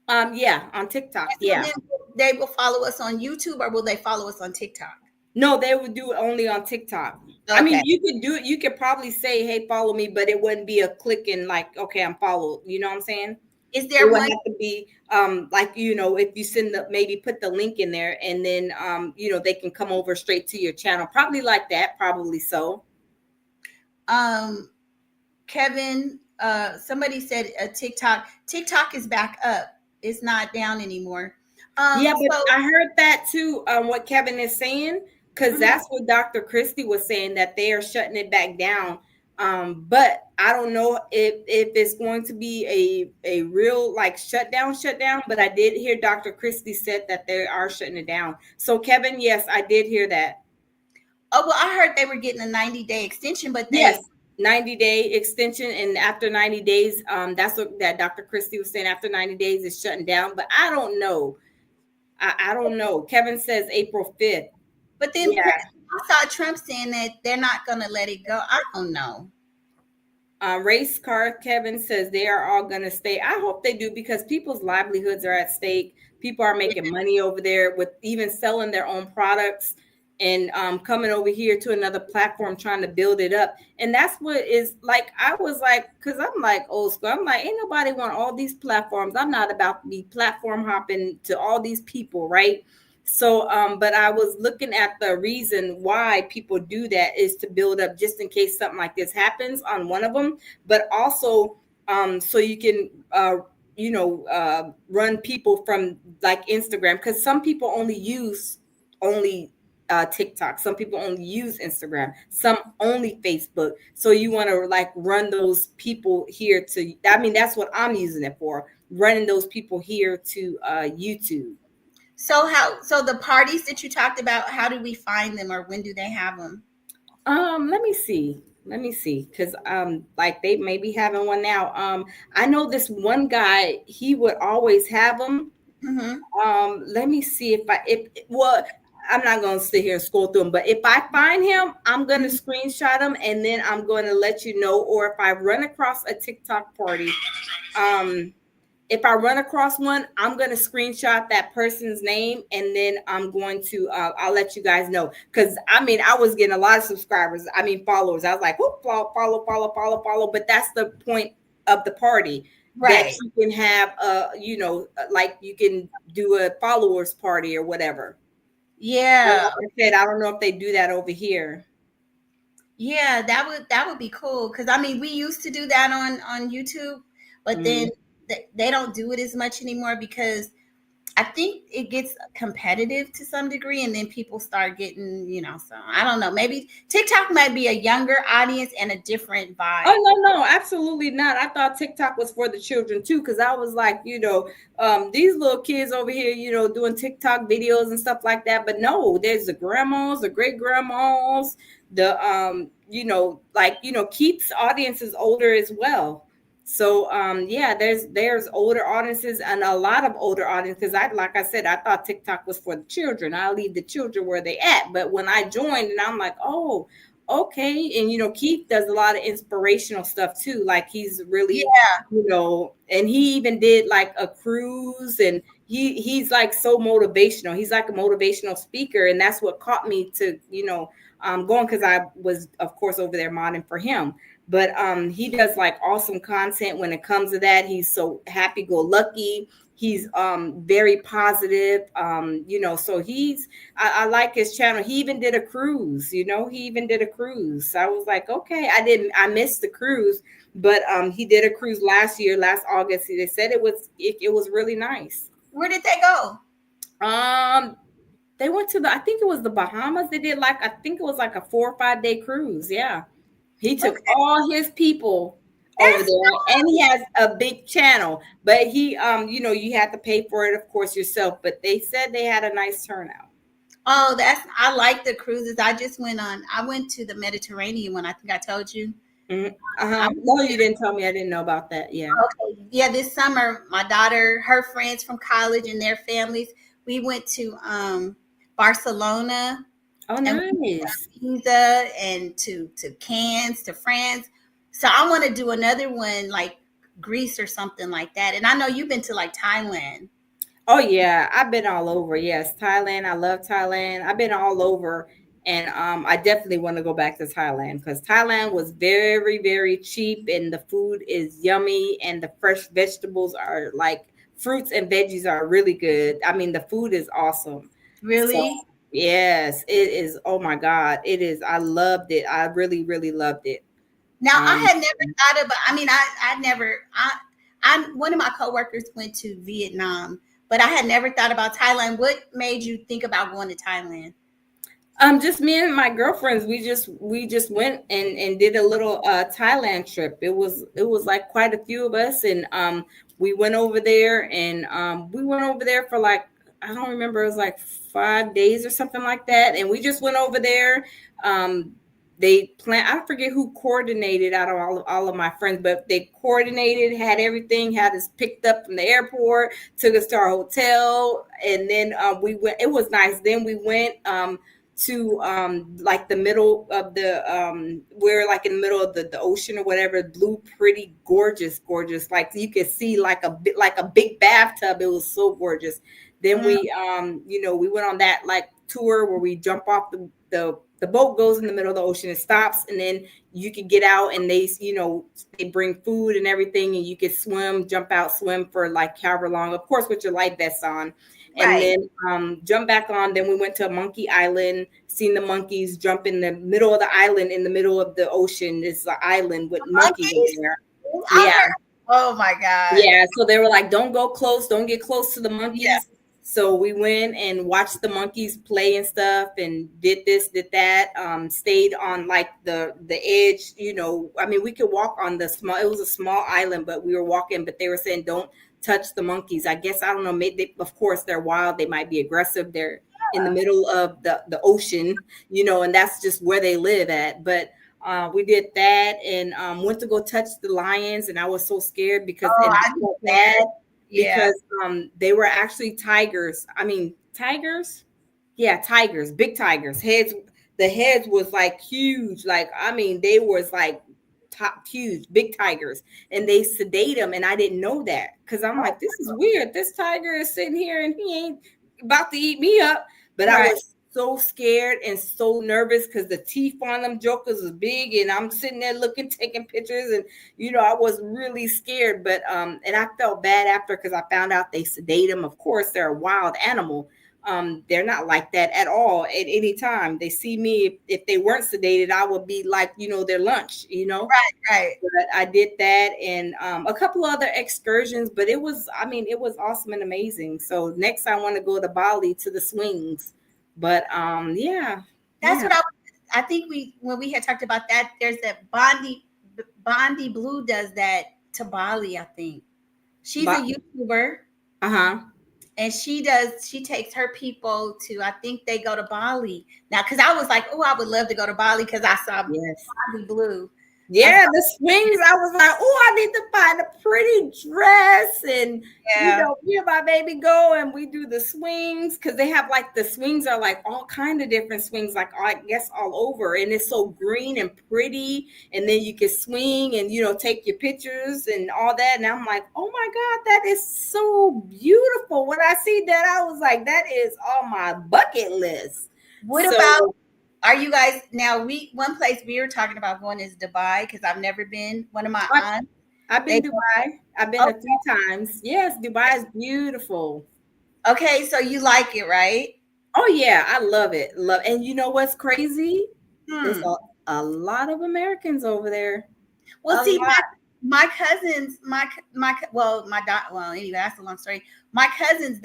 Yeah, on TikTok. And so Yeah. then they will follow us on YouTube, or will they follow us on TikTok? No, they would do it only on TikTok. I mean, Okay. you could do it. You could probably say, "Hey, follow me," but it wouldn't be a click and like, "Okay, I'm followed." You know what I'm saying? Is It there would one? have to be like, if you send the, maybe put the link in there, and then they can come over straight to your channel. Probably like that. Probably so. Um, Kevin, somebody said TikTok is back up. It's not down anymore. Yeah, but So I heard that too. What Kevin is saying, because mhm. that's what Dr. Christie was saying, that they are shutting it back down. But I don't know if it's going to be a real like shutdown. But I did hear Dr. Christie said that they are shutting it down. So Kevin, yes, I did hear that. Oh, well, I heard they were getting a 90-day extension, but Yes, they 90-day extension, and after 90 days, that's what that Dr. Christie was saying. After 90 days, it's shutting down. But I don't know. I don't know. Kevin says April 5th. but then Yeah. I saw Trump saying that they're not going to let it go. I don't know. Race car Kevin says they are all going to stay. I hope they do, because people's livelihoods are at stake. People are making money over there with even selling their own products, and coming over here to another platform trying to build it up. And that's what is like, I was like, because I'm like old school. I'm like, ain't nobody want all these platforms. I'm not about to be platform hopping to all these people, right? So, but I was looking at the reason why people do that is to build up just in case something like this happens on one of them, but also so you can run people from like Instagram, because some people only TikTok, some people only use Instagram, some only Facebook. So you want to like run those people here to, I mean, that's what I'm using it for, running those people here to YouTube. So the parties that you talked about, how do we find them, or when do they have them? Let me see. Let me see. Cause like they may be having one now. I know this one guy, he would always have them. Mm-hmm. Let me see if well, I'm not gonna sit here and scroll through them, but if I find him, I'm gonna Mm-hmm. screenshot him, and then I'm gonna let you know. Or if I run across a TikTok party, um, if I run across one, I'm going to screenshot that person's name, and then I'm going to, I'll let you guys know. Cause I mean, I was getting a lot of subscribers. I mean, followers. I was like, whoop, follow. But that's the point of the party, that Right. you can have, like you can do a followers party or whatever. And Yeah. like I said, I don't know if they do that over here. Yeah, that would be cool, because I mean we used to do that on YouTube, but then Mhm. they don't do it as much anymore, because I think it gets competitive to some degree, and then people start getting, so I don't know. Maybe TikTok might be a younger audience and a different Oh vibe. no, absolutely not. I thought TikTok was for the children too, because I was like, these little kids over here, doing TikTok videos and stuff like that. But no, there's the grandmas, the great grandmas, the like Keith's audience is older as well. So yeah, there's older audiences, and a lot of older audiences. I Like I said, I thought TikTok was for the children. I leave the children where they at. But when I joined, and I'm like, okay. And Keith does a lot of inspirational stuff too. Like he's really, Yeah. and he even did like a cruise, and he's like so motivational. He's like a motivational speaker, and that's what caught me to, going, because I was of course over there modding for him. But he does like awesome content when it comes to that. He's so happy go lucky. He's very positive. So I like his channel. He even did a cruise, he even did a cruise. So I was like, okay, I missed the cruise, but he did a cruise last August. They said it was really nice. Where did they go? They went to I think it was the Bahamas. They did I think it was like a 4 or 5 day cruise. Yeah. He took Okay. all his people over That's there, and he has a big channel, but you had to pay for it, of course, yourself, but they said they had a nice turnout. Oh, I like the cruises. I went to the Mediterranean one. I think I told you. Mhm. I Uh-huh. went No, you there. didn't tell me. I didn't know about that. Yeah. Okay. Yeah, this summer, my daughter, her friends from college and their families, we went to Barcelona, Oh, and we went nice. to Pisa and to Cannes, to France. So I want to do another one like Greece or something like that. And I know you've been to like Thailand. Oh yeah, I've been all over. Yes, Thailand. I love Thailand. I've been all over, and I definitely want to go back to Thailand because Thailand was very, very cheap, and the food is yummy, and the fresh vegetables are like fruits and veggies are really good. I mean, the food is awesome. So Really? yes, it is. Oh my God, it is. I loved it. I really, really loved it. Now I Um, had never thought about. I mean, I never. I one of my coworkers went to Vietnam, but I had never thought about Thailand. What made you think about going to Thailand? just me and my girlfriends. We just went and did a little Thailand trip. It was like quite a few of us, and we went over there, and we went over there for like, I don't remember, it was like 5 days or something like that, and we just went over there. They plan I forget who coordinated out of all of my friends, but they coordinated, had everything, had us picked up from the airport, took us to our hotel, and then we went. It was nice. Then we went to like the middle of we're like in the middle of the ocean or whatever. Blue, pretty, gorgeous, like you could see like a big bathtub. It was so gorgeous. Then Mm, we went on that like tour where we jump off the boat, goes in the middle of the ocean, it stops, and then you can get out, and they bring food and everything, and you can swim, jump out, swim for like however long, of course with your life vest on, and right. then jump back on. Then we went to Monkey Island, seen the monkeys, jump in the middle of the island, in the middle of the ocean. It's an island with monkeys in Monkeys. there. I've Yeah. heard. Oh my god. Yeah, so they were like, "Don't go close, don't get close to the Yeah. monkeys." So we went and watched the monkeys play and stuff, and did this, did that. Stayed on like the edge. I mean, we could walk on the small. It was a small island, but we were walking. But they were saying, "Don't touch the monkeys." I guess I don't know. Maybe of course they're wild. They might be aggressive. They're in the middle of the ocean, and that's just where they live at. But we did that, and went to go touch the lions, and I was so scared because, Oh, and I I'd be felt scared. bad Yeah. because they were actually tigers. I mean, tigers. Yeah, tigers, big tigers. The heads was like huge. Like, I mean, they was like top huge, big tigers, and they sedate them, and I didn't know that because I'm like, this is weird. This tiger is sitting here and he ain't about to eat me up. But I Right. was so scared and so nervous because the teeth on them jokers is big, and I'm sitting there looking, taking pictures, and I was really scared. But and I felt bad after because I found out they sedate them. Of course, they're a wild animal. They're not like that at all. At any time they see me, if they weren't sedated, I would be like, their lunch. Right. Right. But I did that, and a couple other excursions, but I mean, it was awesome and amazing. So next I want to go to Bali to the swings. But yeah, That's yeah. what I think when we had talked about that, there's that Bondi Blue does that to Bali, I think. She's a But YouTuber, uh-huh. and she takes her people to, I think they go to Bali. Now, cuz I was like, "Oh, I would love to go to Bali cuz I saw Yes. Bondi Blue." Yeah, the swings. I was like, oh, I need to find a pretty dress, and Yeah. me and my baby go and we do the swings because they have like the swings are like all kind of different swings, like I guess all over, and it's so green and pretty. And then you can swing and take your pictures and all that. And I'm like, oh my god, that is so beautiful. When I see that, I was like, that is on my bucket list. What about, So are you guys now? One place we were talking about going is Dubai because I've never been. One of my aunts, I've been they Dubai. I've been oh, a few times. Yes, Dubai is beautiful. okay, so you like it, right? Oh yeah, I love it. Love, and you know what's crazy? There's Hmm. a lot of Americans over there. Well, A see, lot. my cousins, well, anyway, that's a long story. My cousins,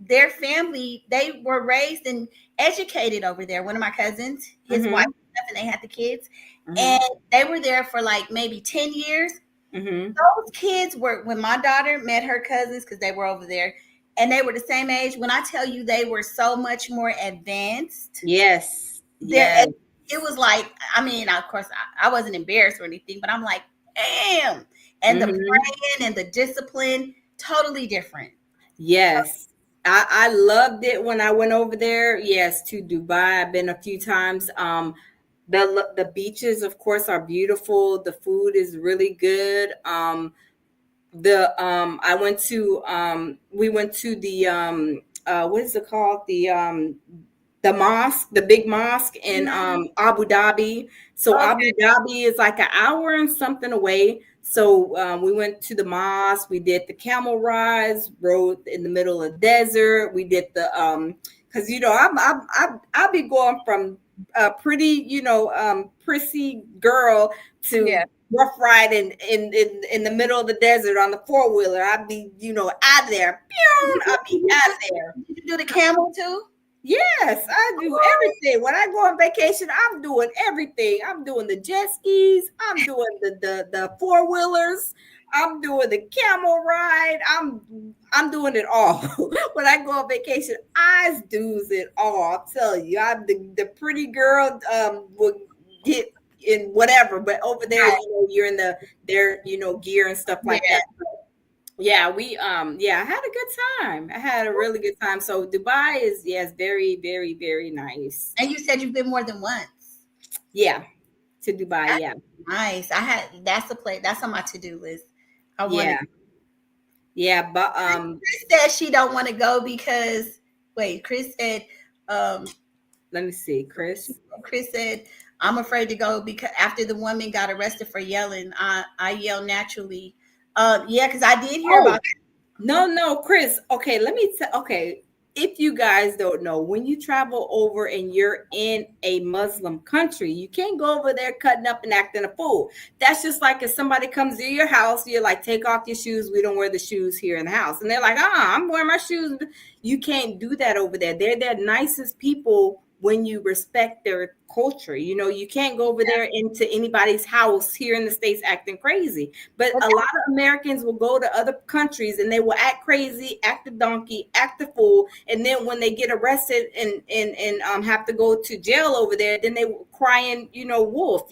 their family, they were raised and educated over there. One of my cousins, his wife, Mm-hmm. and they had the kids, Mm-hmm. and they were there for like maybe 10 years. Mm-hmm. Those kids were when my daughter met her cousins because they were over there, and they were the same age. When I tell you, they were so much more advanced. Yes. There, Yes. it was like, I mean, of course, I wasn't embarrassed or anything, but I'm like, damn. And the Mm-hmm. praying and the discipline, totally different. Yes. I loved it when I went over there. Yes, to Dubai. I've been a few times. The beaches, of course, are beautiful. The food is really good. The I went to we went to the what is it called, the mosque, the big mosque in Mhm. Abu Dhabi. So Okay. Abu Dhabi is like an hour and something away. So we went to the mosque. We did the camel rides, rode in the middle of the desert. We did the because I'll be going from a pretty prissy girl Yeah. to rough ride in the middle of the desert on the four-wheeler. I'd be out there. Pew! I'd be out there. Did you do the camel too? Yes, I do everything. When I go on vacation, I'm doing everything. I'm doing the jet skis. I'm doing the four wheelers. I'm doing the camel ride. I'm doing it all. When I go on vacation, I does it all. I'll tell you, I'm the pretty girl. Will get in whatever, but over there, Right. you're in their gear and stuff like Yeah. that. Yeah, I had a good time. I had a really good time. So Dubai is, yes, very, very, very nice. And you said you've been more than once. Yeah, to Dubai, That's yeah. nice. That's a place. That's on my to-do list. I want to. Yeah. Yeah, but Chris said she don't want to go because wait, Chris said um let me see, Chris. Chris said, I'm afraid to go because after the woman got arrested for yelling, I yell naturally. Yeah, because I did hear Oh, about that. no, Chris. Okay, let me tell. Okay, if you guys don't know, when you travel over and you're in a Muslim country, you can't go over there cutting up and acting a fool. That's just like if somebody comes to your house, you're like, take off your shoes. We don't wear the shoes here in the house, and they're like, I'm wearing my shoes. You can't do that over there. They're the nicest people when you respect their culture. You can't go over there into anybody's house here in the States acting crazy. But Well, a lot of Americans will go to other countries and they will act crazy, act a donkey, act a fool, and then when they get arrested and have to go to jail over there, then they crying, wolf.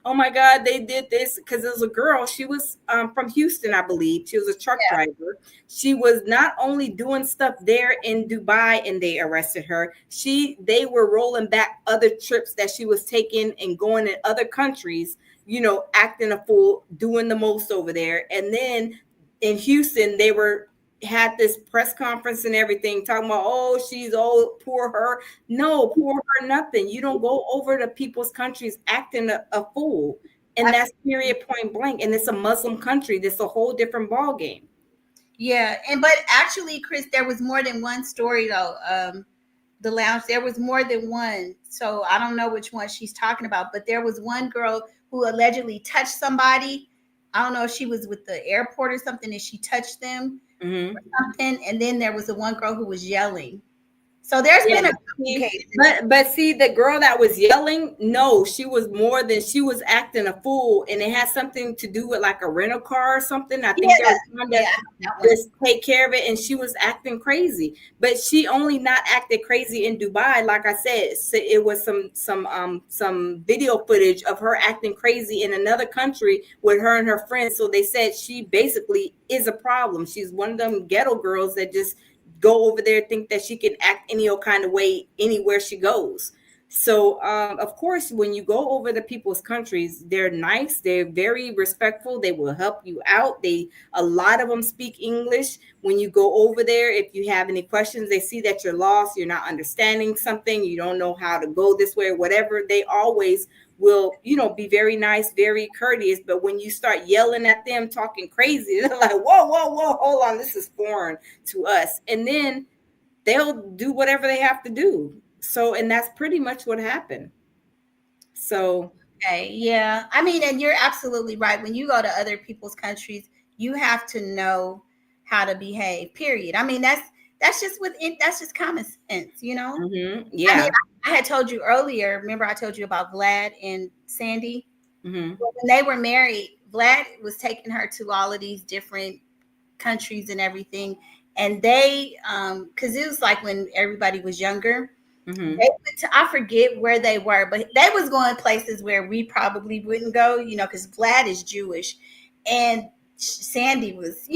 Oh my God, they did this because there was a girl. She was from Houston, I believe. She was a truck yeah, driver. She was not only doing stuff there in Dubai and they arrested her. They were rolling back other trips that she was taking and going in other countries, acting a fool, doing the most over there. And then in Houston, they had this press conference and everything talking about, oh, she's old, poor her. No, poor her, nothing. You don't go over to people's countries acting a fool. And that's period, point blank. And it's a Muslim country. That's a whole different ball game. yeah, and but actually, Chris, there was more than one story though. The lounge, there was more than one, so I don't know which one she's talking about, but there was one girl who allegedly touched somebody. I don't know if she was with the airport or something, and she touched them Mm-hmm. or something, and then there was the one girl who was yelling. So there's Yeah. been a couple See, cases. but see, the girl that was yelling, no, she was more than, she was acting a fool, and it had something to do with like a rental car or something. I think they Yeah, were trying to yeah, that one. just take care of it, and she was acting crazy. But she only not acted crazy in Dubai. Like I said, so it was some video footage of her acting crazy in another country with her and her friends. So they said she basically is a problem. She's one of them ghetto girls that just go over there, think that she can act any old kind of way anywhere she goes. So of course, when you go over the people's countries, they're nice, they're very respectful, they will help you out. They, a lot of them speak English. When you go over there, if you have any questions, they see that you're lost, you're not understanding something, you don't know how to go this way or whatever, they always will, be very nice, very courteous. But when you start yelling at them, talking crazy, they're like, whoa, whoa, whoa, hold on, this is foreign to us. And then they'll do whatever they have to do. So, and that's pretty much what happened. So, Okay, yeah. I mean, and you're absolutely right. When you go to other people's countries, you have to know how to behave. Period. I mean, that's just that's just common sense, you know. I mean, yeah. I had told you earlier. Remember, I told you about Vlad and Sandy. Hmm. Well, when they were married, Vlad was taking her to all of these different countries and everything, and they, because it was like when everybody was younger. Hmm. They went to, I forget where they were, but they was going places where we probably wouldn't go, because Vlad is Jewish, and Sandy was,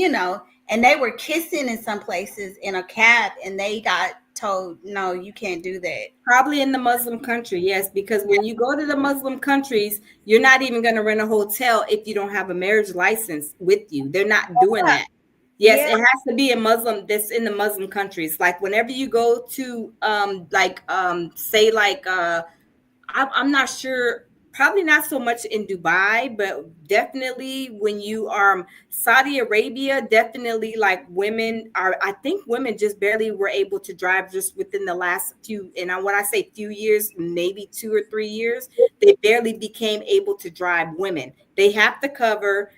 and they were kissing in some places in a cab, and they got told, no, you can't do that. Probably in the Muslim country, yes, because when you go to the Muslim countries, you're not even going to rent a hotel if you don't have a marriage license with you. They're not doing that. Yes, Yeah, it has to be a Muslim that's in the Muslim countries. Like whenever you go to like say like I'm not sure, probably not so much in Dubai, but definitely when you are Saudi Arabia, definitely like women are, I think women just barely were able to drive just within the last few, and when I say few years, maybe 2 or 3 years, they barely became able to drive. Women, they have to cover.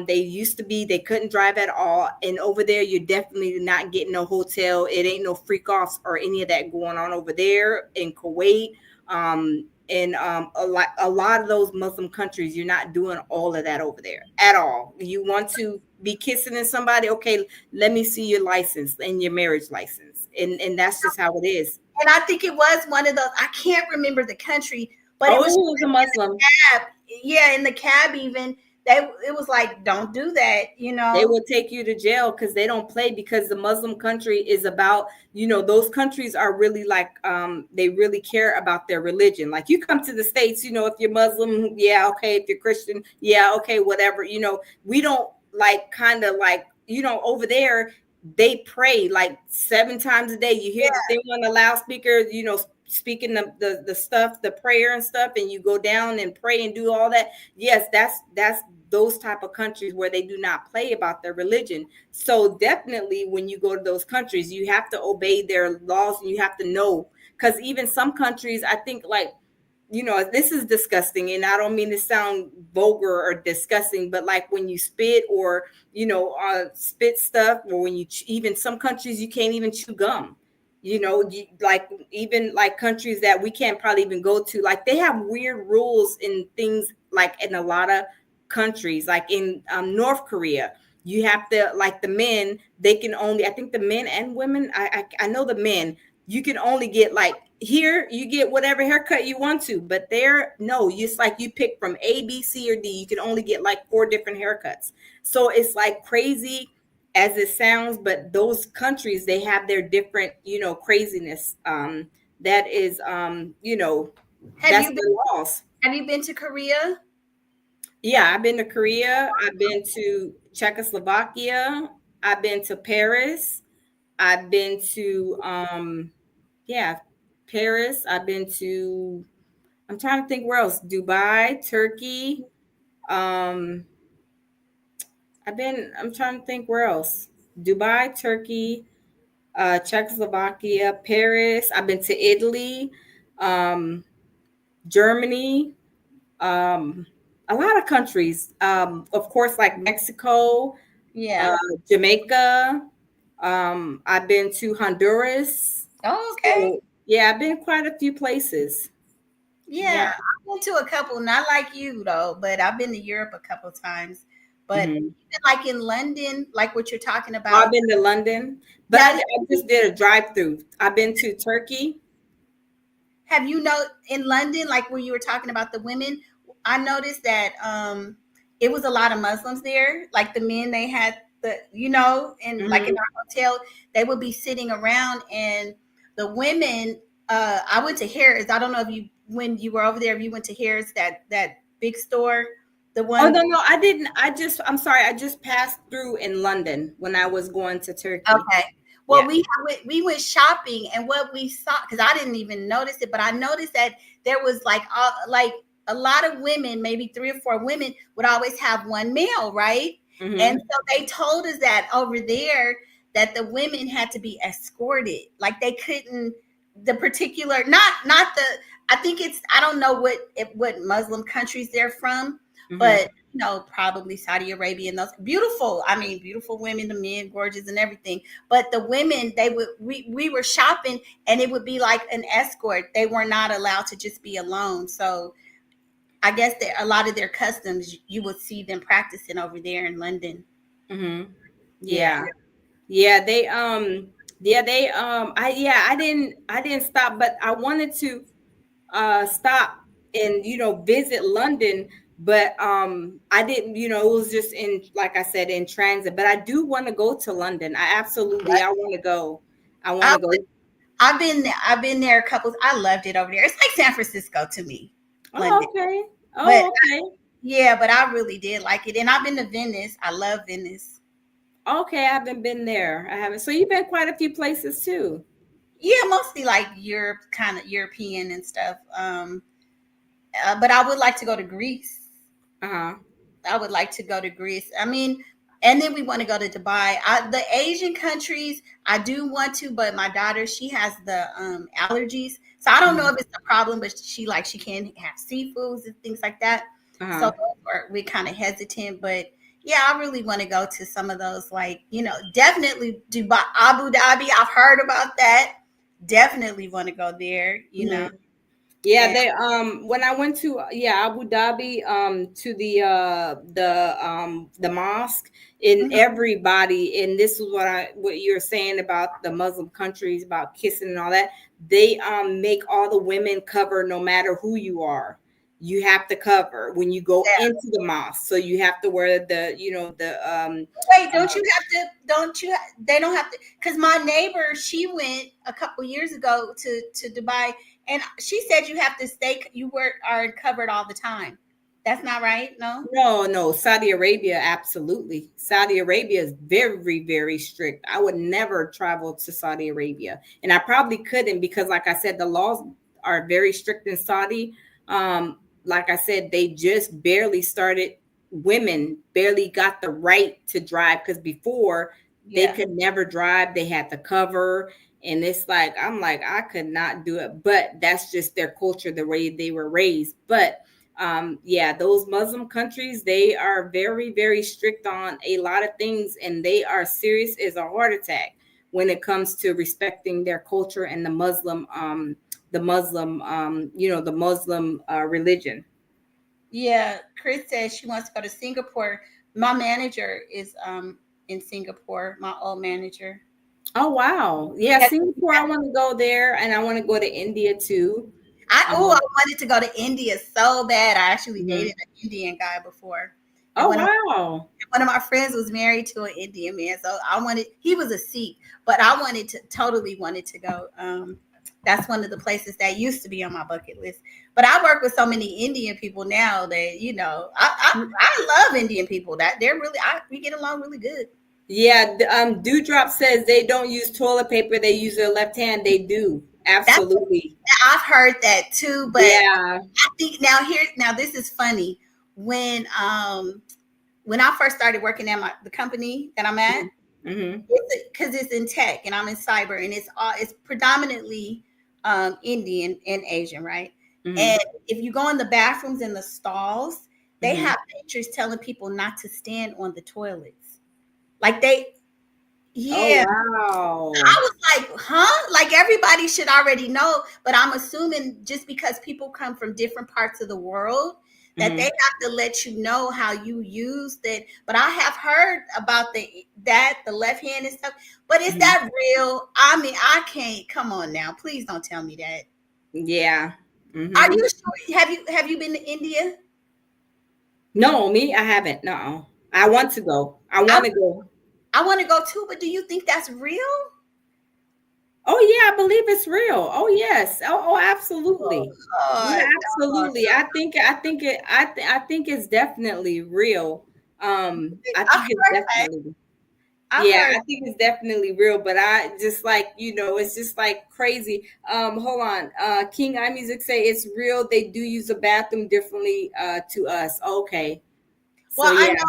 They used to be, they couldn't drive at all. And over there, you're definitely not getting a hotel. It ain't no freak offs or any of that going on over there in Kuwait. And a lot of those Muslim countries, you're not doing all of that over there at all. You want to be kissing in somebody, okay, let me see your license and your marriage license, and that's just how it is. and I think it was one of those. I can't remember the country, but it Oh, it was was a Muslim. cab. Yeah, in the cab even it was like, don't do that, They will take you to jail because they don't play, because the Muslim country is about, those countries are really like, they really care about their religion. Like you come to the States, if you're Muslim, yeah, okay. If you're Christian, yeah, okay, whatever. We don't like, kind of like, over there, they pray like 7 times a day. You hear the thing on the loudspeaker, speaking the stuff, the prayer and stuff, and you go down and pray and do all that. Yes, that's those type of countries where they do not play about their religion. So definitely when you go to those countries, you have to obey their laws, and you have to know, because even some countries, I think, like, this is disgusting, and I don't mean to sound vulgar or disgusting, but like when you spit, or spit stuff, or when you even some countries you can't even chew gum. Like even like countries that we can't probably even go to, like they have weird rules and things, like in a lot of countries, like in North Korea, you have to, like, the men, they can only, I think the men and women, I know the men, you can only get, like, here you get whatever haircut you want to, but there, no, it's like you pick from A, B, C, or D. You can only get like 4 different haircuts. So it's like crazy as it sounds, but those countries, they have their different, craziness. That is, have that's you been the laws. have you been to Korea? Yeah, I've been to Korea. I've been to Czechoslovakia. I've been to Paris. I've been to yeah, Paris. I've been to, I'm trying to think where else. Dubai, Turkey. Um I'm trying to think where else. Dubai, Turkey, Czechoslovakia, Paris. I've been to Italy, um, Germany, um, a lot of countries. Of course, like Mexico, uh, Yeah. Jamaica. I've been to Honduras. Oh, okay. So yeah, I've been quite a few places. Yeah. Yeah, I've been to a couple, not like you though, but I've been to Europe a couple times. But Hmm. even like in London, like what you're talking I've about. been to London, but Now, I just did a drive-through. I've been to Turkey. have you know in London, like when you were talking about the women, I noticed that it was a lot of Muslims there. Like the men, they had and like in Hmm. our hotel, they would be sitting around, and the women. I went to Harris. I don't know if you when you were over there, if you went to Harris, that big store, the Oh one. no, no, I didn't. I'm sorry. I just passed through in London when I was going to Turkey. Okay. Well, Yeah. we went shopping, and what we saw, because I didn't even notice it, but I noticed that there was like a lot of women, maybe 3 or 4 women, would always have one male, right? And Hmm. so they told us that over there that the women had to be escorted, like they couldn't the particular not the I think it's I don't know what Muslim countries they're from, Hmm. but probably Saudi Arabia and those beautiful, I mean, beautiful women, the men, gorgeous and everything. But the women, we were shopping, and it would be like an escort. They were not allowed to just be alone. So I guess that a lot of their customs you would see them practicing over there in London. Hmm. Yeah. Yeah. Yeah. I didn't stop, but I wanted to stop and visit London, but I didn't. It was just in, like I said, in transit. But I do want to go to London. I want to go. I want I to go. would, I've been there a couple. I loved it over there. It's like San Francisco to me, Oh, London. okay. But Oh, okay. yeah, but I really did like it, and I've been to Venice. I love Venice. Okay, I haven't been there. I haven't. So you've been quite a few places too. Yeah, mostly like Europe, kind of European and stuff. But I would like to go to Greece. Uh-huh. I would like to go to Greece. I mean, and then we want to go to Dubai. The Asian countries, I do want to, but my daughter, she has the allergies, so I don't know Uh-huh. if it's a problem. But she can't have seafoods and things like that. So Uh-huh. we're kind of hesitant. But yeah, I really want to go to some of those, like definitely Dubai, Abu Dhabi. I've heard about that. Definitely want to go there. Mhm. Yeah, And they when I went to Abu Dhabi to the mosque, and mhm, everybody, and this is what you're saying about the Muslim countries about kissing and all that. They make all the women cover no matter who you are. You have to cover when you go yeah. into the mosque. So you have to wear the Wait, don't you have to? Don't you? They don't have to. Because my neighbor, she went a couple years ago to Dubai, and she said you have to stay. Are covered all the time. That's not right. No. No, no, Saudi Arabia, absolutely. Saudi Arabia is very, very strict. I would never travel to Saudi Arabia. And I probably couldn't because, like I said, the laws are very strict in Saudi. Like I said, they just barely started, women barely got the right to drive because before they Yeah. could never drive, they had to cover. And it's like, I'm like, I could not do it. But that's just their culture, the way they were raised. But yeah, those Muslim countries, they are very, very strict on a lot of things, and they are serious as a heart attack when it comes to respecting their culture and the Muslim religion. Yeah. Chris says she wants to go to Singapore. My manager is in Singapore. My old manager. Oh wow, yeah, Yeah. Singapore. I want to go there, and I want to go to India too. I Um, wanted to go to India so bad. I actually mhm. dated an Indian guy before, and Oh wow. one of my friends was married to an Indian man, so he was a Sikh, but I totally wanted to go. That's one of the places that used to be on my bucket list. But I work with so many Indian people now that I love Indian people. That they're really we get along really good. Yeah, Dewdrop says they don't use toilet paper; they use their left hand. They do That's absolutely. I've heard that too, but Yeah. I think now this is funny when I first started working at the company that I'm at. Mm-hmm. Because it's in tech and I'm in cyber, and it's predominantly Indian and Asian, right? Mm-hmm. And if you go in the bathrooms and the stalls, they Mm-hmm. have pictures telling people not to stand on the toilets. Like they Oh Yeah. I wow. was like, huh? Like everybody should already know, but I'm assuming just because people come from different parts of the world that they Hmm. have to let you know how you use that. But I have heard about the left hand and stuff. But is Hmm. that real? I mean, I can't. Come on now, please don't tell me that. Yeah. Are Hmm. you sure? Have you been to India? No, me, I haven't. No, I want to go. I I want to go. I want to go too, but do you think that's real? Oh yeah, I believe it's real. Oh yes. Oh, Oh, absolutely. Yeah, God. Oh, absolutely. I think it's definitely real. I I've think it's heard that. definitely. I've Yeah, heard. I think it's definitely real, but I just like, it's just like crazy. Hold on. King I Music say it's real. They do use the bathroom differently to us. Okay. So Well, I yeah. know.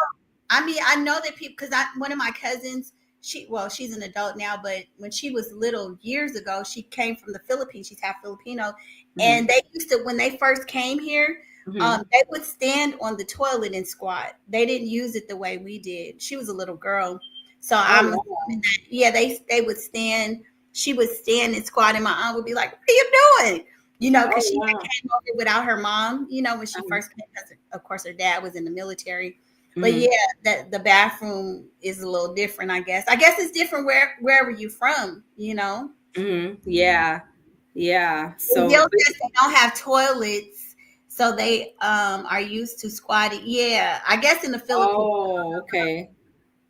I mean, I know that people because one of my cousins, she's an adult now, but when she was little years ago, she came from the Philippines. She's half Filipino, Hmm. and they used to when they first came here, Hmm. they would stand on the toilet and squat. They didn't use it the way we did. She was a little girl, so Oh I'm assuming wow. that yeah, they would stand. She would stand and squat, and my aunt would be like, "What are you doing?" Because Oh she had wow. came over without her mom. When she Um, first came, because of course her dad was in the military. But mhm. yeah, that the bathroom is a little different, I guess. I guess it's different wherever you from. Mhm. Yeah. Yeah. In So, jail says they don't have toilets, so they are used to squatting. Yeah, I guess in the Philippines. oh, okay.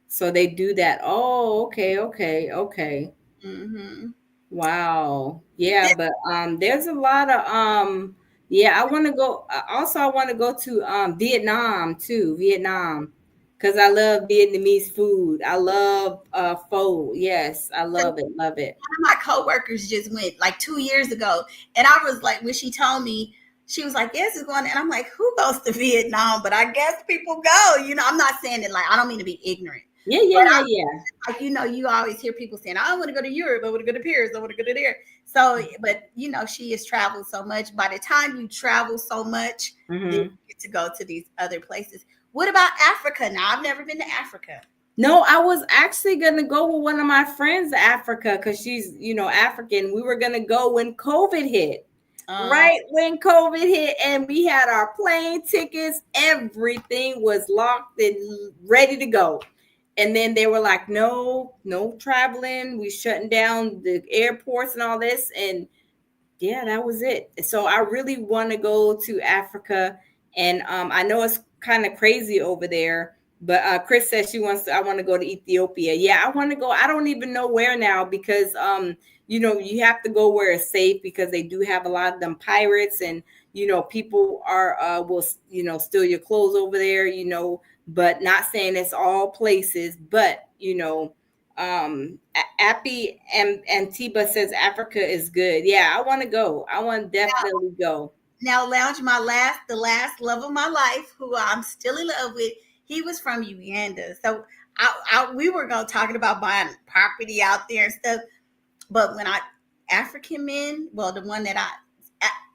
So they do that. Oh, okay, okay, okay. Hmm. Wow. Yeah, but there's a lot of yeah, I want to go also I want to go to Vietnam too, Vietnam. Cuz I love Vietnamese food. I love pho. Yes, I love it. Love it. One of my coworkers just went like 2 years ago, and I was like, when she told me, she was like, "Yes, it's going," and I'm like, "Who goes to Vietnam?" But I guess people go. I'm not saying it like I don't mean to be ignorant, Yeah, yeah, but yeah, yeah. like you always hear people saying, "I want to go to Europe, I want to go to Paris, I want to go to there." So, but she has traveled so much. By the time you travel so much, then you Mhm. get to go to these other places. What about Africa? Now, I've never been to Africa. No, I was actually gonna go with one of my friends to Africa because she's, African. We were gonna go when COVID hit. Um, Right when COVID hit, and we had our plane tickets, everything was locked and ready to go. And then they were like, no, no traveling. We shutting down the airports and all this. And yeah, that was it. So I really want to go to Africa, and I know it's kind of crazy over there. But Chris says she wants to. I want to go to Ethiopia. Yeah, I want to go. I don't even know where now because you have to go where it's safe because they do have a lot of them pirates, and people are will steal your clothes over there. But not saying it's all places, but Appy and Tiba says Africa is good. Yeah, I want to go. I want to definitely go. Now, Lounge, the last love of my life, who I'm still in love with, he was from Uganda. So we were going talking about buying property out there and stuff. But when African men, well, the one that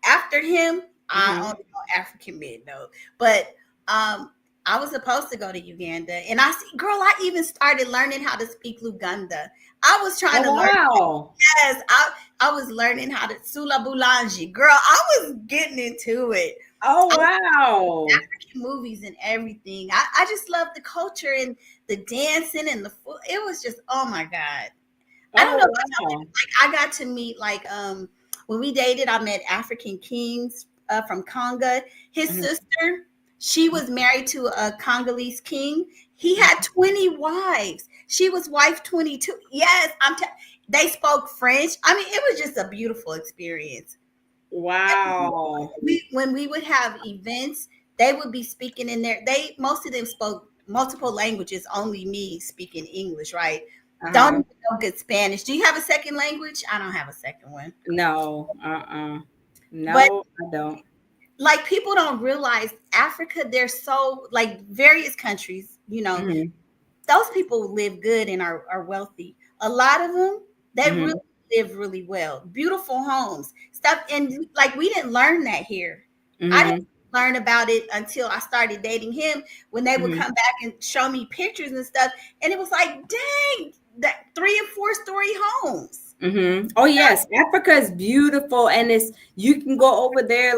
after him, I Hmm. only know African men though. But I was supposed to go to Uganda, and I see, girl, I even started learning how to speak Luganda. I was trying Oh to learn. wow! Yes, I was learning how to Sula Bulanji. Girl, I was getting into it. Oh I was wow! watching movies and everything. I just love the culture and the dancing and the food. It was just, oh my God. I don't know Oh about y'all, wow! like I got to meet when we dated, I met African kings from Congo. His Mhm. sister, she was married to a Congolese king. He had 20 wives. She was wife 22. Yes, they spoke French. I mean, it was just a beautiful experience. Wow! When we would have events, they would be speaking in there. Most of them spoke multiple languages, only me speaking English, right? Don't Uh-huh. even know good Spanish. Do you have a second language? I don't have a second one. No. But No, I don't. like people don't realize Africa, they're so like various countries, Hmm. those people live good and are wealthy. A lot of them, they really Hmm. live really well. Beautiful homes, stuff. And like we didn't learn that here. I didn't Hmm. learn about it until I started dating him when they would Hmm. come back and show me pictures and stuff. And it was like, dang, that 3 and 4 story homes. Oh yes, Africa is beautiful, and it's you can go over there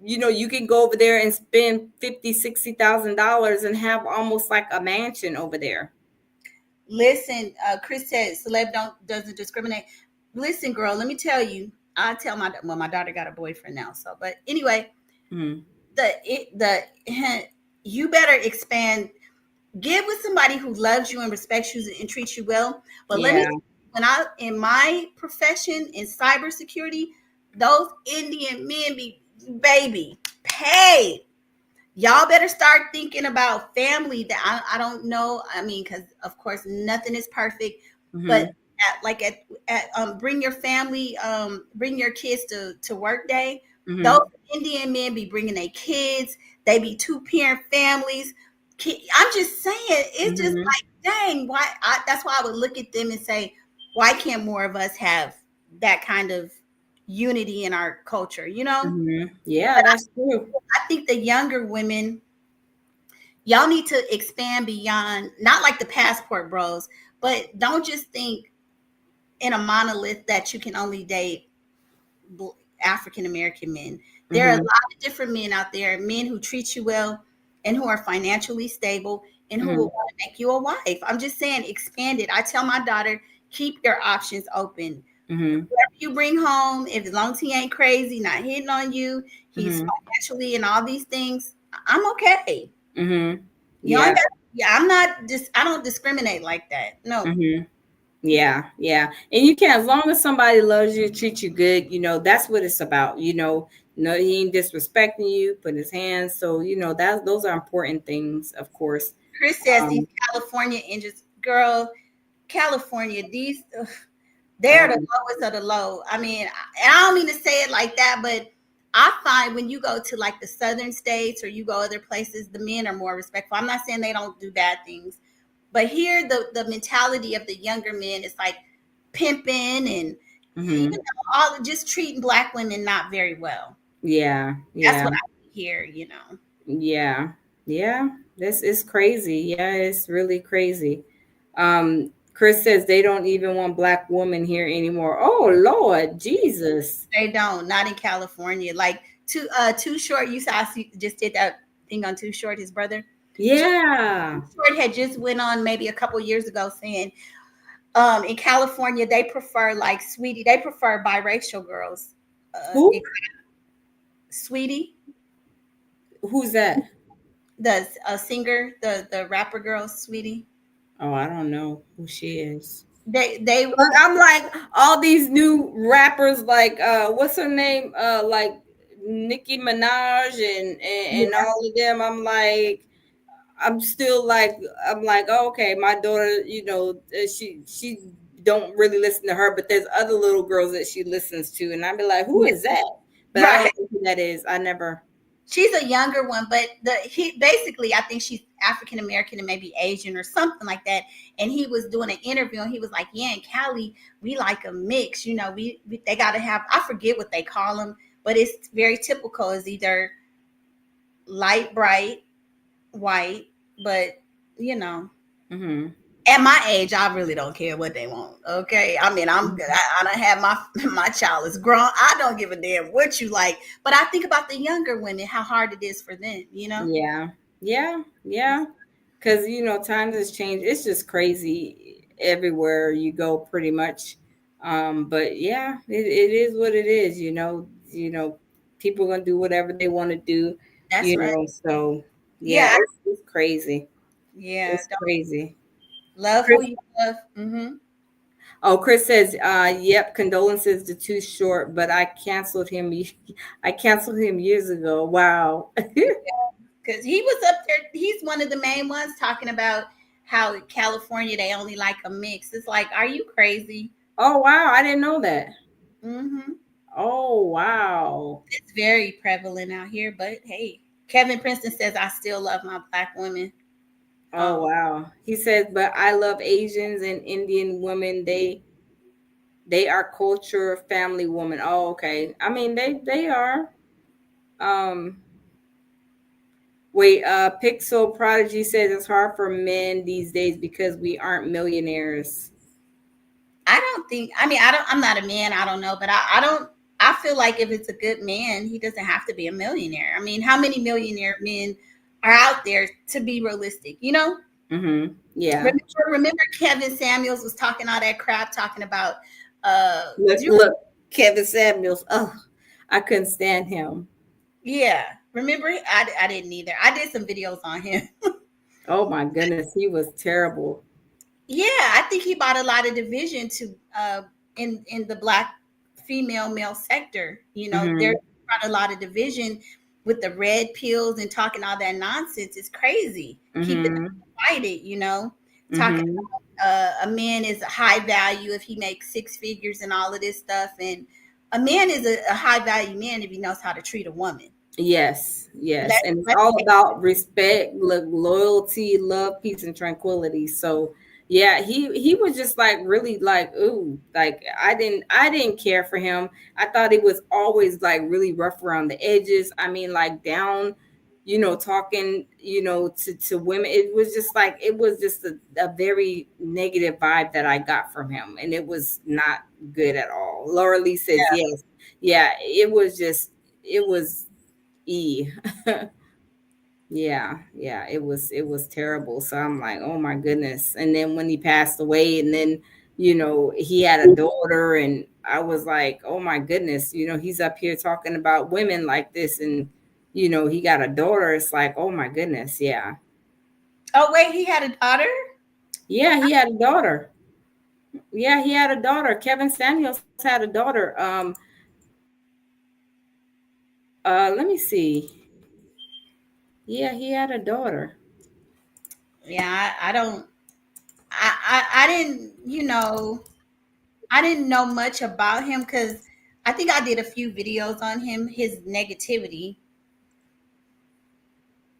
you can go over there and spend 50, $60,000 and have almost like a mansion over there. Listen, Chris said celeb doesn't discriminate. Listen, girl, let me tell you. I tell my daughter got a boyfriend now. So, but anyway, Mm-hmm. the you better expand. Get with somebody who loves you and respects you and treats you well. But let me, Yeah. when I in my profession in cybersecurity, those Indian men be baby paid. Y'all better start thinking about family. That I don't know. I mean, because of course nothing is perfect, but Mm-hmm. bring your family, bring your kids to work day. Those Mm-hmm. Indian men be bringing their kids. They be 2 parent families. I'm just saying, it's just Mm-hmm. like, dang, why? That's why I would look at them and say, why can't more of us have that kind of unity in our culture? You know. Mm-hmm. Yeah, But that's true. I think the younger women, y'all need to expand beyond, not like the passport bros, but don't just think in a monolith that you can only date African American men. There are a Mm-hmm. lot of different men out there, men who treat you well and who are financially stable and who Mm-hmm. will want to make you a wife. I'm just saying, expand it. I tell my daughter, keep your options open. Mm-hmm. Whoever you bring home, if as long as he ain't crazy, not hitting on you, he's Mm-hmm. financially and all these things, I'm okay. Mm-hmm. You ain't Yeah. got, yeah, I'm not just, I don't discriminate like that. No. Mm-hmm. Yeah, yeah. And you can, as long as somebody loves you, treats you good, that's what it's about. No, he ain't disrespecting you, putting his hands. So, those are important things, of course. Chris says these Um, California engines, girl, California, these, ugh, they're the um, lowest of the low. I mean, I don't mean to say it like that, but I find when you go to like the southern states or you go other places, the men are more respectful. I'm not saying they don't do bad things, but here the mentality of the younger men is like pimping and mhm. all just treating black women not very well. Yeah, That's yeah, what I hear. yeah, yeah. This is crazy. Yeah, it's really crazy. Chris says they don't even want black women here anymore. Oh Lord, Jesus. They don't, not in California. Like Too Short, you saw just did that thing on Too Short, his brother. Yeah. Too Short had just went on maybe a couple years ago saying in California they prefer like Sweetie, they prefer biracial girls. Who? Sweetie, Who's that? the singer, the rapper girl, Sweetie. Oh, I don't know who she is. They But I'm like all these new rappers, like what's her name? Like Nicki Minaj and yeah, all of them. I'm still like I'm like, oh, okay, my daughter, she don't really listen to her, but there's other little girls that she listens to, and I'd be like, who yeah, is that? But I right. don't know who that is. I never. She's a younger one, but he basically, I think she's African American and maybe Asian or something like that. And he was doing an interview, and he was like, "Yeah, in Cali, we like a mix. We they got to have, I forget what they call them, but it's very typical. Is either light bright white, but you know." Hmm. At my age, I really don't care what they want. Okay, I mean, I'm good. I don't have my child is grown. I don't give a damn what you like. But I think about the younger women, how hard it is for them. Yeah, yeah, yeah. Because times has changed. It's just crazy everywhere you go, pretty much. But yeah, it is what it is. People gonna do whatever they want to do. That's right. So yeah, Yeah, it's crazy. yeah. It's Don't crazy. love who Chris, you love. Hmm. oh, Chris says, yep, condolences to Too Short, but I canceled him. I canceled him years ago. Wow. Because he was up there. He's one of the main ones talking about how in California they only like a mix. It's like, are you crazy? Oh wow, I didn't know that. Hmm. Oh wow. It's very prevalent out here. But hey, Kevin Princeton says I still love my black women. Oh Oh, wow. He says, but I love Asians and Indian women. They are culture family women. Oh, okay. I mean they are. Um Wait, Pixel Prodigy says it's hard for men these days because we aren't millionaires. I don't think. I mean, I'm not a man. I don't know, but I don't. I feel like if it's a good man, he doesn't have to be a millionaire. I mean, how many millionaire men are out there to be realistic? You know, Mm-hmm. Yeah. remember Kevin Samuels was talking all that crap, talking about. Look, Do you, look, Kevin Samuels. Oh, I couldn't stand him. yeah, remember? I didn't either. I did some videos on him. Oh my goodness, he was terrible. Yeah, I think he brought a lot of division to in the black female male sector. You know, there Mm-hmm. brought a lot of division with the red pills and talking all that nonsense. It's crazy. Keeping them Mm-hmm. divided, you know, talking Mm-hmm. a man is a high value if he makes six figures and all of this stuff, and a man is a high value man if he knows how to treat a woman. Yes, yes. And it's Let's all about respect, loyalty, love, peace, and tranquility. So yeah, he was just like really like, ooh, like I didn't care for him. I thought he was always like really rough around the edges. I mean, like down, talking, to women. It was just like it was just a very negative vibe that I got from him. And it was not good at all. Laura Lee says yes. Yeah, it was E. Yeah, it was terrible. So I'm like, oh my goodness. And then when he passed away, and then he had a daughter, and I was like, oh my goodness, he's up here talking about women like this, and he got a daughter. It's like, oh my goodness, yeah, Oh wait, he had a daughter. yeah, he had a daughter. Yeah, he had a daughter. Kevin Samuels had a daughter. Let me see. Yeah, he had a daughter. Yeah, I don't. I didn't. I didn't know much about him because I think I did a few videos on him, his negativity.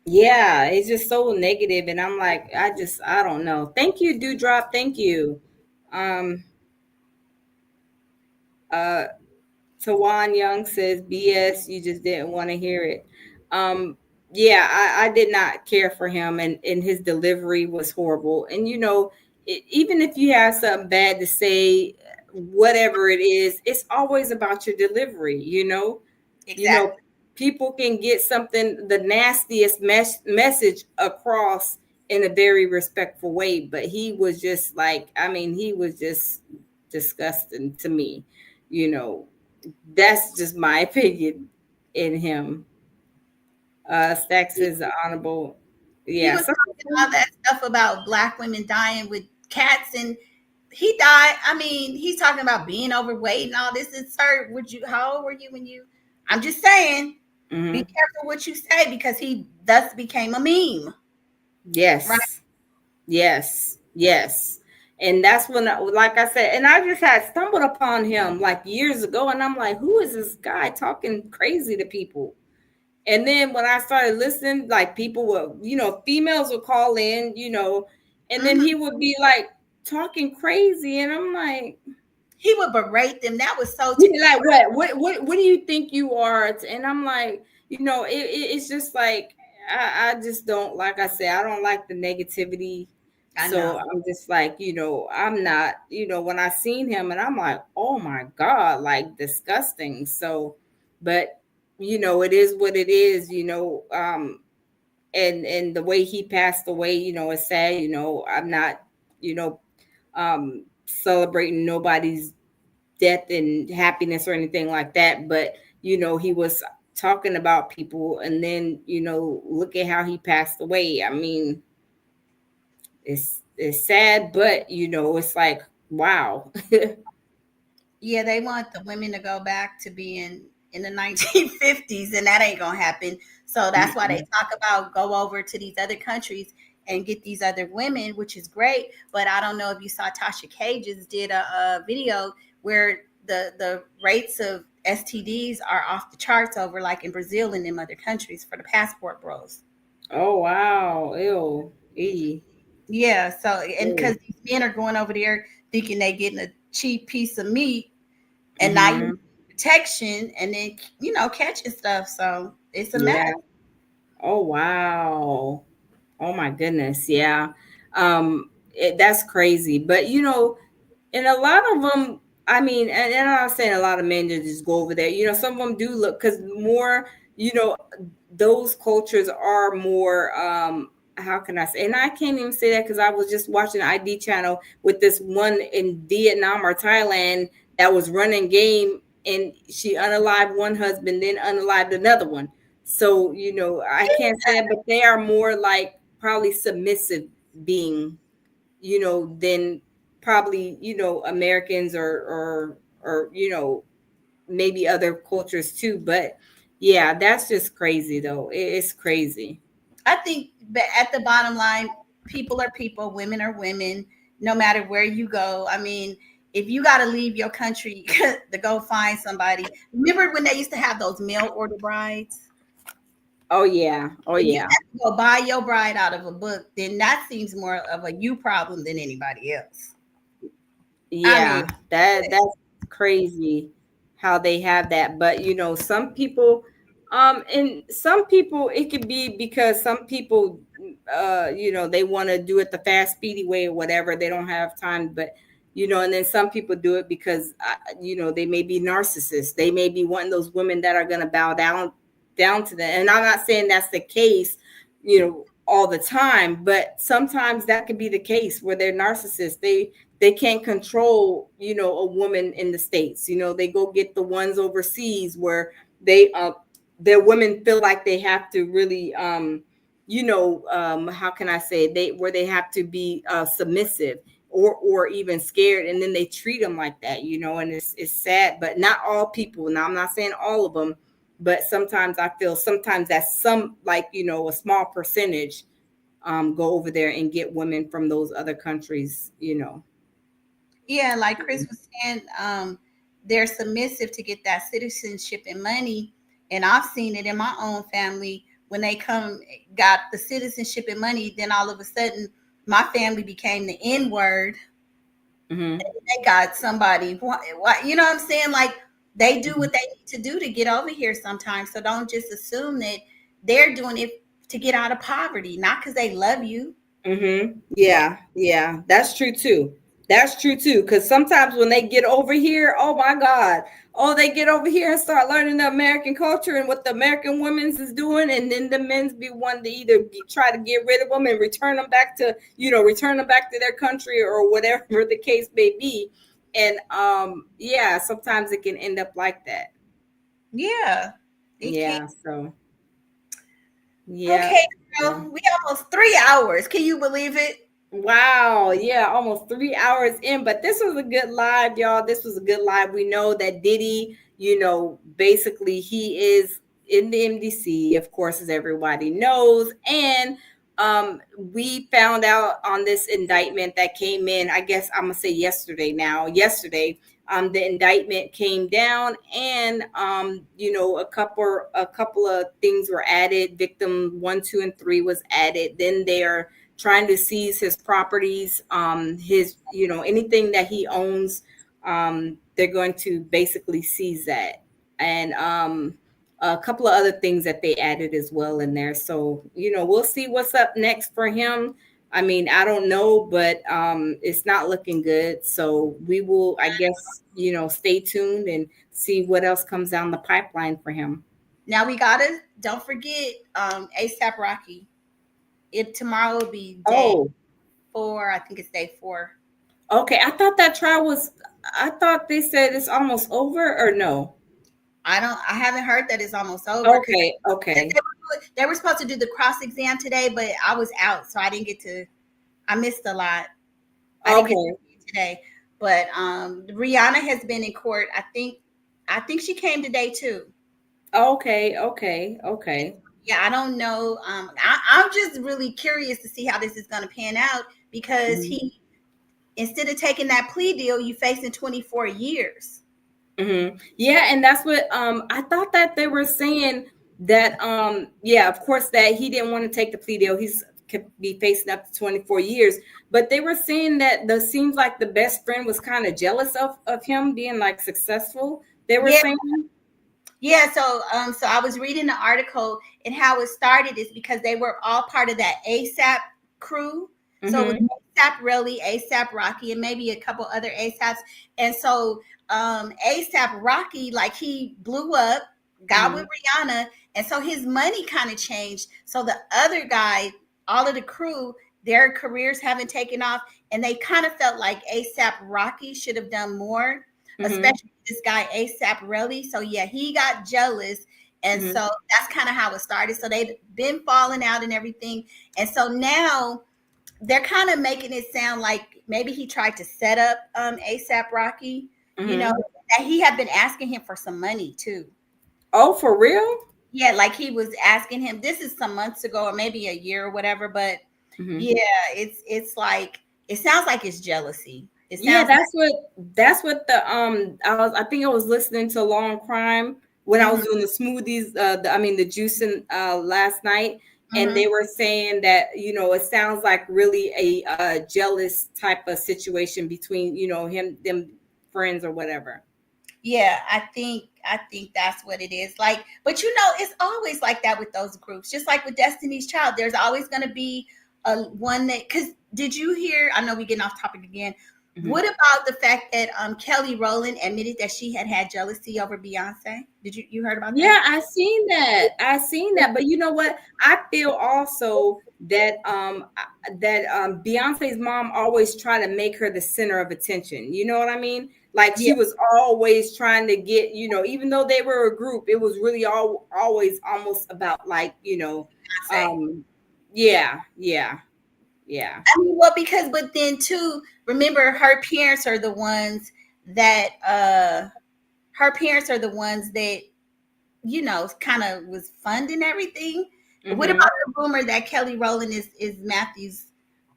Yeah, it's just so negative, and I'm like, I don't know. Thank you, Dewdrop. Thank you. Um, uh, Tawan Young says, "BS, you just didn't want to hear it." Um, yeah, I did not care for him, and his delivery was horrible. And even if you have something bad to say, whatever it is, it's always about your delivery. You know, Exactly. people can get something, the nastiest message across in a very respectful way, but he was just like, I mean, he was just disgusting to me. You know, that's just my opinion in him. Stacks He, is honorable. he Yeah. was talking all that stuff about black women dying with cats, and he died. I mean, he's talking about being overweight and all this. And sir, would you? How old were you when you? I'm just saying, be Hmm. careful what you say because he thus became a meme, right? Yes. Yes. Yes. And that's when, like I said, and I just had stumbled upon him like years ago, and I'm like, who is this guy talking crazy to people? And then when I started listening, like people were, females would call in, and then he Mhm. would be like talking crazy. And I'm like, He would berate them. That was so. he'd be like, what do you think you are? And I'm like, it's just like, I just don't, like I said, I don't like the negativity. I So know. I'm just like, I'm not, when I seen him, and I'm like, oh my God, like disgusting. So, but it is what it is, and the way he passed away, is sad. I'm not, celebrating nobody's death and happiness or anything like that, but he was talking about people, and then look at how he passed away. I mean, it's sad, but it's like, wow. Yeah, they want the women to go back to being in the 1950s, and that ain't gonna happen. So that's why they Mm-mm. talk about go over to these other countries and get these other women, which is great. But I don't know if you saw Tasha Cages did a video where the rates of STDs are off the charts over like in Brazil and them other countries for the passport bros. Oh wow. Ew. E. Yeah, so and because Ew. these men are going over there thinking they getting a cheap piece of meat and not using Mm-hmm. protection and then catching stuff. So it's a mess. Yeah. Oh wow. Oh my goodness. Yeah. That's crazy. But and a lot of them, I mean, and I'm not saying a lot of men just go over there. Some of them do look, because more, you know, those cultures are more, how can I say, and I can't even say that because I was just watching ID channel with this one in Vietnam or Thailand that was running game, and she unalived one husband, then unalived another one. So, I can't say that, but they are more like probably submissive being, than probably, Americans or maybe other cultures too. But yeah, that's just crazy though. It's crazy. I think that at the bottom line, people are people, women are women, no matter where you go. I mean, if you got to leave your country to go find somebody, remember when they used to have those mail order brides? Oh yeah. Oh If you yeah. have to go buy your bride out of a book, then that seems more of a you problem than anybody else. I mean, Yeah, that's crazy how they have that. But some people, and some people it could be because some people, they want to do it the fast, speedy way or whatever. They don't have time, but and then some people do it because they may be narcissists. They may be wanting those women that are going to bow down to them. And I'm not saying that's the case, all the time, but sometimes that could be the case where they're narcissists. They can't control, a woman in the States. They go get the ones overseas where they their women feel like they have to really how can I say, they have to be submissive or even scared, and then they treat them like that, and it's sad. But not all people. Now I'm not saying all of them, but sometimes I feel sometimes that's some, like, a small percentage go over there and get women from those other countries. yeah, like Chris was saying, they're submissive to get that citizenship and money. And I've seen it in my own family when they got the citizenship and money, then all of a sudden my family became the N word. Hmm. They got somebody, you know what I'm saying? Like they do what they need to do to get over here sometimes. So don't just assume that they're doing it to get out of poverty, not because they love you. Yeah, yeah, that's true too. That's true too. Because sometimes when they get over here, oh my God, oh, they get over here and start learning the American culture and what the American women's is doing, and then the men's be one to either try to get rid of them and return them back to their country or whatever the case may be. And yeah, sometimes it can end up like that. Yeah, it can. Yeah. So yeah. Okay, girl, we almost 3 hours. Can you believe it? Wow, yeah, almost 3 hours in, but this was a good live, y'all. This was a good live. We know that Diddy, basically he is in the MDC, of course, as everybody knows. And we found out on this indictment that came in, I guess I'm gonna say yesterday now. Yesterday, the indictment came down, and a couple of things were added. Victim 1, 2, and 3 was added. Then they're trying to seize his properties, his, anything that he owns. They're going to basically seize that. And a couple of other things that they added as well in there. So, we'll see what's up next for him. I mean, I don't know, but it's not looking good. So we will, I guess, stay tuned and see what else comes down the pipeline for him. Now we gotta don't forget ASAP Rocky. It tomorrow will be day Oh, 4. I think it's day 4. okay. I thought they said it's almost over, or no? I haven't heard that it's almost over because Okay, okay, they were supposed to do the cross exam today, but I was out, so I didn't get to. I missed a lot. I didn't get to okay, see it today. But Rihanna has been in court. I think she came today too. okay, okay, okay. Yeah, I don't know. I'm just really curious to see how this is going to pan out because Mhm. instead of taking that plea deal, you facing 24 years. Yeah, and that's what I thought that they were saying that yeah, of course that he didn't want to take the plea deal. He's could be facing up to 24 years. But they were saying that the seems like the best friend was kind of jealous of him being like successful. They were Yeah, saying. Yeah, so I was reading the article, and how it started is because they were all part of that ASAP crew. So it was Mm-hmm. ASAP Really, ASAP Rocky, and maybe a couple other ASAPs. And so ASAP Rocky, like, he blew up, got with Mm-hmm. Rihanna, and so his money kind of changed. So the other guy, all of the crew, their careers haven't taken off, and they kind of felt like ASAP Rocky should have done more, Mm-hmm. especially this guy ASAP Relly. So yeah, he got jealous, and Mm-hmm. so that's kind of how it started. So they've been falling out and everything, and so now they're kind of making it sound like maybe he tried to set up ASAP Rocky. You know, Mm-hmm. that he had been asking him for some money too. Oh, for real? Yeah, like he was asking him. This is some months ago, or maybe a year or whatever. But Mm-hmm. yeah, it's like, it sounds like it's jealousy. It Yeah, sounds like. that's what the I think I was listening to Long Crime when I Mhm, was doing the smoothies, the juicing last night, and mhm. they were saying that, it sounds like really a jealous type of situation between, him them friends or whatever. Yeah, I think that's what it is. Like, but it's always like that with those groups. Just like with Destiny's Child, there's always going to be a one that. Because did you hear? I know we getting off topic again. Mhm. What about the fact that Kelly Rowland admitted that she had jealousy over Beyonce? Did you heard about that? Yeah, I seen that. I seen that. But you know what? I feel also that Beyonce's mom always tried to make her the center of attention. You know what I mean? Like Yeah, she was always trying to get, even though they were a group, it was really always almost about like, Beyonce. um yeah, yeah, yeah. I mean, well, because but then too, remember her parents are the ones that her parents are the ones that kind of was funding everything. What Hmm. about the rumor that Kelly Rowland is Matthew's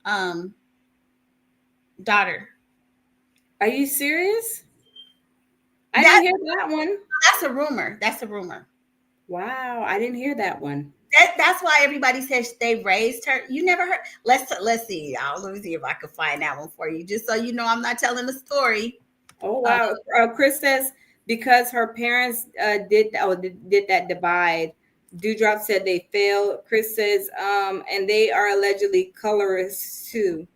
um, daughter? Are you serious? I didn't That hear that one. that's a rumor. That's a rumor. Wow, I didn't hear that one. That's why everybody says they raised her. You never heard? Let's see, y'all. Let me see if I can find that one for you, just so you know I'm not telling a story. Oh Uh, wow! Chris says because her parents did that divide. Dewdrop said they failed. Chris says, and they are allegedly colorists too.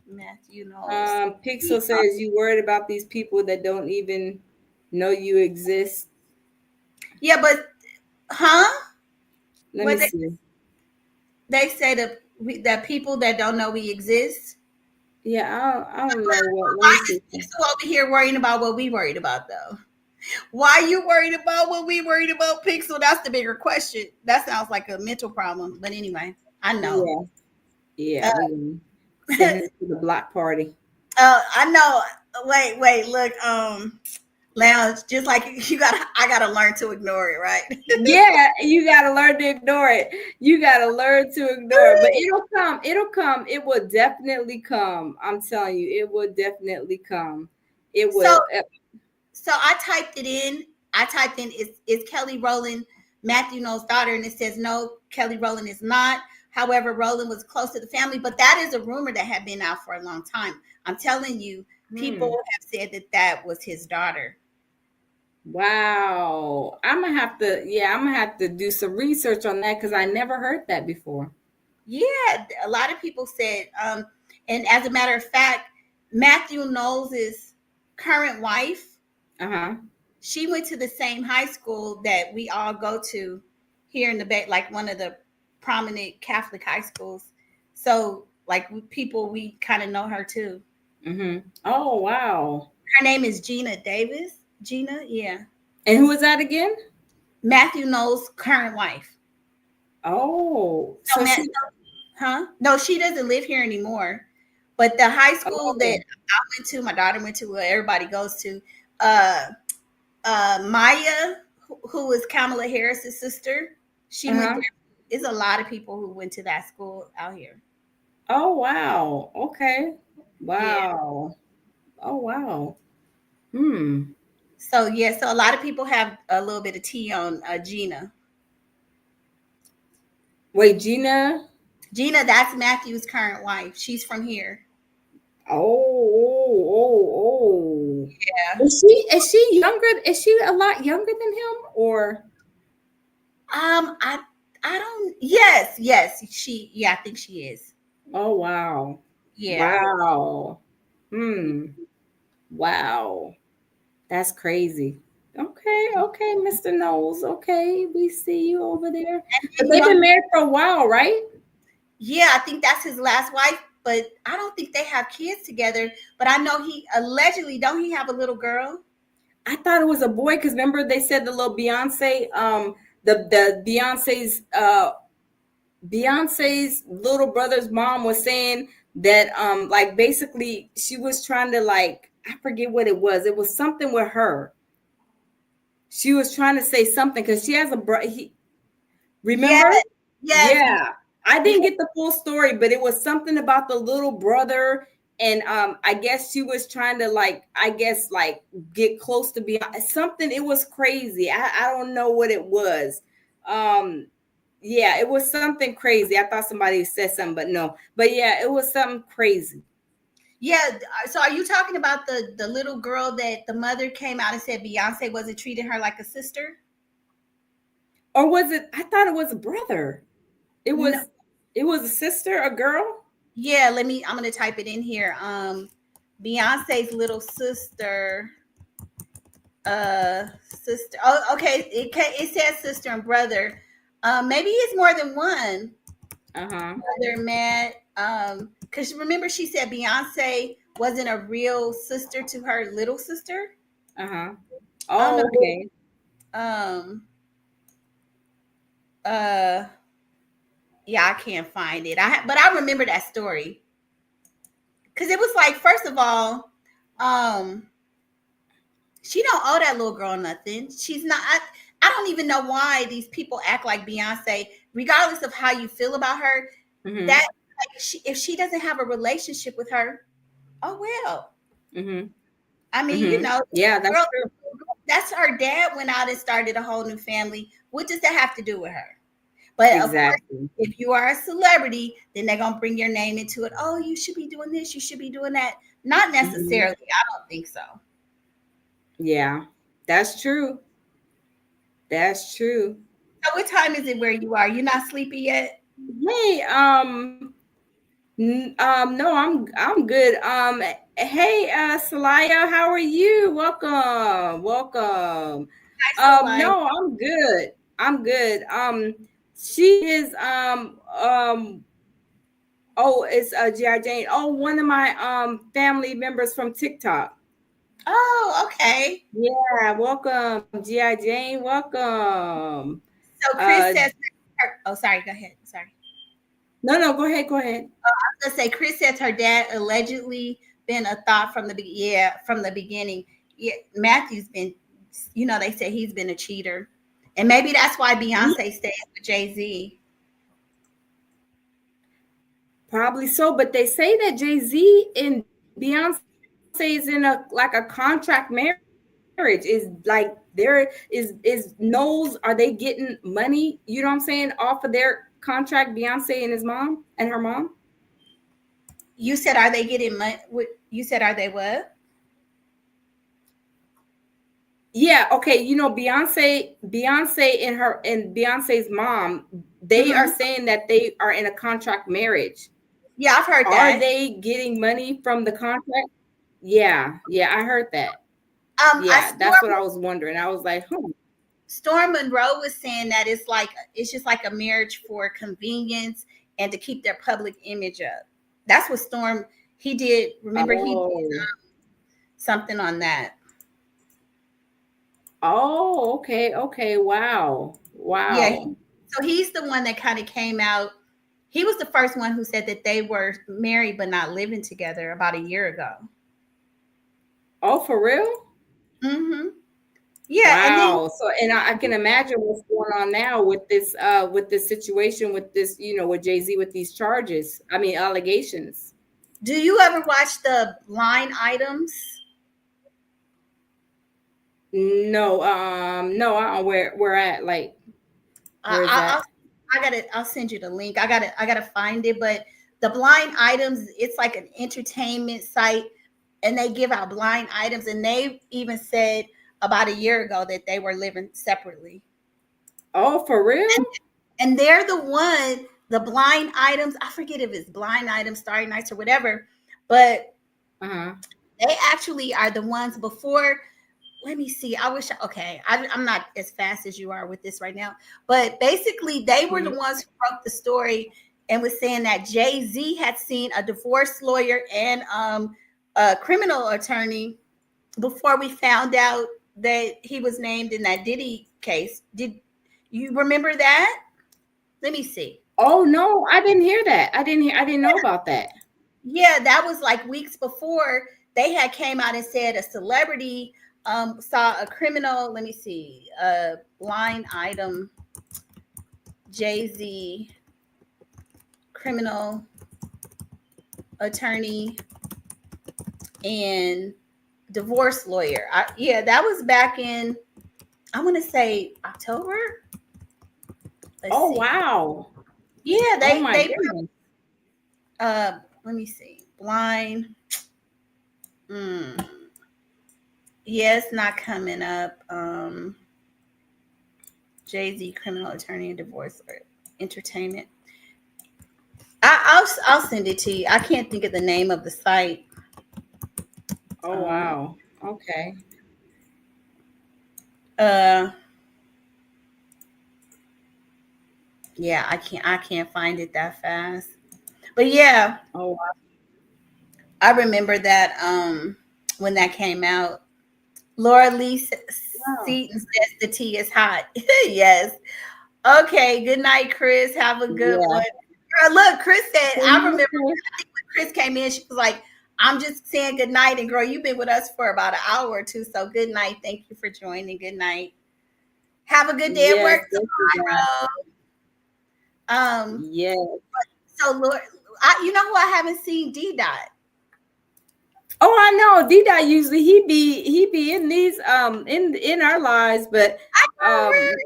Matthew knows. Pixel says you worried about these people that don't even know you exist. Yeah, but huh? Let me What see. they say that people that don't know we exist. Yeah, I don't know what. Let me Why see. is Pixel over here worrying about what we worried about though? Why are you worried about what we worried about, Pixel? That's the bigger question. That sounds like a mental problem. But anyway, I know. Yeah, Uh, yeah, we can send him to the block party. I know. Wait, look, Lounge, just like I gotta learn to ignore it, right? Yeah, you gotta learn to ignore it. You gotta learn to ignore it. But it'll come. It'll come. It will definitely come. I'm telling you, it will definitely come. It so will. so I typed in is Kelly Rowland Matthew Noel's daughter, and it says no, Kelly Rowland is not. However, Rowland was close to the family, but that is a rumor that had been out for a long time. I'm telling you, people Hmm. have said that was his daughter. Wow. I'm gonna have to. Yeah, I'm gonna have to do some research on that because I never heard that before. Yeah, a lot of people said, and as a matter of fact, Matthew Knowles' current wife, Uh huh. she went to the same high school that we all go to here in the Bay, like one of the prominent Catholic high schools. So, like, people, we kind of know her too. Mm-hmm. Oh wow. Her name is Gina Davis. Gina, yeah. And who is that again? Matthew Knowles' current wife. Oh, So, so she. huh? No, she doesn't live here anymore. But the high school that Oh. I went to, my daughter went to, where everybody goes to, uh, Maya, who is Kamala Harris's sister, she Uh went huh. there. There's a lot of people who went to that school out here. Oh wow. Okay. Yeah. Wow. Oh wow. Hmm. So yeah, so a lot of people have a little bit of tea on Gina. Wait, Gina. Gina, that's Matthew's current wife. She's from here. Oh, oh, oh, Yeah. Is she younger? Is she a lot younger than him or? I don't. Yes, yes. She. Yeah, I think she is. Oh wow. Yeah. Wow. Hmm. Wow. That's crazy. Okay, okay, Mr. Knowles. Okay, we see you over there. But And you they've know, been married for a while, right? yeah, I think that's his last wife. But I don't think they have kids together. But I know he allegedly don't he have a little girl? I thought it was a boy because remember they said the little Beyonce, the Beyonce's little brother's mom was saying that like basically she was trying to like I forget what it was. It was something with her. She was trying to say something because she has a brother. Yes, Remember? yes, Yeah. I yes. didn't get the full story, but it was something about the little brother. And I guess she was trying to like, I guess like get close to be something. It was crazy. I don't know what it was. Um, yeah, it was something crazy. I thought somebody said something, but no. But yeah, it was something crazy. Yeah. So are you talking about the little girl that the mother came out and said Beyonce wasn't treating her like a sister? Or was it? I thought it was a brother. It No. was. It was a sister, a girl. Yeah. I'm gonna type it in here. Beyonce's little sister. Sister. Oh, okay. It says sister and brother. Maybe it's more than one. Uh huh. Brother met. Because remember she said Beyonce wasn't a real sister to her little sister. Uh huh. I don't Oh, know. okay. Um. Uh. Yeah, I can't find it. But I remember that story because it was like, first of all, um, she don't owe that little girl nothing. She's not. I don't even know why these people act like Beyonce, regardless of how you feel about her. Mm-hmm. That like if she doesn't have a relationship with her, oh well. Mm-hmm. I mean, Mm-hmm. Yeah, that's girl, true. that's her dad went out and started a whole new family. What does that have to do with her? But of course, Exactly. if you are a celebrity, then they're gonna bring your name into it. Oh, you should be doing this. You should be doing that. Not Mm-hmm. necessarily. I don't think so. Yeah, that's true. That's true. So, what time is it where you are? You're not sleepy yet? Hey, no, I'm good. Hey, Salaya, how are you? Welcome, welcome. I still like. No, I'm good. I'm good. She is oh, it's G.I. Jane. Oh, one of my family members from TikTok. Oh, okay. Yeah, welcome, G.I. Jane. Welcome. So Chris Uh, says. Oh, sorry. Go ahead. Sorry. no, no, go ahead, go ahead. Let's say Chris says her dad allegedly been a thought from from the beginning. Yeah, Matthew's been. They say he's been a cheater, and maybe that's why Beyonce stays with Jay Z. Probably so, but they say that Jay-Z and Beyonce is in a contract marriage. Is like there is knows are they getting money, you know what I'm saying, off of their contract, Beyonce and his mom and her mom? You said, are they getting money? You said, are they what? Yeah, okay, Beyonce and Beyonce's mom, they are Hmm. saying that they are in a contract marriage. Yeah, I've heard Are that. they getting money from the contract? Yeah, yeah, I heard that. I Yeah, that's what I was wondering. I was like, Storm Monroe was saying that it's just like a marriage for convenience and to keep their public image up. That's what Storm he did. Remember, he did oh, something on that. oh, okay, okay, wow, Yeah. wow. So he's the one that kind of came out. He was the first one who said that they were married but not living together about a year ago. Oh, for real? Hmm. Yeah, and then Wow. So, and I can imagine what's going on now with this situation with this, with Jay-Z with these charges. I mean, allegations. do you ever watch the line items? No, no, where we're at, like, Uh, where's I, I'll that? I'll send you the link. I gotta find it. But the blind items, it's like an entertainment site, and they give out blind items. And they even said about a year ago that they were living separately. Oh, for And, real? and they're the one, the blind items. I forget if it's blind items, starry nights, or whatever, but Uh-huh. they actually are the ones before. Let me see. I wish. Okay, I'm not as fast as you are with this right now, but basically, they were the Mhm. ones who broke the story and was saying that Jay-Z had seen a divorce lawyer and a criminal attorney before we found out that he was named in that Diddy case. Did you remember that? Let me see. Oh no, I didn't hear that. I didn't know about that. Yeah, that was like weeks before they had came out and said a celebrity saw a criminal. Let me see, line item, Jay-Z criminal attorney and divorce lawyer. Yeah, that was back in, I want to say October. Let's Oh see. wow. Yeah, Oh they my they goodness. let me see. Blind. Mm, yeah, it's not coming up. Jay-Z criminal attorney and divorce or entertainment. I'll send it to you. I can't think of the name of the site. Oh Um, wow. Okay. uh, yeah, I can't find it that fast. But yeah, Oh wow. I remember that when that came out. Laura Lee Seaton says the tea is hot. Yes. Okay. Good night, Chris. Have a good Yeah. one. Girl, look, Chris said, Thank I you, remember Chris. I think when Chris came in, she was like, I'm just saying good night. And girl, you've been with us for about an hour or two. So good night. Thank you for joining. Good night. Have a good day at Yes, work thank you, guys. tomorrow. Um, Yes. so Lord, you know who I haven't seen? D Dot. Oh, I know. Diddy usually he be in these in our lives, but I know, um really.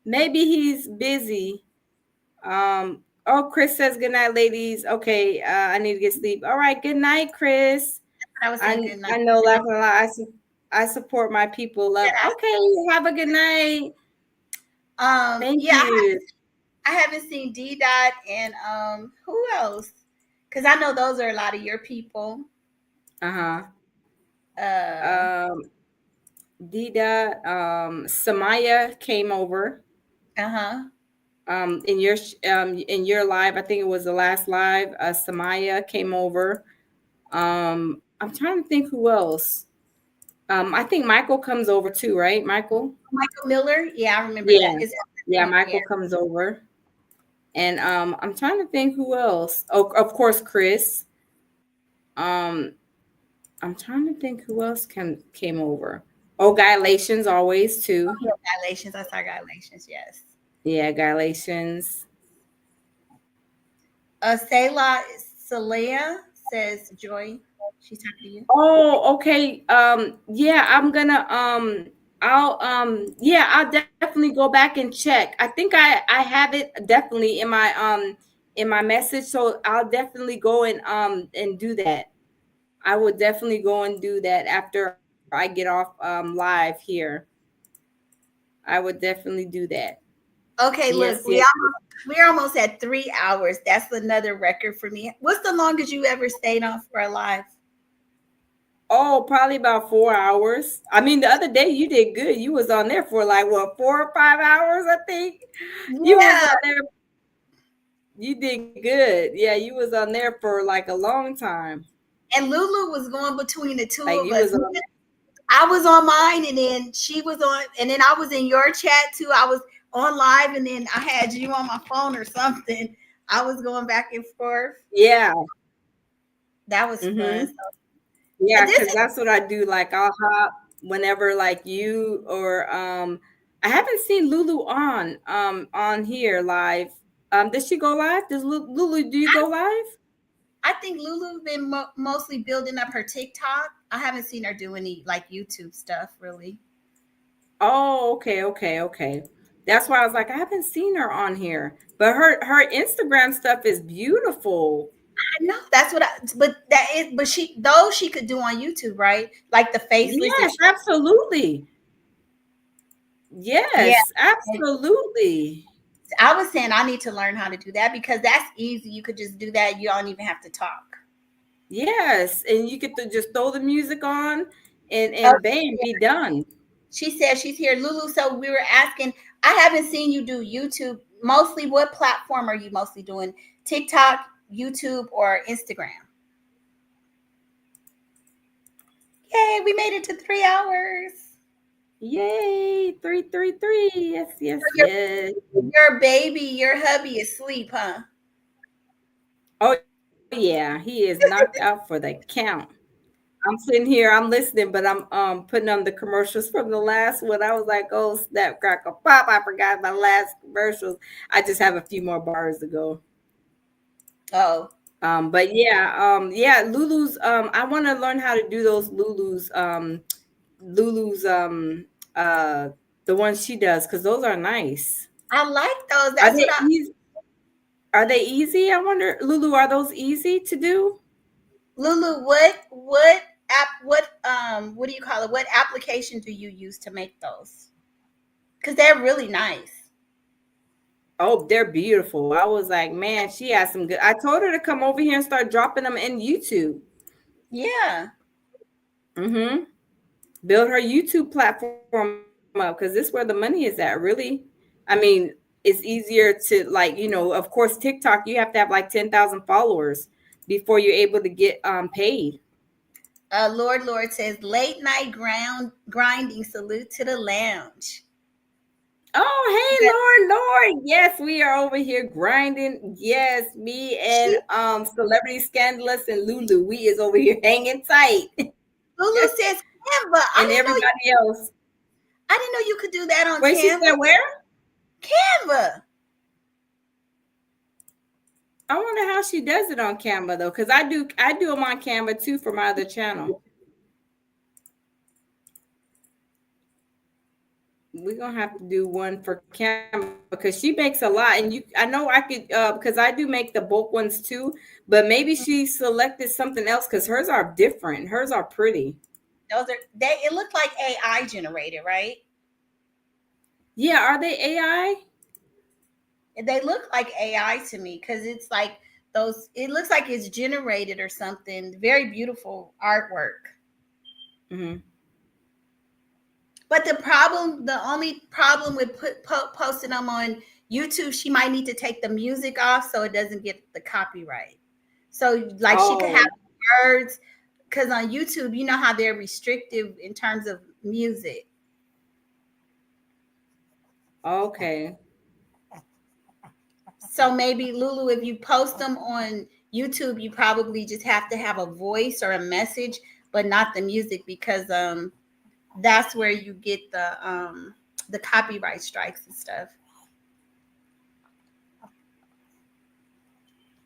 maybe he's busy. Oh, Chris says good night, ladies. Okay, I need to get sleep. All right, good night, Chris. I was saying good night. I know laughing a lot. I support my people. Love. Okay, have a good night. Thank Yeah, you. I haven't seen D Dot and who else? Because I know those are a lot of your people. Uh-huh. Uh Um Dida, Samaya came over uh-huh. in your live. I think it was the last live. Samaya came over. I'm trying to think who else. I think Michael comes over too, right? Michael? Michael Miller. Yeah, I remember Yeah. that. Is Yeah, that yeah. Michael comes over. And I'm trying to think who else. Oh, of course, Chris. Um, I'm trying to think who else came over. Oh, Galatians always too. Oh, Galatians. I saw Galatians, yes. Yeah, Galatians. Selah Salea says Joy. She's talking to you. Oh, okay. Yeah, I'm gonna yeah, I'll definitely go back and check. I think I have it definitely in my message, so I'll definitely go and do that. I would definitely go and do that after I get off live here. I would definitely do that. Okay, Yes, look, yes. we're almost at 3 hours. That's another record for me. What's the longest you ever stayed on for a live? Oh, probably about 4 hours. I mean, the other day you did good. You was on there for like what 4 or 5 hours, I think. You was Yeah. on there. You did good. Yeah, you was on there for like a long time. And Lulu was going between the Like two of you us. was on. I was on mine, and then she was on, and then I was in your chat too. I was on live, and then I had you on my phone or something. I was going back and forth. Yeah. That was fun. Mm-hmm. So Yeah, this because is, that's what I do. Like I'll hop whenever like you or I haven't seen Lulu on here live. Does she go live? Does Lulu do you I, go live? I think Lulu's been mostly building up her TikTok. I haven't seen her do any like YouTube stuff really. Oh, okay, okay, okay. That's why I was like, I haven't seen her on here. But her Instagram stuff is beautiful. I know that's what I. But that is. But she could do on YouTube, right? Like the faceless. If Yes, absolutely. yeah, Yes, absolutely. I was saying I need to learn how to do that because that's easy. You could just do that. You don't even have to talk. Yes, and you get to just throw the music on Oh, and bam, be done. she said she's here, Lulu. So we were asking. I haven't seen you do YouTube. Mostly, what platform are you mostly doing? TikTok, YouTube, or Instagram? Yay, we made it to 3 hours. Yay, 333. Yes, yes, So yes. your baby, your hubby is asleep, huh? Oh yeah, he is knocked out for the count. I'm sitting here, I'm listening, but I'm putting on the commercials from the last one. I was like, oh snap, crackle pop! I forgot my last commercials. I just have a few more bars to go. Oh, But yeah, Lulu's. I want to learn how to do those Lulu's the ones she does because those are nice. I like those. Are That's what they I. easy? Are they easy? I wonder, Lulu, are those easy to do? Lulu, what app what do you call it? What application do you use to make those? Because they're really nice. Oh, they're beautiful. I was like, man, she has some good. I told her to come over here and start dropping them in YouTube. Yeah. Mm-hmm. Build her YouTube platform up because this is where the money is at. Really, I mean, it's easier to of course, TikTok. You have to have like 10,000 followers before you're able to get paid. Lord says late night grinding. Salute to the lounge. Yeah, Oh, hey, Lord. Yes, we are over here grinding. Yes, me and she Celebrity Scandalous and Lulu. We is over here hanging tight. Lulu Yes. says Canva. And everybody else. I didn't know you could do that on Wait, she Canva. said where? Canva. I wonder how she does it on Canva though, because I do them on Canva too for my other channel. We're gonna have to do one for Canva because she makes a lot, and I know I could because I do make the bulk ones too, but maybe she selected something else because hers are different. Hers are pretty. Those are they. It looked like AI generated, right? Yeah, are they AI? They look like AI to me because it's like those. It looks like it's generated or something. Very beautiful artwork. Mm-hmm. But the only problem with posting them on YouTube, she might need to take the music off so it doesn't get the copyright. So like she could have Oh, words because on YouTube, you know how they're restrictive in terms of music. okay. So maybe Lulu, if you post them on YouTube, you probably just have to have a voice or a message, but not the music because that's where you get the copyright strikes and stuff.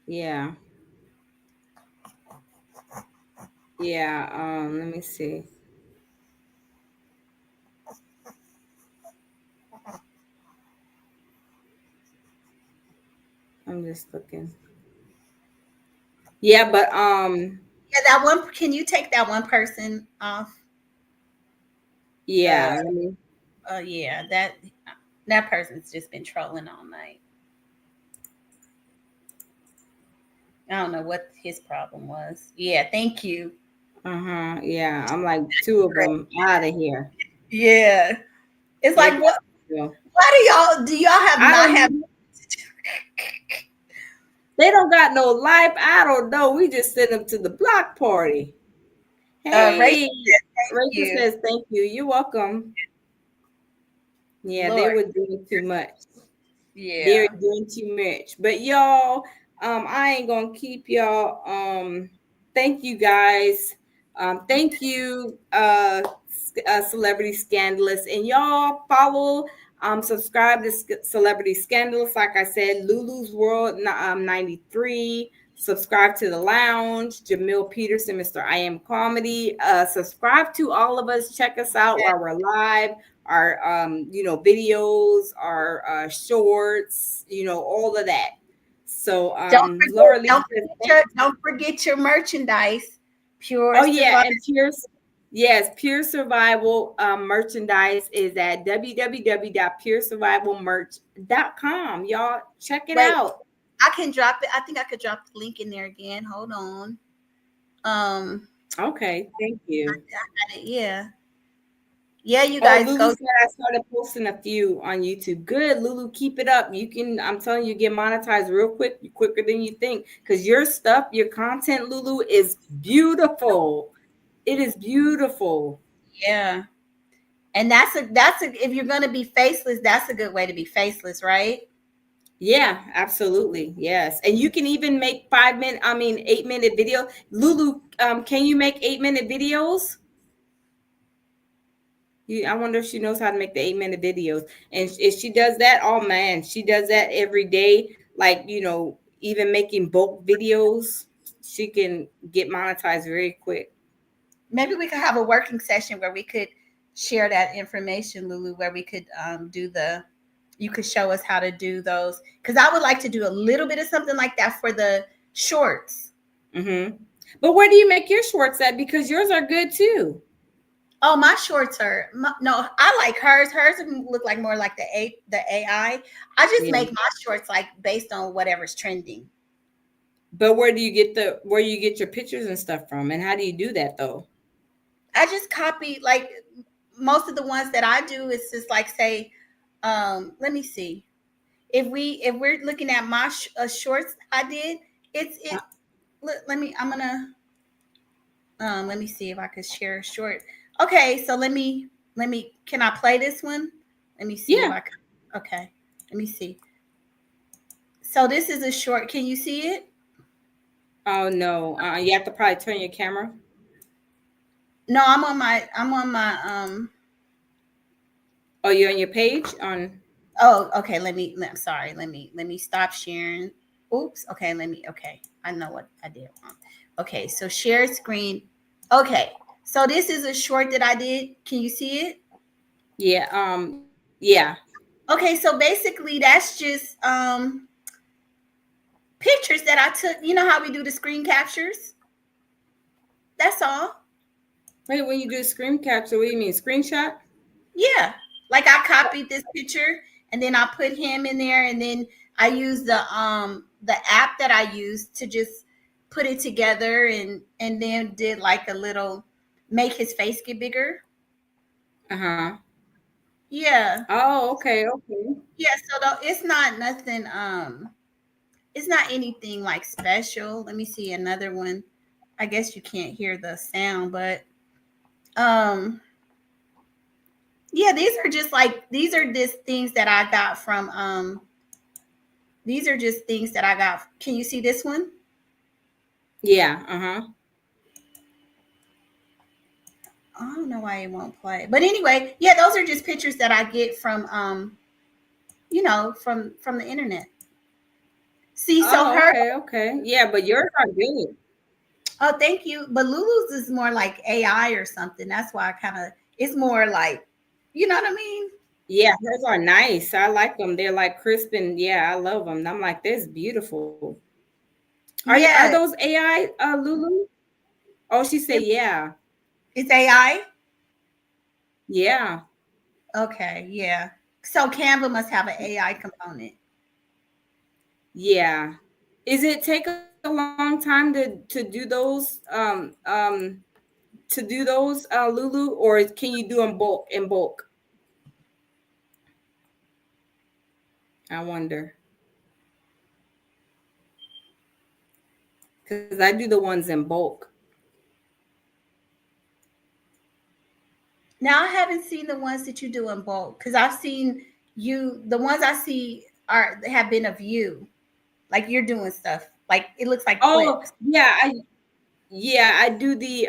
Yeah. Yeah. Let me see. I'm just looking. Yeah, but Yeah, that one. Can you take that one person off? Uh, yeah. Let me. yeah, that person's just been trolling all night. I don't know what his problem was. Yeah, thank you. Uh-huh. Yeah. I'm like two of them out of here. Yeah, it's They like got what? to go. Why do y'all have I not don't have? know. They don't got no life. I don't know. We just sent them to the block party. Rachel Hey, said thank Rachel you, says thank you. You're welcome. Yeah, they Lord. were doing too much. They're Yeah, doing too much. But y'all, I ain't gonna keep y'all. Thank you guys. Thank you, Celebrity Scandalous, and y'all follow. Subscribe to Celebrity Scandalous. Like I said, Lulu's World 93. Subscribe to the Lounge, Jamil Peterson, Mr. I Am Comedy. Subscribe to all of us. Check us out while we're live, our videos, our shorts, all of that. So Don't Laura forget, Lee says, don't forget your merchandise. Pure oh yeah, survival. and Pure Survival merchandise is at www.puresurvivalmerch.com. Y'all check it Wait, out. I can drop it. I think I could drop the link in there again. Hold on. Um, Okay, thank you. yeah, yeah. You Oh, guys Lulu go. said I started posting a few on YouTube. Good, Lulu, keep it up. You can, I'm telling you, get monetized real quick, quicker than you think. Because your stuff, your content, Lulu, is beautiful. It is beautiful. Yeah, and that's a. If you're gonna be faceless, that's a good way to be faceless, right? Yeah, absolutely. Yes. And you can even make 5 minute, I mean, 8 minute video. Lulu, can you make 8 minute videos? I wonder if she knows how to make the 8 minute videos. And if she does that, oh man, she does that every day. Like, even making bulk videos, she can get monetized very quick. Maybe we could have a working session where we could share that information, Lulu, where we could do the. You could show us how to do those because I would like to do a little bit of something like that for the shorts. Mm-hmm. But where do you make your shorts at? Because yours are good too. Oh, my shorts are no. I like hers. Hers look like more like the AI. I just Yeah. make my shorts like based on whatever's trending. But where you get your pictures and stuff from? And how do you do that though? I just copy like most of the ones that I do. It's just like say, let me see. If we're looking at my shorts I did, it's it. Let me. I'm gonna. Let me see if I could share a short. Okay, so let me. Can I play this one? Let me see if Yeah. I can. Okay, let me see. So this is a short. Can you see it? Oh no. You have to probably turn your camera. No, I'm on my Oh, you're on your page on. oh, okay, I'm sorry. Let me stop sharing. Oops. Okay, okay. I know what I did wrong. Okay, so share screen. Okay. So this is a short that I did. Can you see it? Yeah. Yeah. Okay, so basically that's just pictures that I took. You know how we do the screen captures? That's all. Wait, when you do a screen capture, what do you mean? Screenshot? Yeah. Like I copied this picture and then I put him in there and then I used the app that I used to just put it together and then did like a little make his face get bigger. Uh-huh. Yeah. Oh, okay, okay. Yeah, so though it's not nothing it's not anything like special. Let me see another one. I guess you can't hear the sound, but um yeah, these are just things that I got from these are just things that I got. Can you see this one? Yeah, uh-huh. I don't know why it won't play. But anyway, yeah, those are just pictures that I get from from the internet. See, so Oh, her okay, okay. Yeah, but yours are good. oh thank you. But Lulu's is more like AI or something. That's why I kind of it's more like you know what I mean? Yeah, hers are nice. I like them. They're like crisp and yeah, I love them. I'm like, this is beautiful. Are Yeah, those AI, Lulu? Oh, she said it, yeah. it's AI. Yeah. Okay, yeah. So Canva must have an AI component. Yeah. Is it take a long time to do those Lulu, or can you do them bulk in bulk? I wonder. Cuz I do the ones in bulk. Now I haven't seen the ones that you do in bulk because I've seen you. The ones I see are have been of you, like you're doing stuff. Like it looks like Oh, clips. yeah, I do the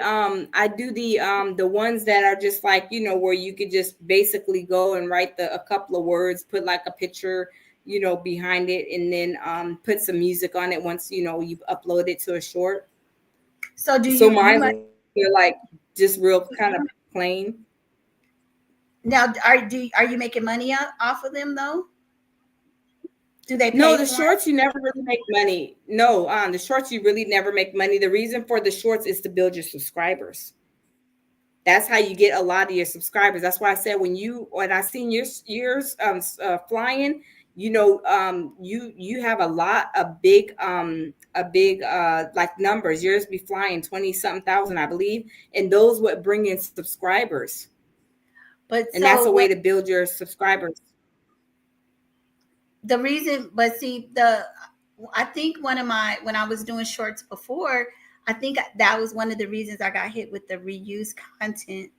ones that are just like, where you could just basically go and write a couple of words, put like a picture, behind it, and then put some music on it once, you upload it to a short. So do So you mine must are like just real kind of plain. now are you making money off of them though? Do they No, pay the for them? shorts you never really make money. No, the shorts you really never make money. The reason for the shorts is to build your subscribers. That's how you get a lot of your subscribers. That's why I said when I seen yours flying, you have a big like numbers. Yours be flying 20 something thousand, I believe, and those would bring in subscribers, But and that's so a way what to build your subscribers. the reason, but see, the I think one of my when I was doing shorts before, I think that was one of the reasons I got hit with the reuse content.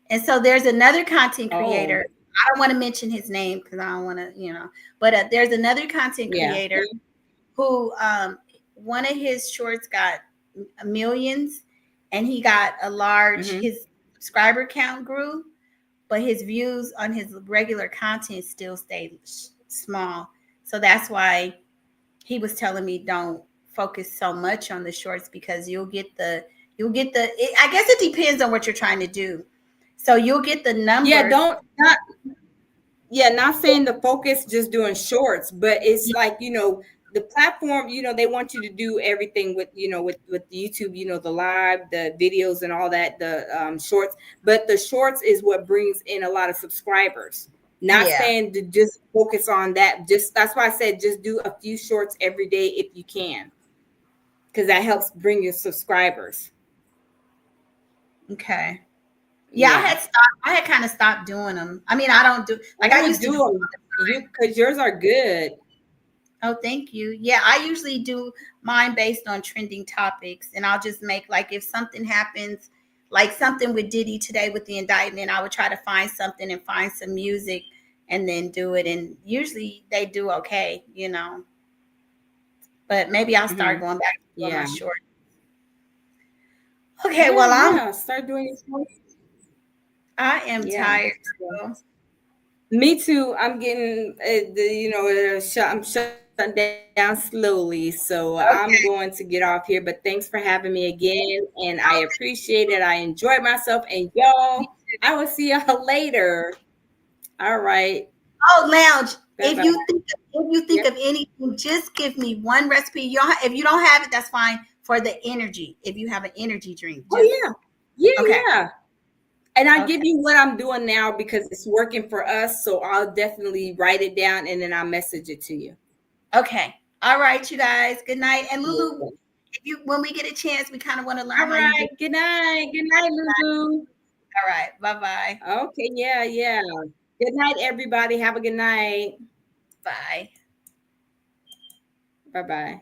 And so there's another content Oh, creator. I don't want to mention his name because I don't want to, but there's another content yeah. creator who one of his shorts got millions, and he got a large Mm-hmm. his subscriber count grew, but his views on his regular content still stayed small. So that's why he was telling me don't focus so much on the shorts because I guess it depends on what you're trying to do. So you'll get the Yeah, numbers. don't not yeah, not saying the focus just doing shorts, but it's Yeah, like, the platform, they want you to do everything with, with YouTube, the live, the videos and all that, the shorts, but the shorts is what brings in a lot of subscribers. Not yeah. saying to just focus on that. Just that's why I said just do a few shorts every day if you can, because that helps bring your subscribers. Okay. Yeah, Yeah. I had kind of stopped doing them. I mean, I don't do like I Oh, used to do do them them. all You the time. because yours are good. Oh, thank you. Yeah, I usually do mine based on trending topics, and I'll just make like if something happens, like something with Diddy today with the indictment, I would try to find something and find some music and then do it. And usually they do okay. But maybe I'll start Hmm. going back to doing my Yeah. short. Okay, Yeah, well yeah. Start doing your shorts. I am Yeah. tired. So, So, me too. I'm getting, I'm shutting down slowly. So I'm going to okay. get off here. But thanks for having me again. And I appreciate it. I enjoyed myself. And y'all, I will see y'all later. All right. Oh, lounge. Bye bye. If you think Yep. of anything, just give me one recipe. If you don't have it, that's fine. For the energy, if you have an energy drink, Oh, just yeah. Yeah, okay. yeah. And I give Okay. you what I'm doing now because it's working for us. So I'll definitely write it down and then I'll message it to you. Okay. All right, you guys. Good night. And Lulu, Okay. if you when we get a chance, we kind of want to All learn how you do. right. Good night. Good night, Lulu. All right. Bye-bye. Okay. Yeah. Yeah. Good night, everybody. Have a good night. Bye. Bye bye.